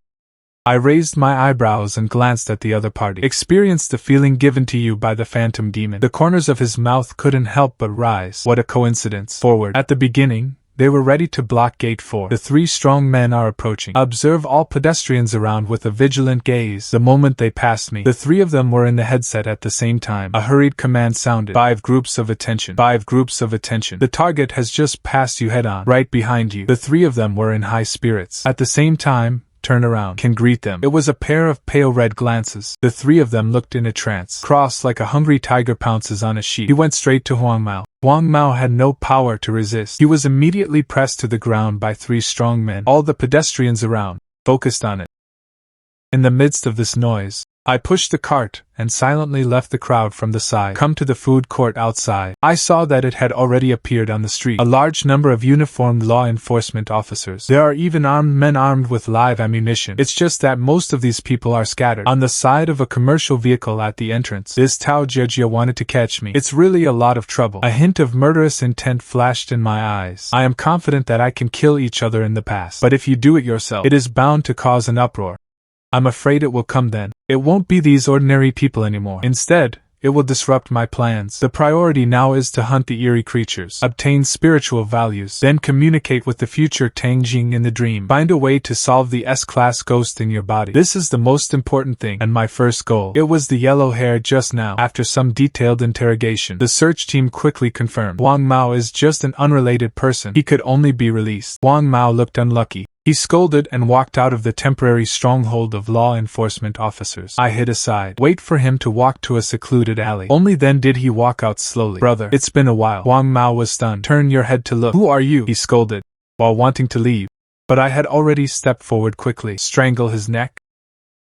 I raised my eyebrows and glanced at the other party. Experienced the feeling given to you by the phantom demon. The corners of his mouth couldn't help but rise. What a coincidence. Forward. At the beginning, They were ready to block Gate 4. The 3 strong men are approaching. Observe all pedestrians around with a vigilant gaze. The moment they passed me, the 3 of them were in the headset at the same time. A hurried command sounded. 5 groups of attention. 5 groups of attention. The target has just passed you head on, right behind you. The 3 of them were in high spirits. At the same time, turn around, can greet them. It was a pair of pale red glances. The 3 of them looked in a trance. Crossed like a hungry tiger pounces on a sheep. He went straight to Huang Mao. Huang Mao had no power to resist. He was immediately pressed to the ground by 3 strong men. All the pedestrians around focused on it. In the midst of this noise, I pushed the cart and silently left the crowd from the side. Come to the food court outside. I saw that it had already appeared on the street. A large number of uniformed law enforcement officers. There are even armed men armed with live ammunition. It's just that most of these people are scattered on the side of a commercial vehicle at the entrance. This Tao Jiejia wanted to catch me. It's really a lot of trouble. A hint of murderous intent flashed in my eyes. I am confident that I can kill each other in the past. But if you do it yourself, it is bound to cause an uproar. I'm afraid it will come then. It won't be these ordinary people anymore. Instead, it will disrupt my plans. The priority now is to hunt the eerie creatures, obtain spiritual values, then communicate with the future Tangjing in the dream. Find a way to solve the S-class ghost in your body. This is the most important thing and my first goal. It was the yellow hair just now. After some detailed interrogation, the search team quickly confirmed Huang Mao is just an unrelated person. He could only be released. Huang Mao looked unlucky. He scolded and walked out of the temporary stronghold of law enforcement officers. I hid aside. Wait for him to walk to a secluded alley. Only then did he walk out slowly. Brother, it's been a while. Huang Mao was stunned. Turn your head to look. Who are you? He scolded, while wanting to leave. But I had already stepped forward quickly. Strangle his neck?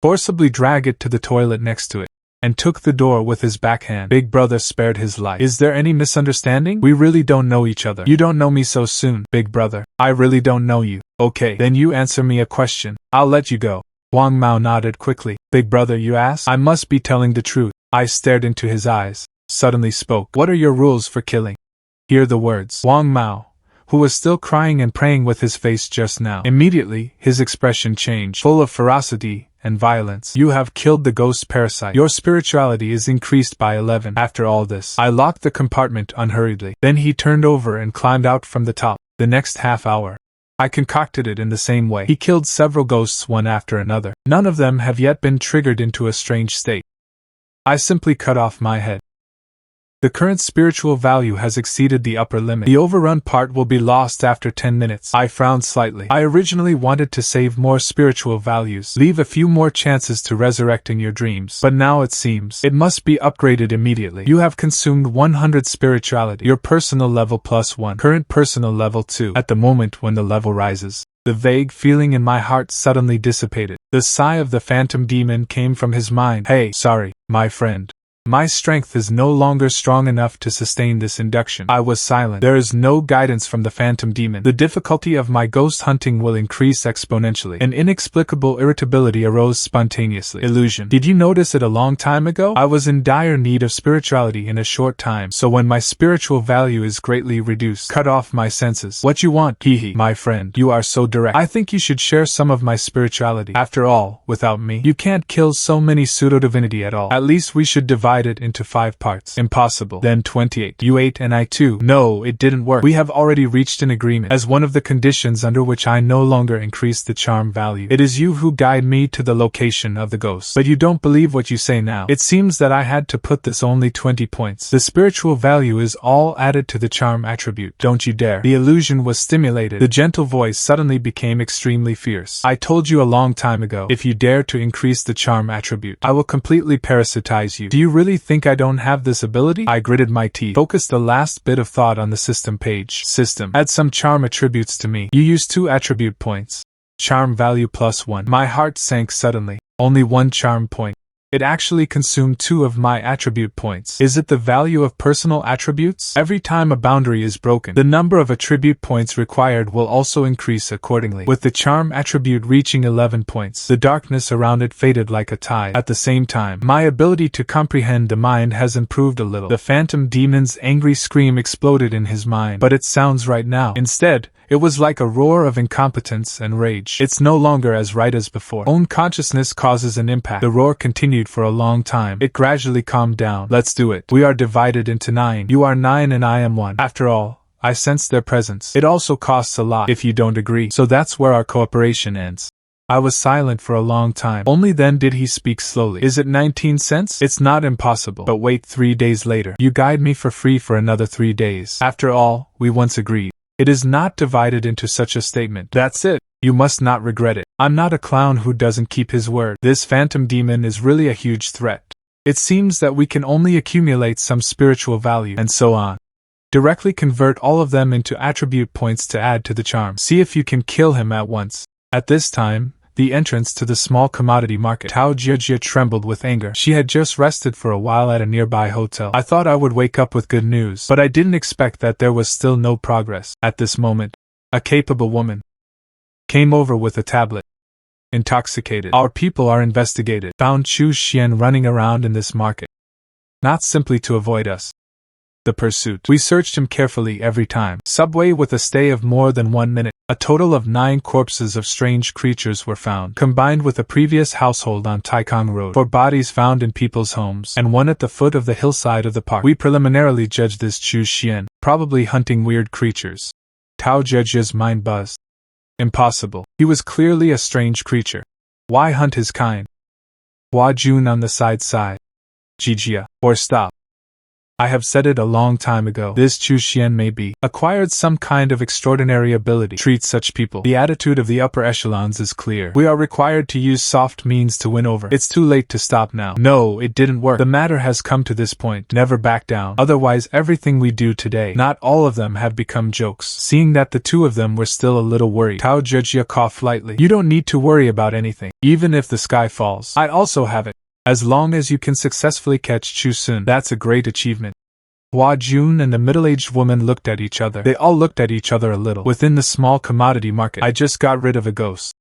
Forcibly drag it to the toilet next to it. And took the door with his backhand. Big brother spared his life. Is there any misunderstanding? We really don't know each other. You don't know me so soon, big brother. I really don't know you. Okay, then you answer me a question. I'll let you go. Huang Mao nodded quickly. Big brother, you ask? I must be telling the truth. I stared into his eyes. Suddenly spoke. What are your rules for killing? Hear the words. Huang Mao, who was still crying and praying with his face just now. Immediately, his expression changed, full of ferocity and violence. You have killed the ghost parasite. Your spirituality is increased by 11. After all this, I locked the compartment unhurriedly. Then he turned over and climbed out from the top. The next half hour, I concocted it in the same way. He killed several ghosts one after another. None of them have yet been triggered into a strange state. I simply cut off my head. The current spiritual value has exceeded the upper limit. The overrun part will be lost after 10 minutes. I frowned slightly. I originally wanted to save more spiritual values, leave a few more chances to resurrect in your dreams. But now it seems it must be upgraded immediately. You have consumed 100 spirituality. Your personal level +1. Current personal level 2. At the moment when the level rises, the vague feeling in my heart suddenly dissipated. The sigh of the phantom demon came from his mind. Hey, sorry, my friend. My strength is no longer strong enough to sustain this induction. I was silent. There is no guidance from the phantom demon. The difficulty of my ghost hunting will increase exponentially. An inexplicable irritability arose spontaneously. Illusion. Did you notice it a long time ago? I was in dire need of spirituality in a short time, so when my spiritual value is greatly reduced, cut off my senses. What you want? Hehe. My friend, you are so direct. I think you should share some of my spirituality. After all, without me, you can't kill so many pseudo-divinity at all. At least we should divide it into 5 parts. Impossible. Then 28. You 8 and I 2. No, it didn't work. We have already reached an agreement. As one of the conditions under which I no longer increase the charm value, it is you who guide me to the location of the ghost. But you don't believe what you say now. It seems that I had to put this only 20 points. The spiritual value is all added to the charm attribute. Don't you dare. The illusion was stimulated. The gentle voice suddenly became extremely fierce. I told you a long time ago, if you dare to increase the charm attribute, I will completely parasitize you. Do you really think I don't have this ability? I gritted my teeth. Focused the last bit of thought on the system page. System. Add some charm attributes to me. You use 2 attribute points. Charm value +1. My heart sank suddenly. Only 1 charm point. It actually consumed 2 of my attribute points. Is it the value of personal attributes? Every time a boundary is broken, the number of attribute points required will also increase accordingly. With the charm attribute reaching 11 points, the darkness around it faded like a tide. At the same time, my ability to comprehend the mind has improved a little. The phantom demon's angry scream exploded in his mind, but it sounds right now. Instead, it was like a roar of incompetence and rage. It's no longer as right as before. Own consciousness causes an impact. The roar continued for a long time. It gradually calmed down. Let's do it. We are divided into 9. You are 9 and I am 1. After all, I sense their presence. It also costs a lot if you don't agree, so that's where our cooperation ends. I was silent for a long time. Only then did he speak slowly. Is it 19 cents? It's not impossible. But wait, 3 days later. You guide me for free for another 3 days. After all, we once agreed. It is not divided into such a statement. That's it. You must not regret it. I'm not a clown who doesn't keep his word. This phantom demon is really a huge threat. It seems that we can only accumulate some spiritual value, and so on. Directly convert all of them into attribute points to add to the charm. See if you can kill him at once. At this time, the entrance to the small commodity market. Tao Jiejie trembled with anger. She had just rested for a while at a nearby hotel. I thought I would wake up with good news, but I didn't expect that there was still no progress. At this moment, a capable woman came over with a tablet. Intoxicated. Our people are investigated. Found Chu Xian running around in this market. Not simply to avoid us. The pursuit. We searched him carefully every time. Subway with a stay of more than 1 minute. A total of 9 corpses of strange creatures were found, combined with a previous household on Taikang Road. 4 bodies found in people's homes, and 1 at the foot of the hillside of the park. We preliminarily judged this Chu Xian, probably hunting weird creatures. Tao Jiejie's mind buzzed. Impossible. He was clearly a strange creature. Why hunt his kind? Hua Jun on the side. Jijia, or stop. I have said it a long time ago. This Chu Xian may be acquired some kind of extraordinary ability. Treat such people. The attitude of the upper echelons is clear. We are required to use soft means to win over. It's too late to stop now. No, it didn't work. The matter has come to this point. Never back down. Otherwise everything we do today, not all of them, have become jokes. Seeing that the 2 of them were still a little worried, Tao Jiejie coughed lightly. You don't need to worry about anything. Even if the sky falls, I also have it. As long as you can successfully catch Chu Sun, that's a great achievement. Hua Jun and the middle-aged woman looked at each other. They all looked at each other a little. Within the small commodity market, I just got rid of a ghost.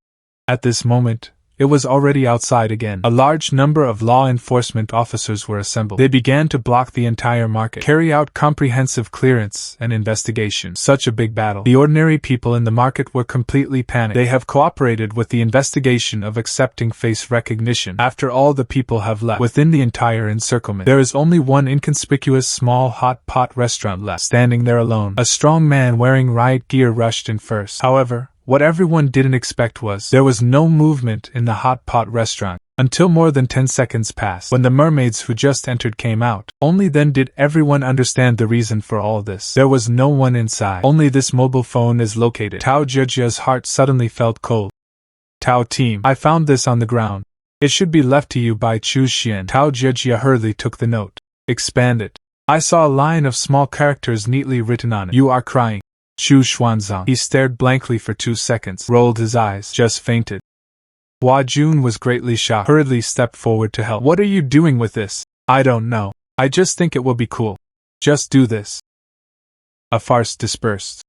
At this moment, it was already outside again. A large number of law enforcement officers were assembled. They began to block the entire market, carry out comprehensive clearance and investigation. Such a big battle. The ordinary people in the market were completely panicked. They have cooperated with the investigation of accepting face recognition. After all the people have left within the entire encirclement, there is only one inconspicuous small hot pot restaurant left, standing there alone. A strong man wearing riot gear rushed in first. However, what everyone didn't expect was there was no movement in the hot pot restaurant until more than 10 seconds passed. When the mermaids who just entered came out, only then did everyone understand the reason for all this. There was no one inside. Only this mobile phone is located. Tao Jiejie's heart suddenly felt cold. Tao team, I found this on the ground. It should be left to you by Chu Xian. Tao Jiejie hurriedly took the note. Expand it. I saw a line of small characters neatly written on it. You are crying. Chu Xuanzang. He stared blankly for 2 seconds, rolled his eyes, just fainted. Hua Jun was greatly shocked, hurriedly stepped forward to help. What are you doing with this? I don't know. I just think it will be cool. Just do this. A farce dispersed.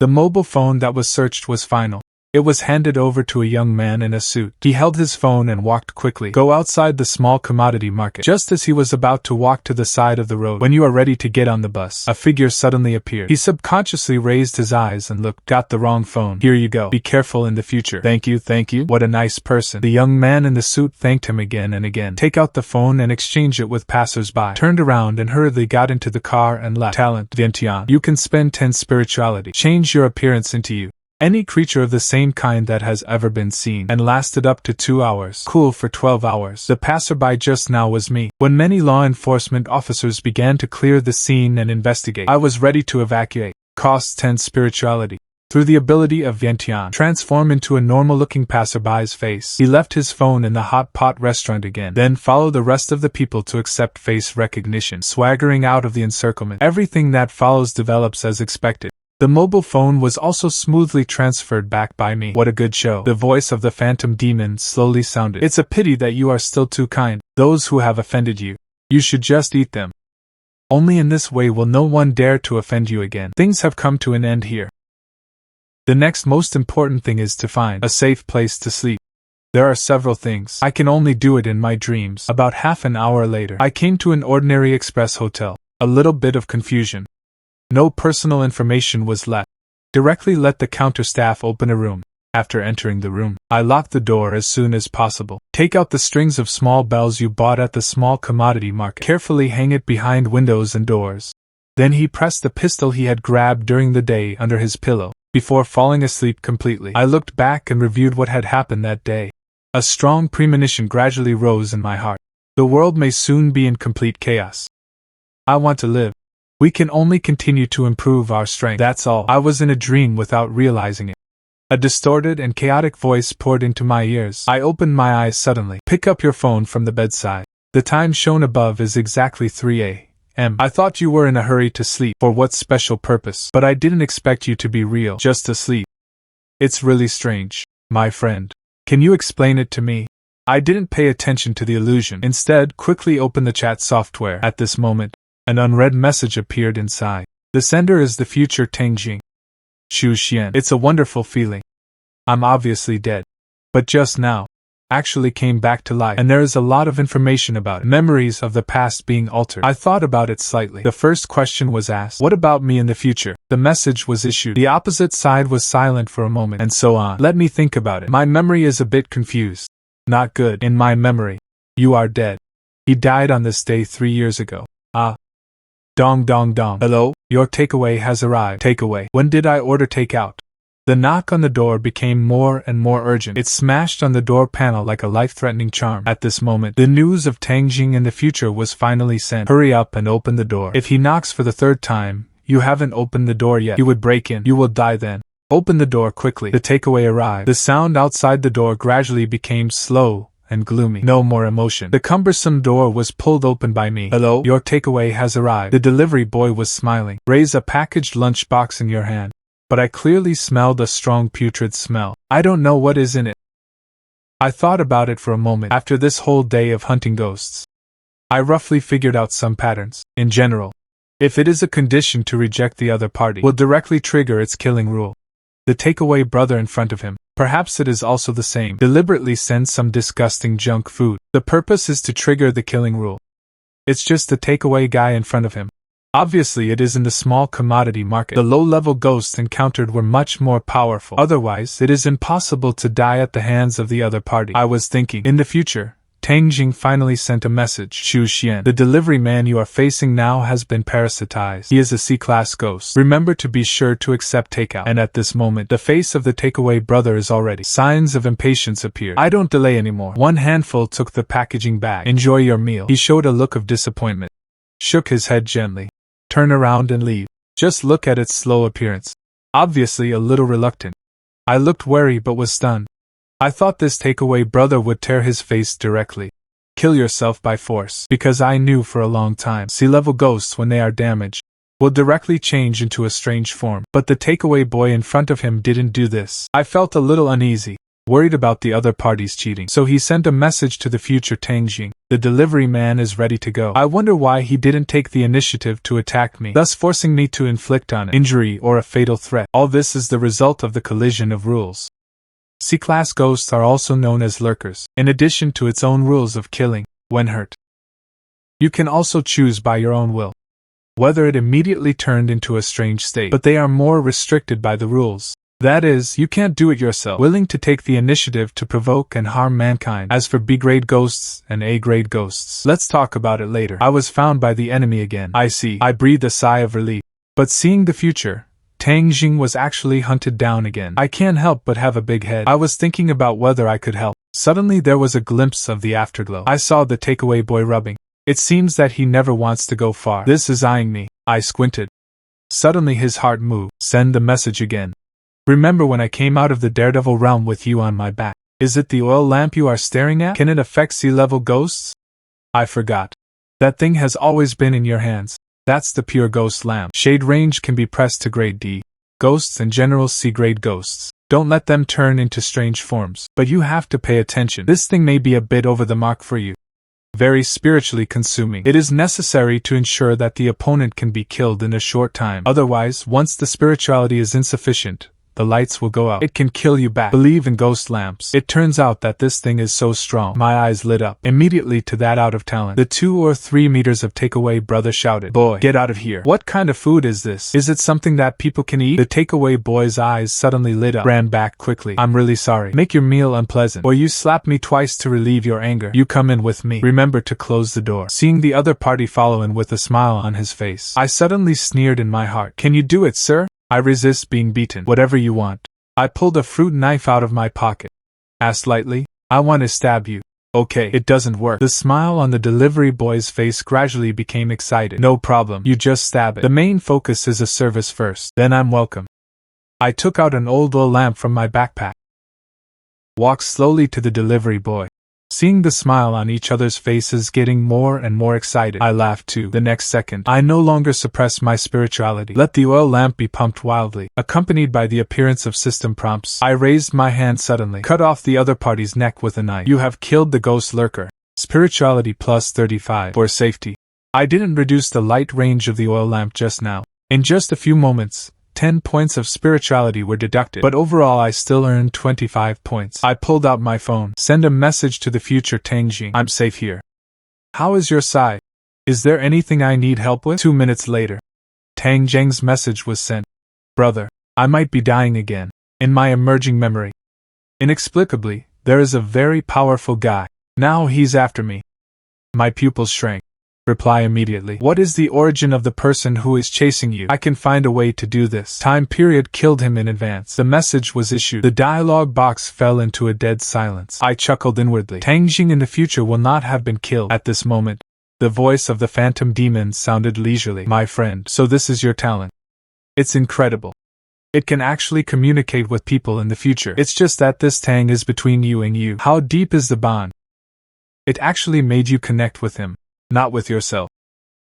The mobile phone that was searched was final. It was handed over to a young man in a suit. He held his phone and walked quickly. Go outside the small commodity market. Just as he was about to walk to the side of the road, when you are ready to get on the bus, a figure suddenly appeared. He subconsciously raised his eyes and looked. Got the wrong phone. Here you go. Be careful in the future. Thank you, thank you. What a nice person. The young man in the suit thanked him again and again. Take out the phone and exchange it with passers-by. Turned around and hurriedly got into the car and left. Talent, Vientian. You can spend 10 spirituality. Change your appearance into you. Any creature of the same kind that has ever been seen, and lasted up to 2 hours. Cool for 12 hours. The passerby just now was me. When many law enforcement officers began to clear the scene and investigate, I was ready to evacuate. Costs 10 spirituality. Through the ability of Vientian, transform into a normal-looking passerby's face. He left his phone in the hot pot restaurant again, then followed the rest of the people to accept face recognition. Swaggering out of the encirclement, everything that follows develops as expected. The mobile phone was also smoothly transferred back by me. What a good show. The voice of the phantom demon slowly sounded. It's a pity that you are still too kind. Those who have offended you, you should just eat them. Only in this way will no one dare to offend you again. Things have come to an end here. The next most important thing is to find a safe place to sleep. There are several things. I can only do it in my dreams. About half an hour later, I came to an ordinary express hotel. A little bit of confusion. No personal information was left. Directly let the counter staff open a room. After entering the room, I locked the door as soon as possible. Take out the strings of small bells you bought at the small commodity market. Carefully hang it behind windows and doors. Then he pressed the pistol he had grabbed during the day under his pillow, before falling asleep completely. I looked back and reviewed what had happened that day. A strong premonition gradually rose in my heart. The world may soon be in complete chaos. I want to live. We can only continue to improve our strength. That's all. I was in a dream without realizing it. A distorted and chaotic voice poured into my ears. I opened my eyes suddenly. Pick up your phone from the bedside. The time shown above is exactly 3 a.m. I thought you were in a hurry to sleep. For what special purpose? But I didn't expect you to be real. Just asleep. It's really strange, my friend. Can you explain it to me? I didn't pay attention to the illusion. Instead, quickly opened the chat software. At this moment, an unread message appeared inside. The sender is the future Tengjing. Xu Xian. It's a wonderful feeling. I'm obviously dead. But just now, actually came back to life, and there is a lot of information about it. Memories of the past being altered. I thought about it slightly. The first question was asked, what about me in the future? The message was issued. The opposite side was silent for a moment, and so on. Let me think about it. My memory is a bit confused. Not good. In my memory, you are dead. He died on this day 3 years ago. Ah. Dong dong dong. Hello, your takeaway has arrived. Takeaway. When did I order takeout? The knock on the door became more and more urgent. It smashed on the door panel like a life-threatening charm. At this moment, the news of Tengjing in the future was finally sent. Hurry up and open the door. If he knocks for the 3rd time, you haven't opened the door yet. He would break in. You will die then. Open the door quickly. The takeaway arrived. The sound outside the door gradually became slow and gloomy. No more emotion. The cumbersome door was pulled open by me. Hello, your takeaway has arrived. The delivery boy was smiling. Raise a packaged lunchbox in your hand. But I clearly smelled a strong putrid smell. I don't know what is in it. I thought about it for a moment. After this whole day of hunting ghosts, I roughly figured out some patterns. In general, if it is a condition to reject the other party, will directly trigger its killing rule. The takeaway brother in front of him, perhaps it is also the same, deliberately sends some disgusting junk food. The purpose is to trigger the killing rule. It's just the takeaway guy in front of him. Obviously it is in the small commodity market. The low-level ghosts encountered were much more powerful. Otherwise, it is impossible to die at the hands of the other party. I was thinking, in the future, Tengjing finally sent a message. Xu Xian, the delivery man you are facing now has been parasitized. He is a C-class ghost. Remember to be sure to accept takeout. And at this moment, the face of the takeaway brother is already. Signs of impatience appeared. I don't delay anymore. One handful took the packaging bag. Enjoy your meal. He showed a look of disappointment. Shook his head gently. Turn around and leave. Just look at its slow appearance. Obviously a little reluctant. I looked wary but was stunned. I thought this takeaway brother would tear his face directly. Kill yourself by force. Because I knew for a long time, sea-level ghosts, when they are damaged, will directly change into a strange form. But the takeaway boy in front of him didn't do this. I felt a little uneasy, worried about the other parties cheating. So he sent a message to the future Tengjing. The delivery man is ready to go. I wonder why he didn't take the initiative to attack me, thus forcing me to inflict on it injury or a fatal threat. All this is the result of the collision of rules. C-class ghosts are also known as lurkers, in addition to its own rules of killing, when hurt. You can also choose by your own will whether it immediately turned into a strange state, but they are more restricted by the rules. That is, you can't do it yourself, willing to take the initiative to provoke and harm mankind. As for B-grade ghosts and A-grade ghosts, let's talk about it later. I was found by the enemy again. I see. I breathed a sigh of relief. But seeing the future, Tengjing was actually hunted down again. I can't help but have a big head. I was thinking about whether I could help. Suddenly there was a glimpse of the afterglow. I saw the takeaway boy rubbing. It seems that he never wants to go far. This is eyeing me. I squinted. Suddenly his heart moved. Send the message again. Remember when I came out of the daredevil realm with you on my back? Is it the oil lamp you are staring at? Can it affect sea-level ghosts? I forgot. That thing has always been in your hands. That's the pure ghost lamp. Shade range can be pressed to grade D. Ghosts and general C-grade ghosts. Don't let them turn into strange forms. But you have to pay attention. This thing may be a bit over the mark for you. Very spiritually consuming. It is necessary to ensure that the opponent can be killed in a short time. Otherwise, once the spirituality is insufficient, the lights will go out. It can kill you back. Believe in ghost lamps. It turns out that this thing is so strong. My eyes lit up immediately to that out of talent. The 2 or 3 meters of takeaway brother shouted. Boy, get out of here. What kind of food is this? Is it something that people can eat? The takeaway boy's eyes suddenly lit up. Ran back quickly. I'm really sorry. Make your meal unpleasant, or you slap me twice to relieve your anger. You come in with me. Remember to close the door. Seeing the other party follow in with a smile on his face, I suddenly sneered in my heart. Can you do it, sir? I resist being beaten. Whatever you want. I pulled a fruit knife out of my pocket. Asked lightly, I want to stab you. Okay, it doesn't work. The smile on the delivery boy's face gradually became excited. No problem, you just stab it. The main focus is a service first. Then I'm welcome. I took out an old oil lamp from my backpack. Walked slowly to the delivery boy. Seeing the smile on each other's faces getting more and more excited, I laughed too. The next second, I no longer suppressed my spirituality. Let the oil lamp be pumped wildly. Accompanied by the appearance of system prompts, I raised my hand suddenly, cut off the other party's neck with a knife. You have killed the ghost lurker. Spirituality plus 35 for safety. I didn't reduce the light range of the oil lamp just now. In just a few moments, 10 points of spirituality were deducted, but overall I still earned 25 points. I pulled out my phone. Send a message to the future Tang Jing. I'm safe here. How is your side? Is there anything I need help with? 2 minutes later, Tang Jing's message was sent. Brother, I might be dying again. In my emerging memory. Inexplicably, there is a very powerful guy. Now he's after me. My pupils shrank. Reply immediately. What is the origin of the person who is chasing you? I can find a way to do this. Time period killed him in advance. The message was issued. The dialogue box fell into a dead silence. I chuckled inwardly. Tang Jing in the future will not have been killed. At this moment, the voice of the phantom demon sounded leisurely. My friend, so this is your talent. It's incredible. It can actually communicate with people in the future. It's just that this Tang is between you and you. How deep is the bond? It actually made you connect with him. Not with yourself.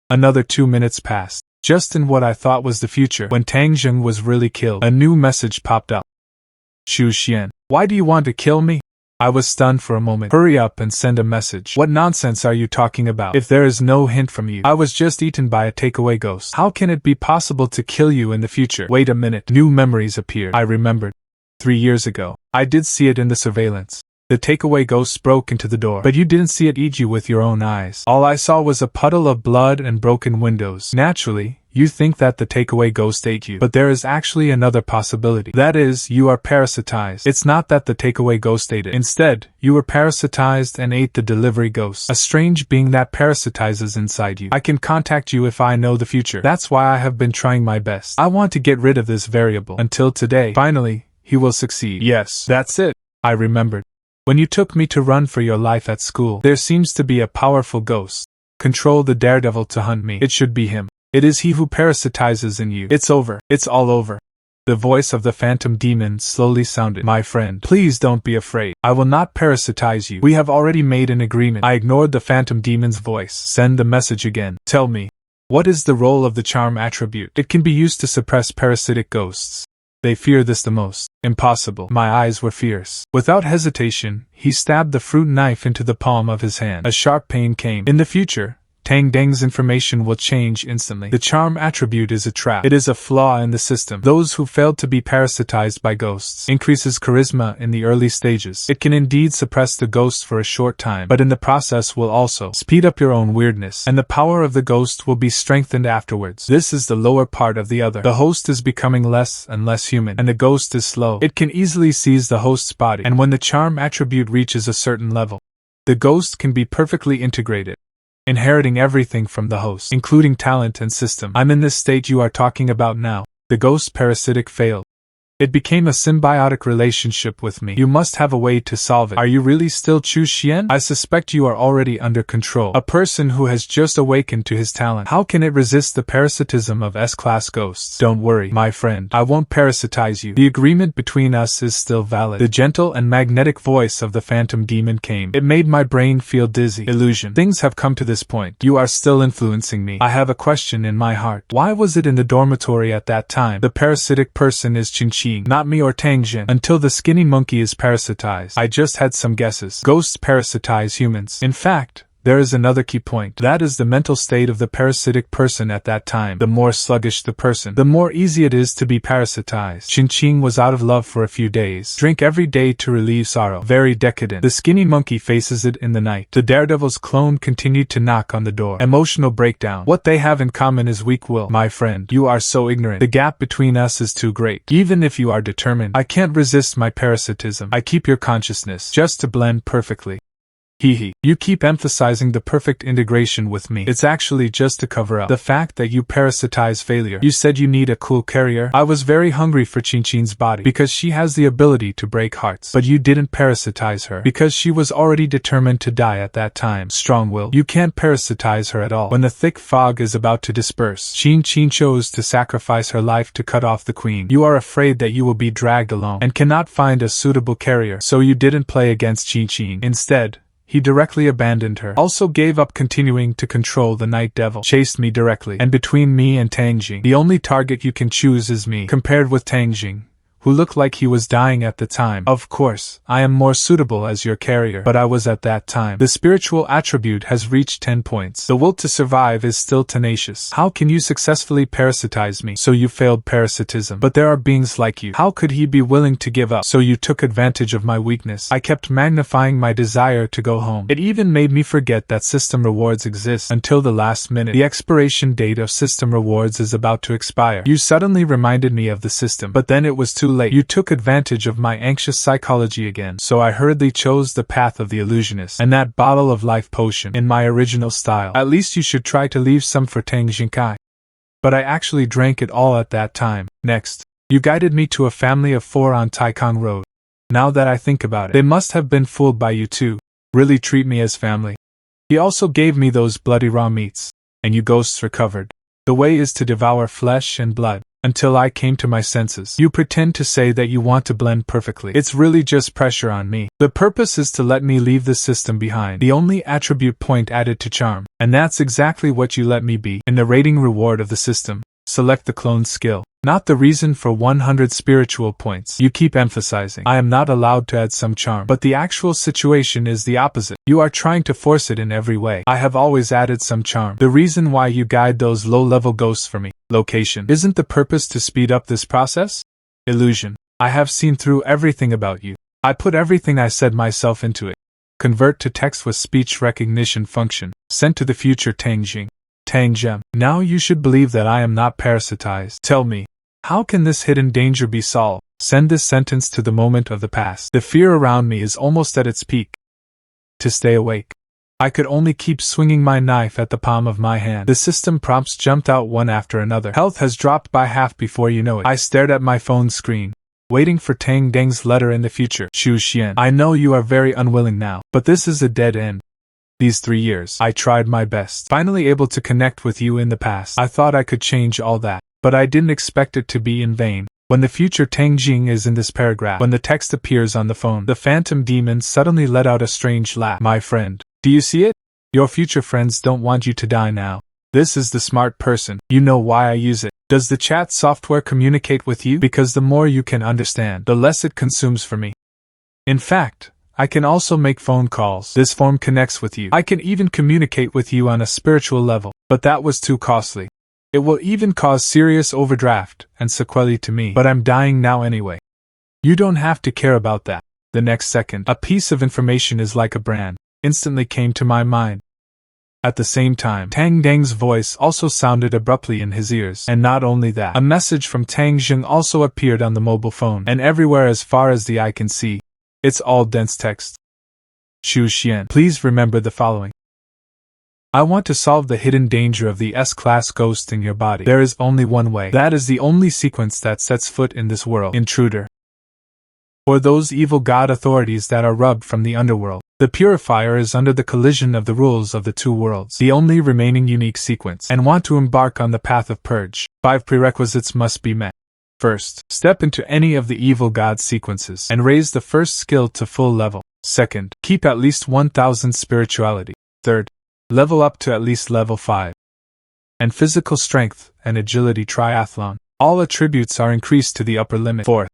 Another 2 minutes passed. Just in what I thought was the future, when Tang Jing was really killed, a new message popped up. Xu Xian, why do you want to kill me? I was stunned for a moment. Hurry up and send a message. What nonsense are you talking about? If there is no hint from you, I was just eaten by a takeaway ghost. How can it be possible to kill you in the future? Wait a minute. New memories appeared. I remembered. 3 years ago, I did see it in the surveillance. The takeaway ghost broke into the door, but you didn't see it eat you with your own eyes. All I saw was a puddle of blood and broken windows. Naturally, you think that the takeaway ghost ate you, but there is actually another possibility. That is, you are parasitized. It's not that the takeaway ghost ate it. Instead, you were parasitized and ate the delivery ghost, a strange being that parasitizes inside you. I can contact you if I know the future. That's why I have been trying my best. I want to get rid of this variable. Until today, finally, he will succeed. Yes, that's it. I remembered. When you took me to run for your life at school, there seems to be a powerful ghost. Control the daredevil to hunt me. It should be him. It is he who parasitizes in you. It's over. It's all over. The voice of the phantom demon slowly sounded. My friend, please don't be afraid. I will not parasitize you. We have already made an agreement. I ignored the phantom demon's voice. Send the message again. Tell me, what is the role of the charm attribute? It can be used to suppress parasitic ghosts. They fear this the most. Impossible. My eyes were fierce. Without hesitation, he stabbed the fruit knife into the palm of his hand. A sharp pain came. In the future, Tang Deng's information will change instantly. The charm attribute is a trap. It is a flaw in the system. Those who failed to be parasitized by ghosts increases charisma in the early stages. It can indeed suppress the ghost for a short time, but in the process will also speed up your own weirdness, and the power of the ghost will be strengthened afterwards. This is the lower part of the other. The host is becoming less and less human, and the ghost is slow. It can easily seize the host's body, and when the charm attribute reaches a certain level, the ghost can be perfectly integrated, inheriting everything from the host, including talent and system. I'm in this state you are talking about now. The ghost parasitic failed. It became a symbiotic relationship with me. You must have a way to solve it. Are you really still Chu Xian? I suspect you are already under control. A person who has just awakened to his talent. How can it resist the parasitism of S-class ghosts? Don't worry, my friend. I won't parasitize you. The agreement between us is still valid. The gentle and magnetic voice of the phantom demon came. It made my brain feel dizzy. Illusion. Things have come to this point. You are still influencing me. I have a question in my heart. Why was it in the dormitory at that time? The parasitic person is Qingqi. Not me or Tang Jing. Until the skinny monkey is parasitized. I just had some guesses. Ghosts parasitize humans. In fact, There is another key point. That is the mental state of the parasitic person at that time. The more sluggish the person, the more easy it is to be parasitized. Qing was out of love for a few days. Drink every day to relieve sorrow. Very decadent. The skinny monkey faces it in the night. The daredevil's clone continued to knock on the door. Emotional breakdown. What they have in common is weak will. My friend, you are so ignorant. The gap between us is too great. Even if you are determined, I can't resist my parasitism. I keep your consciousness just to blend perfectly. Hee. You keep emphasizing the perfect integration with me. It's actually just to cover up the fact that you parasitize failure. You said you need a cool carrier. I was very hungry for Qing's body because she has the ability to break hearts. But you didn't parasitize her because she was already determined to die at that time. Strong will. You can't parasitize her at all. When the thick fog is about to disperse, Qing chose to sacrifice her life to cut off the queen. You are afraid that you will be dragged along and cannot find a suitable carrier, so you didn't play against Qing. Instead, he directly abandoned her, also gave up continuing to control the night devil, chased me directly, and between me and Tangjing, the only target you can choose is me, compared with Tangjing, who looked like he was dying at the time. Of course, I am more suitable as your carrier, but I was at that time. The spiritual attribute has reached 10 points. The will to survive is still tenacious. How can you successfully parasitize me? So you failed parasitism. But there are beings like you. How could he be willing to give up? So you took advantage of my weakness. I kept magnifying my desire to go home. It even made me forget that system rewards exist until the last minute. The expiration date of system rewards is about to expire. You suddenly reminded me of the system, but then it was too late. You took advantage of my anxious psychology again, so I hurriedly chose the path of the illusionist and that bottle of life potion in my original style. At least you should try to leave some for Tang Jinkai. But I actually drank it all at that time. Next, you guided me to a family of 4 on Taikang Road. Now that I think about it, they must have been fooled by you too. Really treat me as family. He also gave me those bloody raw meats, and you ghosts recovered. The way is to devour flesh and blood. Until I came to my senses. You pretend to say that you want to blend perfectly. It's really just pressure on me. The purpose is to let me leave the system behind. The only attribute point added to charm. And that's exactly what you let me be. In the rating reward of the system, select the clone skill. Not the reason for 100 spiritual points. You keep emphasizing I am not allowed to add some charm. But the actual situation is the opposite. You are trying to force it in every way. I have always added some charm. The reason why you guide those low-level ghosts for me. Location. Isn't the purpose to speed up this process? Illusion. I have seen through everything about you. I put everything I said myself into it. Convert to text with speech recognition function. Sent to the future Tangjing. Tanggem. Now you should believe that I am not parasitized. Tell me. How can this hidden danger be solved? Send this sentence to the moment of the past. The fear around me is almost at its peak. To stay awake. I could only keep swinging my knife at the palm of my hand. The system prompts jumped out one after another. Health has dropped by half before you know it. I stared at my phone screen, waiting for Tang Deng's letter in the future. Xu Xian. I know you are very unwilling now, but this is a dead end. These 3 years, I tried my best. Finally able to connect with you in the past. I thought I could change all that. But I didn't expect it to be in vain. When the future Tangjing is in this paragraph, when the text appears on the phone, the phantom demon suddenly let out a strange laugh. My friend, do you see it? Your future friends don't want you to die now. This is the smart person. You know why I use it. Does the chat software communicate with you? Because the more you can understand, the less it consumes for me. In fact, I can also make phone calls. This form connects with you. I can even communicate with you on a spiritual level, but that was too costly. It will even cause serious overdraft and sequelae to me, but I'm dying now anyway. You don't have to care about that. The next second, a piece of information is like a brand, instantly came to my mind. At the same time, Tang Deng's voice also sounded abruptly in his ears, and not only that, a message from Tang Jing also appeared on the mobile phone, and everywhere as far as the eye can see. It's all dense text. Xu Xian, please remember the following. I want to solve the hidden danger of the S-class ghost in your body. There is only one way. That is the only sequence that sets foot in this world. Intruder. For those evil god authorities that are rubbed from the underworld, the purifier is under the collision of the rules of the 2 worlds, the only remaining unique sequence, and want to embark on the path of purge. 5 prerequisites must be met. First, step into any of the evil god sequences and raise the first skill to full level. Second, keep at least 1000 spirituality. Third, level up to at least level 5. And physical strength and agility triathlon. All attributes are increased to the upper limit. Fourth,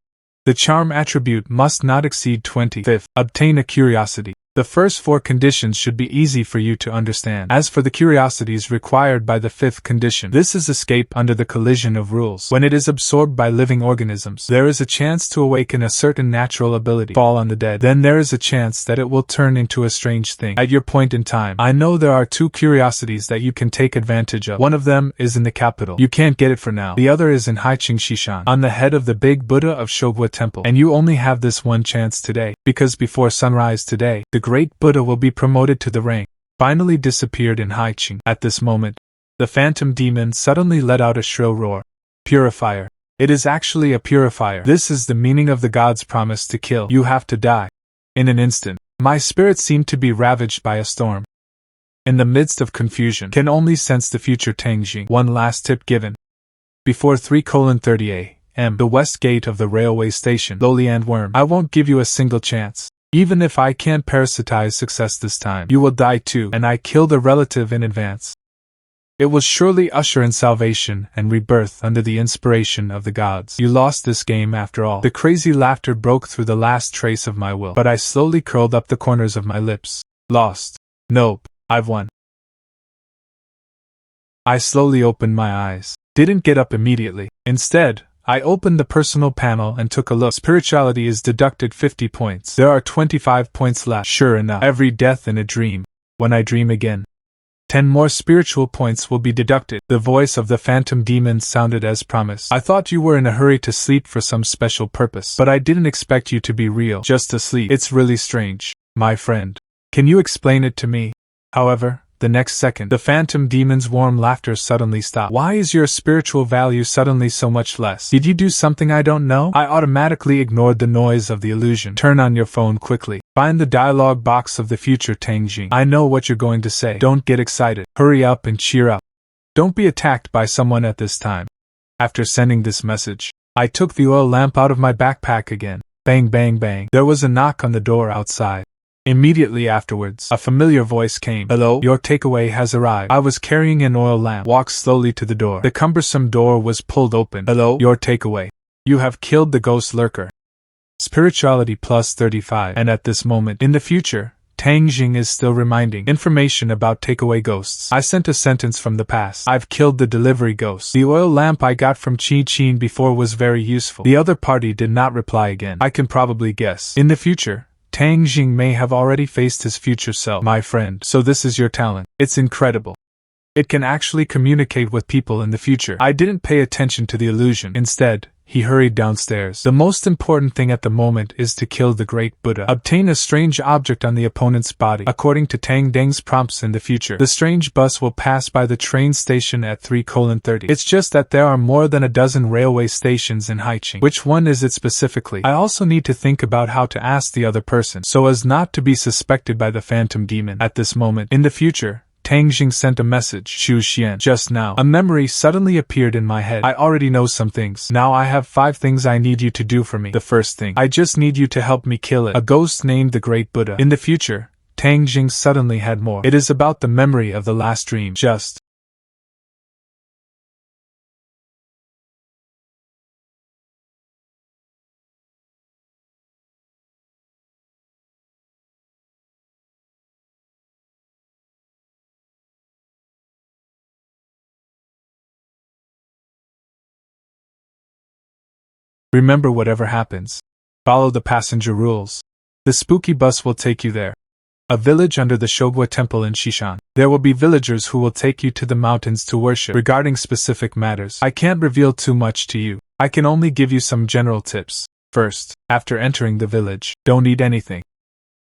the charm attribute must not exceed 20. Fifth, obtain a curiosity. The first 4 conditions should be easy for you to understand. As for the curiosities required by the 5th condition, this is escape under the collision of rules. When it is absorbed by living organisms, there is a chance to awaken a certain natural ability, fall on the dead. Then there is a chance that it will turn into a strange thing. At your point in time, I know there are 2 curiosities that you can take advantage of. One of them is in the capital. You can't get it for now. The other is in Haiching Shishan, on the head of the big Buddha of Shogwa Temple. And you only have this one chance today, because before sunrise today, the great Buddha will be promoted to the rank. Finally disappeared in Haiching. At this moment, the phantom demon suddenly let out a shrill roar. Purifier. It is actually a purifier. This is the meaning of the god's promise to kill. You have to die. In an instant, my spirit seemed to be ravaged by a storm. In the midst of confusion, can only sense the future Tangjing. One last tip given. Before 3:30 a.m., the west gate of the railway station, Lowland Worm, I won't give you a single chance. Even if I can't parasitize success this time, you will die too, and I killed a relative in advance. It will surely usher in salvation and rebirth under the inspiration of the gods. You lost this game after all. The crazy laughter broke through the last trace of my will, but I slowly curled up the corners of my lips. Lost. Nope, I've won. I slowly opened my eyes. Didn't get up immediately. Instead, I opened the personal panel and took a look. Spirituality is deducted 50 points. There are 25 points left. Sure enough, every death in a dream. When I dream again, 10 more spiritual points will be deducted. The voice of the phantom demon sounded as promised. I thought you were in a hurry to sleep for some special purpose, but I didn't expect you to be real, just asleep. It's really strange, my friend. Can you explain it to me? However, the next second, the phantom demon's warm laughter suddenly stopped. Why is your spiritual value suddenly so much less? Did you do something I don't know? I automatically ignored the noise of the illusion. Turn on your phone quickly. Find the dialogue box of the future Tangjing. I know what you're going to say. Don't get excited. Hurry up and cheer up. Don't be attacked by someone at this time. After sending this message, I took the oil lamp out of my backpack again. Bang, bang, bang. There was a knock on the door outside. Immediately afterwards, a familiar voice came. Hello, your takeaway has arrived. I was carrying an oil lamp. Walked slowly to the door. The cumbersome door was pulled open. Hello, your takeaway. You have killed the ghost lurker. Spirituality plus 35. And at this moment, in the future, Tangjing is still reminding information about takeaway ghosts. I sent a sentence from the past. I've killed the delivery ghost. The oil lamp I got from Chi Chin before was very useful. The other party did not reply again. I can probably guess. In the future, Tangjing may have already faced his future self. My friend, so this is your talent. It's incredible. It can actually communicate with people in the future. I didn't pay attention to the illusion. Instead, he hurried downstairs. The most important thing at the moment is to kill the great Buddha. Obtain a strange object on the opponent's body. According to Tang Deng's prompts in the future, the strange bus will pass by the train station at 3:30. It's just that there are more than a dozen railway stations in Haiching. Which one is it specifically? I also need to think about how to ask the other person, so as not to be suspected by the phantom demon. At this moment, in the future, Tangjing sent a message. Xu Xian. Just now, a memory suddenly appeared in my head. I already know some things. Now I have 5 things I need you to do for me. The first thing, I just need you to help me kill it. A ghost named the Great Buddha. In the future, Tangjing suddenly had more. It is about the memory of the last dream. Just remember whatever happens. Follow the passenger rules. The spooky bus will take you there. A village under the Shogwa Temple in Shishan. There will be villagers who will take you to the mountains to worship. Regarding specific matters, I can't reveal too much to you. I can only give you some general tips. First, after entering the village, don't eat anything.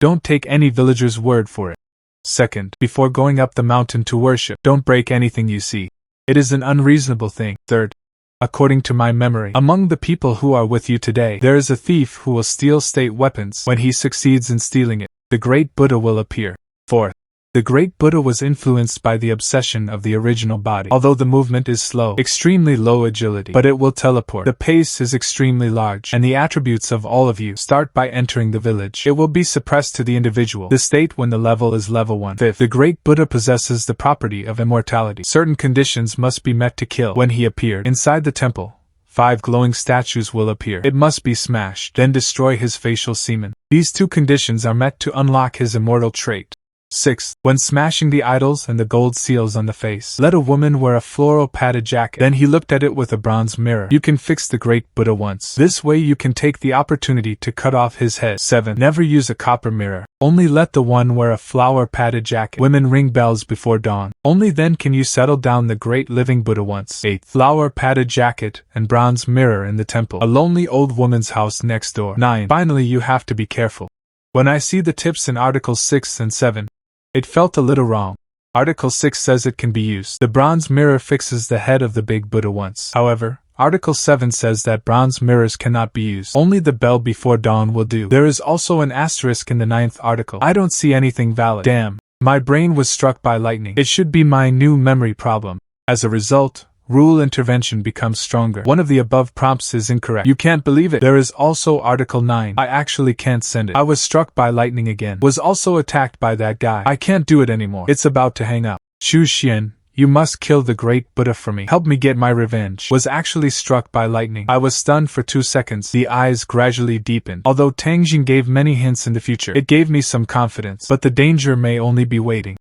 Don't take any villager's word for it. Second, before going up the mountain to worship, don't break anything you see. It is an unreasonable thing. Third, according to my memory, among the people who are with you today, there is a thief who will steal state weapons. When he succeeds in stealing it, the Great Buddha will appear. Fourth, the Great Buddha was influenced by the obsession of the original body. Although the movement is slow, extremely low agility, but it will teleport. The pace is extremely large, and the attributes of all of you start by entering the village. It will be suppressed to the individual, the state when the level is level 1. Fifth, the Great Buddha possesses the property of immortality. Certain conditions must be met to kill. When he appeared inside the temple, 5 glowing statues will appear. It must be smashed, then destroy his facial semen. These 2 conditions are met to unlock his immortal trait. 6. When smashing the idols and the gold seals on the face, let a woman wear a floral padded jacket. Then he looked at it with a bronze mirror. You can fix the great Buddha once. This way you can take the opportunity to cut off his head. 7. Never use a copper mirror. Only let the one wear a flower padded jacket. Women ring bells before dawn. Only then can you settle down the great living Buddha once. 8. Flower padded jacket and bronze mirror in the temple. A lonely old woman's house next door. 9. Finally, you have to be careful. When I see the tips in Articles 6 and 7, it felt a little wrong. Article 6 says it can be used. The bronze mirror fixes the head of the big Buddha once. However, Article 7 says that bronze mirrors cannot be used. Only the bell before dawn will do. There is also an asterisk in the 9th article. I don't see anything valid. Damn. My brain was struck by lightning. It should be my new memory problem. As a result, rule intervention becomes stronger. One of the above prompts is incorrect. You can't believe it. There is also Article 9. I actually can't send it. I was struck by lightning again. Was also attacked by that guy. I can't do it anymore. It's about to hang up. Xu Xian, you must kill the great Buddha for me. Help me get my revenge. Was actually struck by lightning. I was stunned for 2 seconds. The eyes gradually deepened. Although Tang Jing gave many hints in the future, it gave me some confidence. But the danger may only be waiting.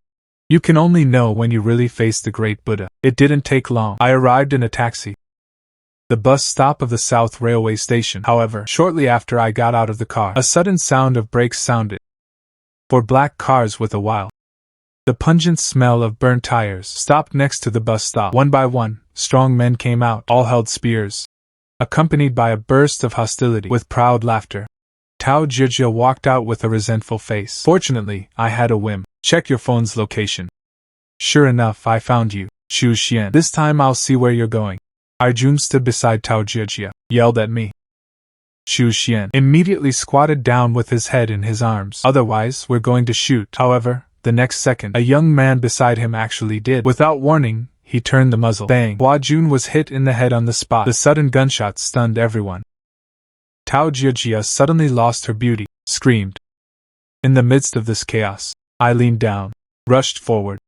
You can only know when you really face the great Buddha. It didn't take long. I arrived in a taxi. The bus stop of the South Railway Station. However, shortly after I got out of the car, a sudden sound of brakes sounded. For black cars with a while. The pungent smell of burnt tires stopped next to the bus stop. One by one, strong men came out, all held spears, accompanied by a burst of hostility. With proud laughter, Tao Jijia walked out with a resentful face. Fortunately, I had a whim. Check your phone's location. Sure enough, I found you, Xu Xian. This time I'll see where you're going. Arjun stood beside Tao Jijia, yelled at me. Xu Xian immediately squatted down with his head in his arms. Otherwise, we're going to shoot. However, the next second, a young man beside him actually did. Without warning, he turned the muzzle. Bang! Hua Jun was hit in the head on the spot. The sudden gunshot stunned everyone. Tao Jijia suddenly lost her beauty, screamed. In the midst of this chaos, I leaned down, rushed forward.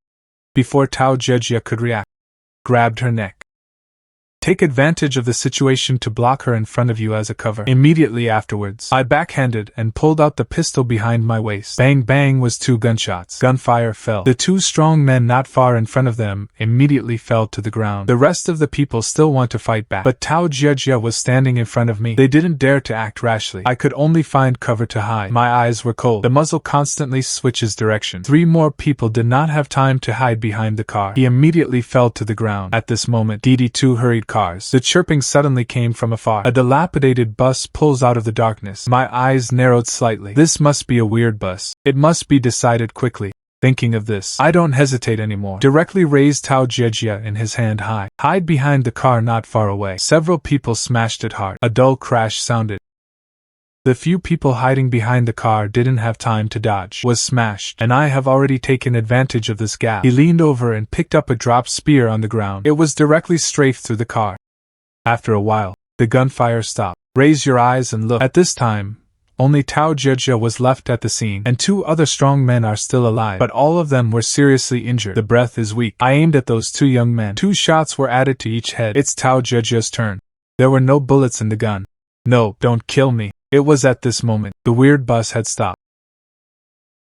Before Tao Jijia could react, grabbed her neck. Take advantage of the situation to block her in front of you as a cover. Immediately afterwards, I backhanded and pulled out the pistol behind my waist. Bang bang was 2 gunshots. Gunfire fell. The 2 strong men not far in front of them immediately fell to the ground. The rest of the people still want to fight back, but Tao Jijia was standing in front of me. They didn't dare to act rashly. I could only find cover to hide. My eyes were cold. The muzzle constantly switches direction. 3 more people did not have time to hide behind the car. He immediately fell to the ground. At this moment, DD2 hurried cars. The chirping suddenly came from afar. A dilapidated bus pulls out of the darkness. My eyes narrowed slightly. This must be a weird bus. It must be decided quickly. Thinking of this, I don't hesitate anymore. Directly raised Tao Jijia in his hand high. Hide behind the car not far away. Several people smashed it hard. A dull crash sounded. The few people hiding behind the car didn't have time to dodge. Was smashed, and I have already taken advantage of this gap. He leaned over and picked up a dropped spear on the ground. It was directly strafed through the car. After a while, the gunfire stopped. Raise your eyes and look. At this time, only Tao Jijia was left at the scene, and 2 other strong men are still alive, but all of them were seriously injured. The breath is weak. I aimed at those 2 young men. 2 shots were added to each head. It's Tao Jijia's turn. There were no bullets in the gun. No, don't kill me. It was at this moment, the weird bus had stopped.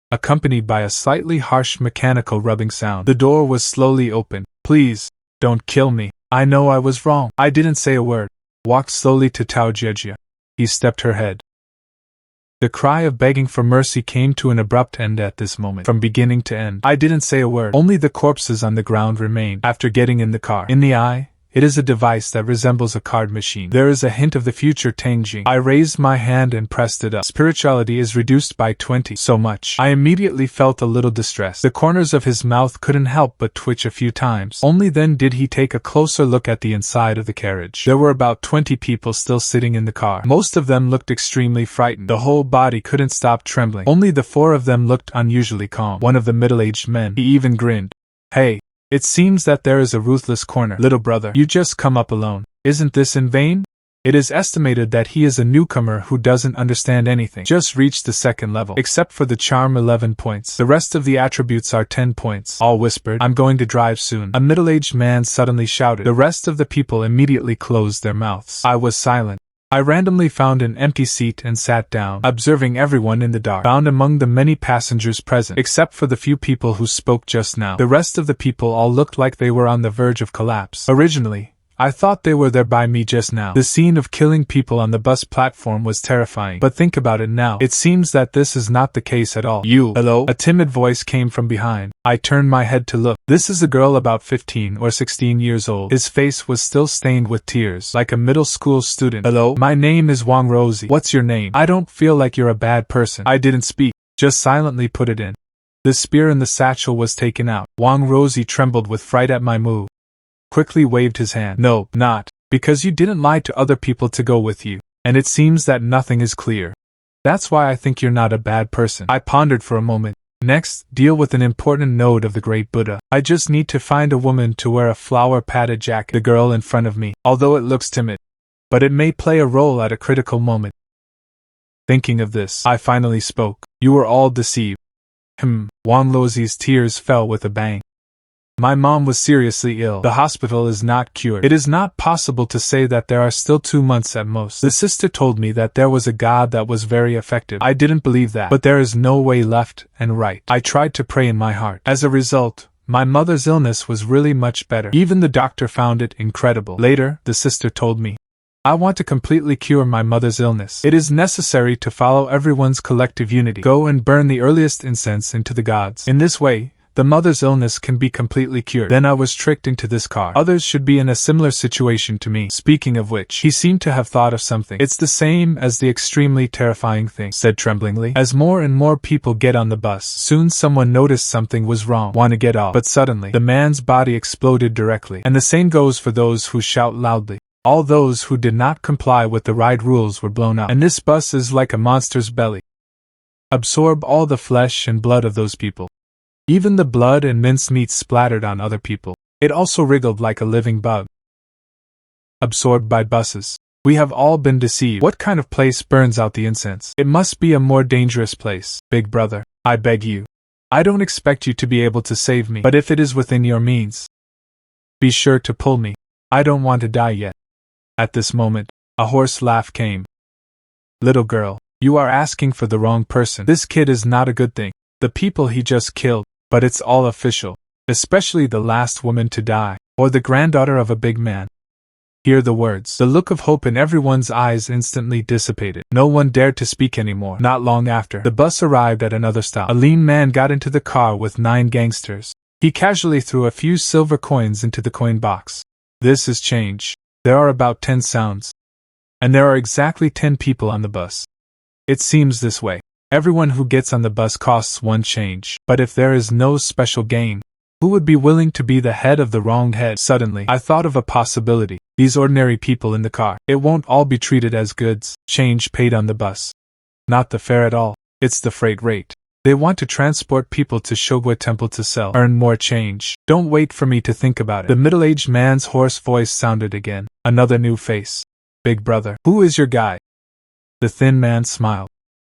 Accompanied by a slightly harsh mechanical rubbing sound, the door was slowly opened. Please, don't kill me. I know I was wrong. I didn't say a word. Walked slowly to Tao Jijia. He stepped her head. The cry of begging for mercy came to an abrupt end at this moment. From beginning to end, I didn't say a word. Only the corpses on the ground remained. After getting in the car, in the eye, it is a device that resembles a card machine. There is a hint of the future Tengjing. I raised my hand and pressed it up. Spirituality is reduced by 20. So much. I immediately felt a little distressed. The corners of his mouth couldn't help but twitch a few times. Only then did he take a closer look at the inside of the carriage. There were about 20 people still sitting in the car. Most of them looked extremely frightened. The whole body couldn't stop trembling. Only the 4 of them looked unusually calm. One of the middle-aged men, he even grinned. Hey. It seems that there is a ruthless corner. Little brother, you just come up alone. Isn't this in vain? It is estimated that he is a newcomer who doesn't understand anything, just reached the second level, except for the charm 11 points. The rest of the attributes are 10 points. All whispered, "I'm going to drive soon." A middle-aged man suddenly shouted. The rest of the people immediately closed their mouths. I was silent. I randomly found an empty seat and sat down, observing everyone in the dark. Found among the many passengers present, except for the few people who spoke just now. The rest of the people all looked like they were on the verge of collapse. Originally, I thought they were there by me just now. The scene of killing people on the bus platform was terrifying, but think about it now. It seems that this is not the case at all. "You, hello?" A timid voice came from behind. I turned my head to look. This is a girl about 15 or 16 years old. His face was still stained with tears, like a middle school student. "Hello, my name is Wang Rosie. What's your name? I don't feel like you're a bad person." I didn't speak, just silently put it in. The spear in the satchel was taken out. Wang Rosie trembled with fright at my move. Quickly waved his hand. "No, not. Because you didn't lie to other people to go with you. And it seems that nothing is clear. That's why I think you're not a bad person." I pondered for a moment. Next, deal with an important node of the Great Buddha. I just need to find a woman to wear a flower-padded jacket. The girl in front of me, although it looks timid. But it may play a role at a critical moment. Thinking of this, I finally spoke. "You were all deceived." Wang Lozie's tears fell with a bang. "My mom was seriously ill. The hospital is not cured. It is not possible to say that there are still 2 months at most. The sister told me that there was a God that was very effective. I didn't believe that. But there is no way left and right. I tried to pray in my heart. As a result, my mother's illness was really much better. Even the doctor found it incredible. Later, the sister told me, I want to completely cure my mother's illness. It is necessary to follow everyone's collective unity. Go and burn the earliest incense into the gods. In this way, the mother's illness can be completely cured." Then I was tricked into this car. Others should be in a similar situation to me. Speaking of which, he seemed to have thought of something. "It's the same as the extremely terrifying thing," said tremblingly. As more and more people get on the bus, soon someone noticed something was wrong. Want to get off. But suddenly, the man's body exploded directly. And the same goes for those who shout loudly. All those who did not comply with the ride rules were blown up. And this bus is like a monster's belly. Absorb all the flesh and blood of those people. Even the blood and mincemeat splattered on other people. It also wriggled like a living bug. Absorbed by buses. We have all been deceived. What kind of place burns out the incense? It must be a more dangerous place. Big brother, I beg you. I don't expect you to be able to save me, but if it is within your means, be sure to pull me. I don't want to die yet. At this moment, a hoarse laugh came. Little girl, you are asking for the wrong person. This kid is not a good thing. The people he just killed. But it's all official, especially the last woman to die, or the granddaughter of a big man. Hear the words. The look of hope in everyone's eyes instantly dissipated. No one dared to speak anymore. Not long after, the bus arrived at another stop. A lean man got into the car with 9 gangsters. He casually threw a few silver coins into the coin box. This is change. There are about 10 sounds. And there are exactly 10 people on the bus. It seems this way. Everyone who gets on the bus costs 1 change. But if there is no special gain, who would be willing to be the head of the wronged head? Suddenly, I thought of a possibility. These ordinary people in the car. It won't all be treated as goods, change paid on the bus. Not the fare at all. It's the freight rate. They want to transport people to Shogwe Temple to sell. Earn more change. Don't wait for me to think about it. The middle-aged man's hoarse voice sounded again. Another new face. Big brother, who is your guy? The thin man smiled.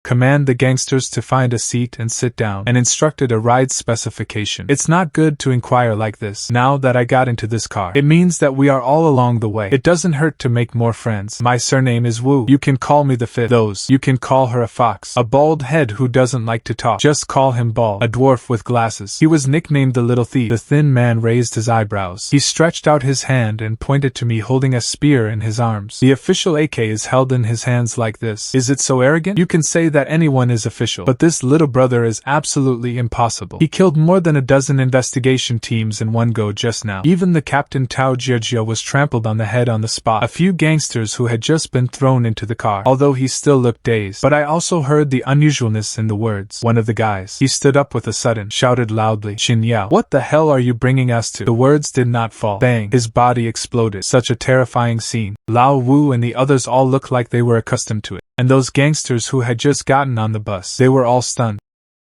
Command the gangsters to find a seat and sit down, and instructed a ride specification. It's not good to inquire like this. Now that I got into this car, it means that we are all along the way. It doesn't hurt to make more friends. My surname is Wu. You can call me the Fifth. Those, you can call her a fox. A bald head who doesn't like to talk. Just call him Bald. A dwarf with glasses. He was nicknamed the Little Thief. The thin man raised his eyebrows. He stretched out his hand and pointed to me holding a spear in his arms. The official AK is held in his hands like this. Is it so arrogant? You can say that anyone is official, but this little brother is absolutely impossible. He killed more than a dozen investigation teams in one go just now. Even the Captain Tao Jiejia was trampled on the head on the spot. A few gangsters who had just been thrown into the car, although he still looked dazed. But I also heard the unusualness in the words. One of the guys, he stood up with a sudden, shouted loudly, Xin Yao, what the hell are you bringing us to? The words did not fall. Bang! His body exploded. Such a terrifying scene. Lao Wu and the others all looked like they were accustomed to it. And those gangsters who had just gotten on the bus, they were all stunned.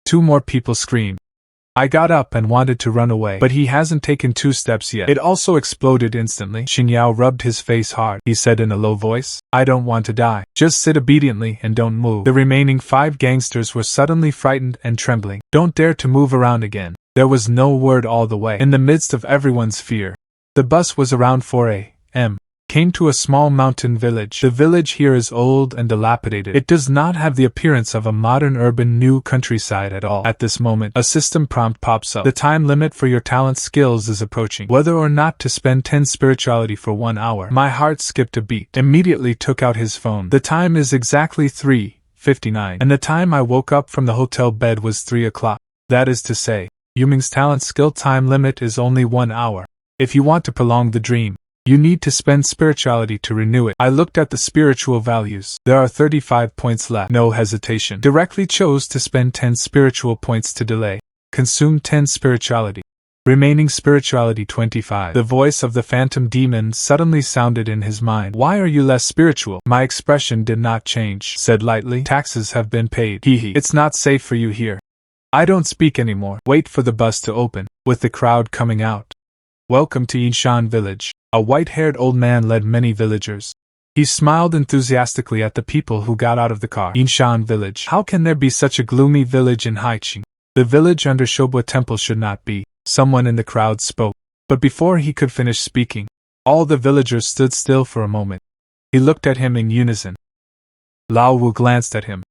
2 more people screamed. I got up and wanted to run away, but he hasn't taken 2 steps yet. It also exploded instantly. Xingyao rubbed his face hard. He said in a low voice, I don't want to die. Just sit obediently and don't move. The remaining 5 gangsters were suddenly frightened and trembling. Don't dare to move around again. There was no word all the way. In the midst of everyone's fear, the bus was around 4 a.m. Came to a small mountain village. The village here is old and dilapidated. It does not have the appearance of a modern urban new countryside at all. At this moment, a system prompt pops up. The time limit for your talent skills is approaching. Whether or not to spend 10 spirituality for 1 hour. My heart skipped a beat. Immediately took out his phone. The time is exactly 3:59, and the time I woke up from the hotel bed was 3 o'clock. That is to say, Yuming's talent skill time limit is only 1 hour. If you want to prolong the dream, you need to spend spirituality to renew it. I looked at the spiritual values. There are 35 points left. No hesitation. Directly chose to spend 10 spiritual points to delay. Consume 10 spirituality. Remaining spirituality 25. The voice of the phantom demon suddenly sounded in his mind. Why are you less spiritual? My expression did not change. Said lightly, taxes have been paid. Hee. It's not safe for you here. I don't speak anymore. Wait for the bus to open. With the crowd coming out. Welcome to Yinshan village. A white-haired old man led many villagers. He smiled enthusiastically at the people who got out of the car. Yinshan village. How can there be such a gloomy village in Haiqing? The village under Shobwa Temple should not be. Someone in the crowd spoke. But before he could finish speaking, all the villagers stood still for a moment. He looked at him in unison. Lao Wu glanced at him.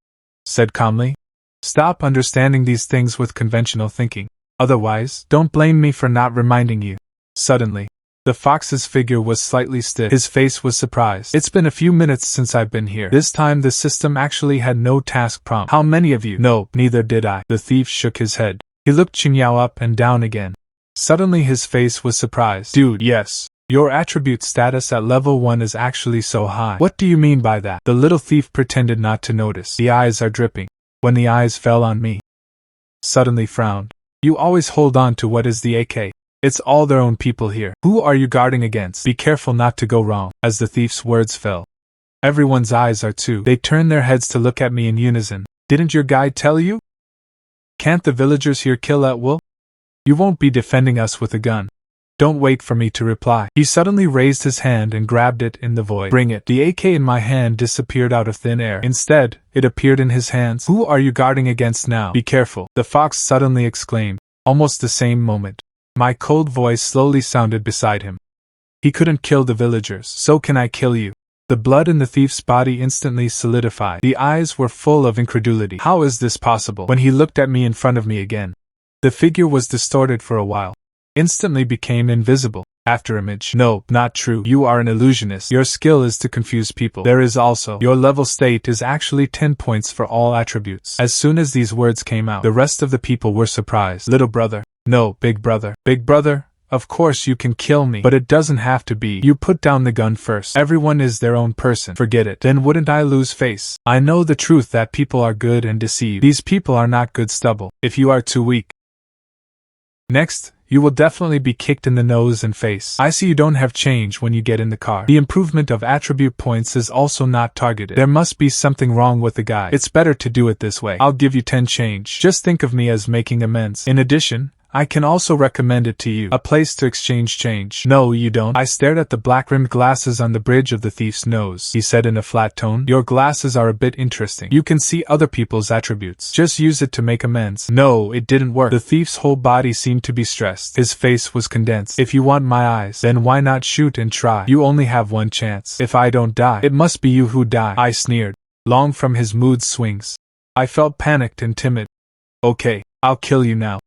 Said calmly, stop understanding these things with conventional thinking. Otherwise, don't blame me for not reminding you. Suddenly, the fox's figure was slightly stiff. His face was surprised. It's been a few minutes since I've been here. This time the system actually had no task prompt. How many of you? No, neither did I. The thief shook his head. He looked Qingyao up and down again. Suddenly his face was surprised. Dude, yes. Your attribute status at level 1 is actually so high. What do you mean by that? The little thief pretended not to notice. The eyes are dripping. When the eyes fell on me, suddenly frowned. You always hold on to what is the AK. It's all their own people here. Who are you guarding against? Be careful not to go wrong. As the thief's words fell, everyone's eyes are too. They turned their heads to look at me in unison. Didn't your guide tell you? Can't the villagers here kill at will? You won't be defending us with a gun. Don't wait for me to reply. He suddenly raised his hand and grabbed it in the void. Bring it. The AK in my hand disappeared out of thin air. Instead, it appeared in his hands. Who are you guarding against now? Be careful. The fox suddenly exclaimed. Almost the same moment, my cold voice slowly sounded beside him. He couldn't kill the villagers. So can I kill you? The blood in the thief's body instantly solidified. The eyes were full of incredulity. How is this possible? When he looked at me in front of me again, the figure was distorted for a while. Instantly became invisible. After image. No, not true. You are an illusionist. Your skill is to confuse people. There is also, your level state is actually 10 points for all attributes. As soon as these words came out, the rest of the people were surprised. Little brother. No, big brother. Big brother, of course you can kill me, but it doesn't have to be. You put down the gun first. Everyone is their own person. Forget it. Then wouldn't I lose face? I know the truth that people are good and deceived. These people are not good stubble. If you are too weak, next, you will definitely be kicked in the nose and face. I see you don't have change when you get in the car. The improvement of attribute points is also not targeted. There must be something wrong with the guy. It's better to do it this way. I'll give you 10 change. Just think of me as making amends. In addition, I can also recommend it to you. A place to exchange change. No, you don't. I stared at the black-rimmed glasses on the bridge of the thief's nose. He said in a flat tone, your glasses are a bit interesting. You can see other people's attributes. Just use it to make amends. No, it didn't work. The thief's whole body seemed to be stressed. His face was condensed. If you want my eyes, then why not shoot and try? You only have one chance. If I don't die, it must be you who die. I sneered. Long from his mood swings, I felt panicked and timid. Okay, I'll kill you now.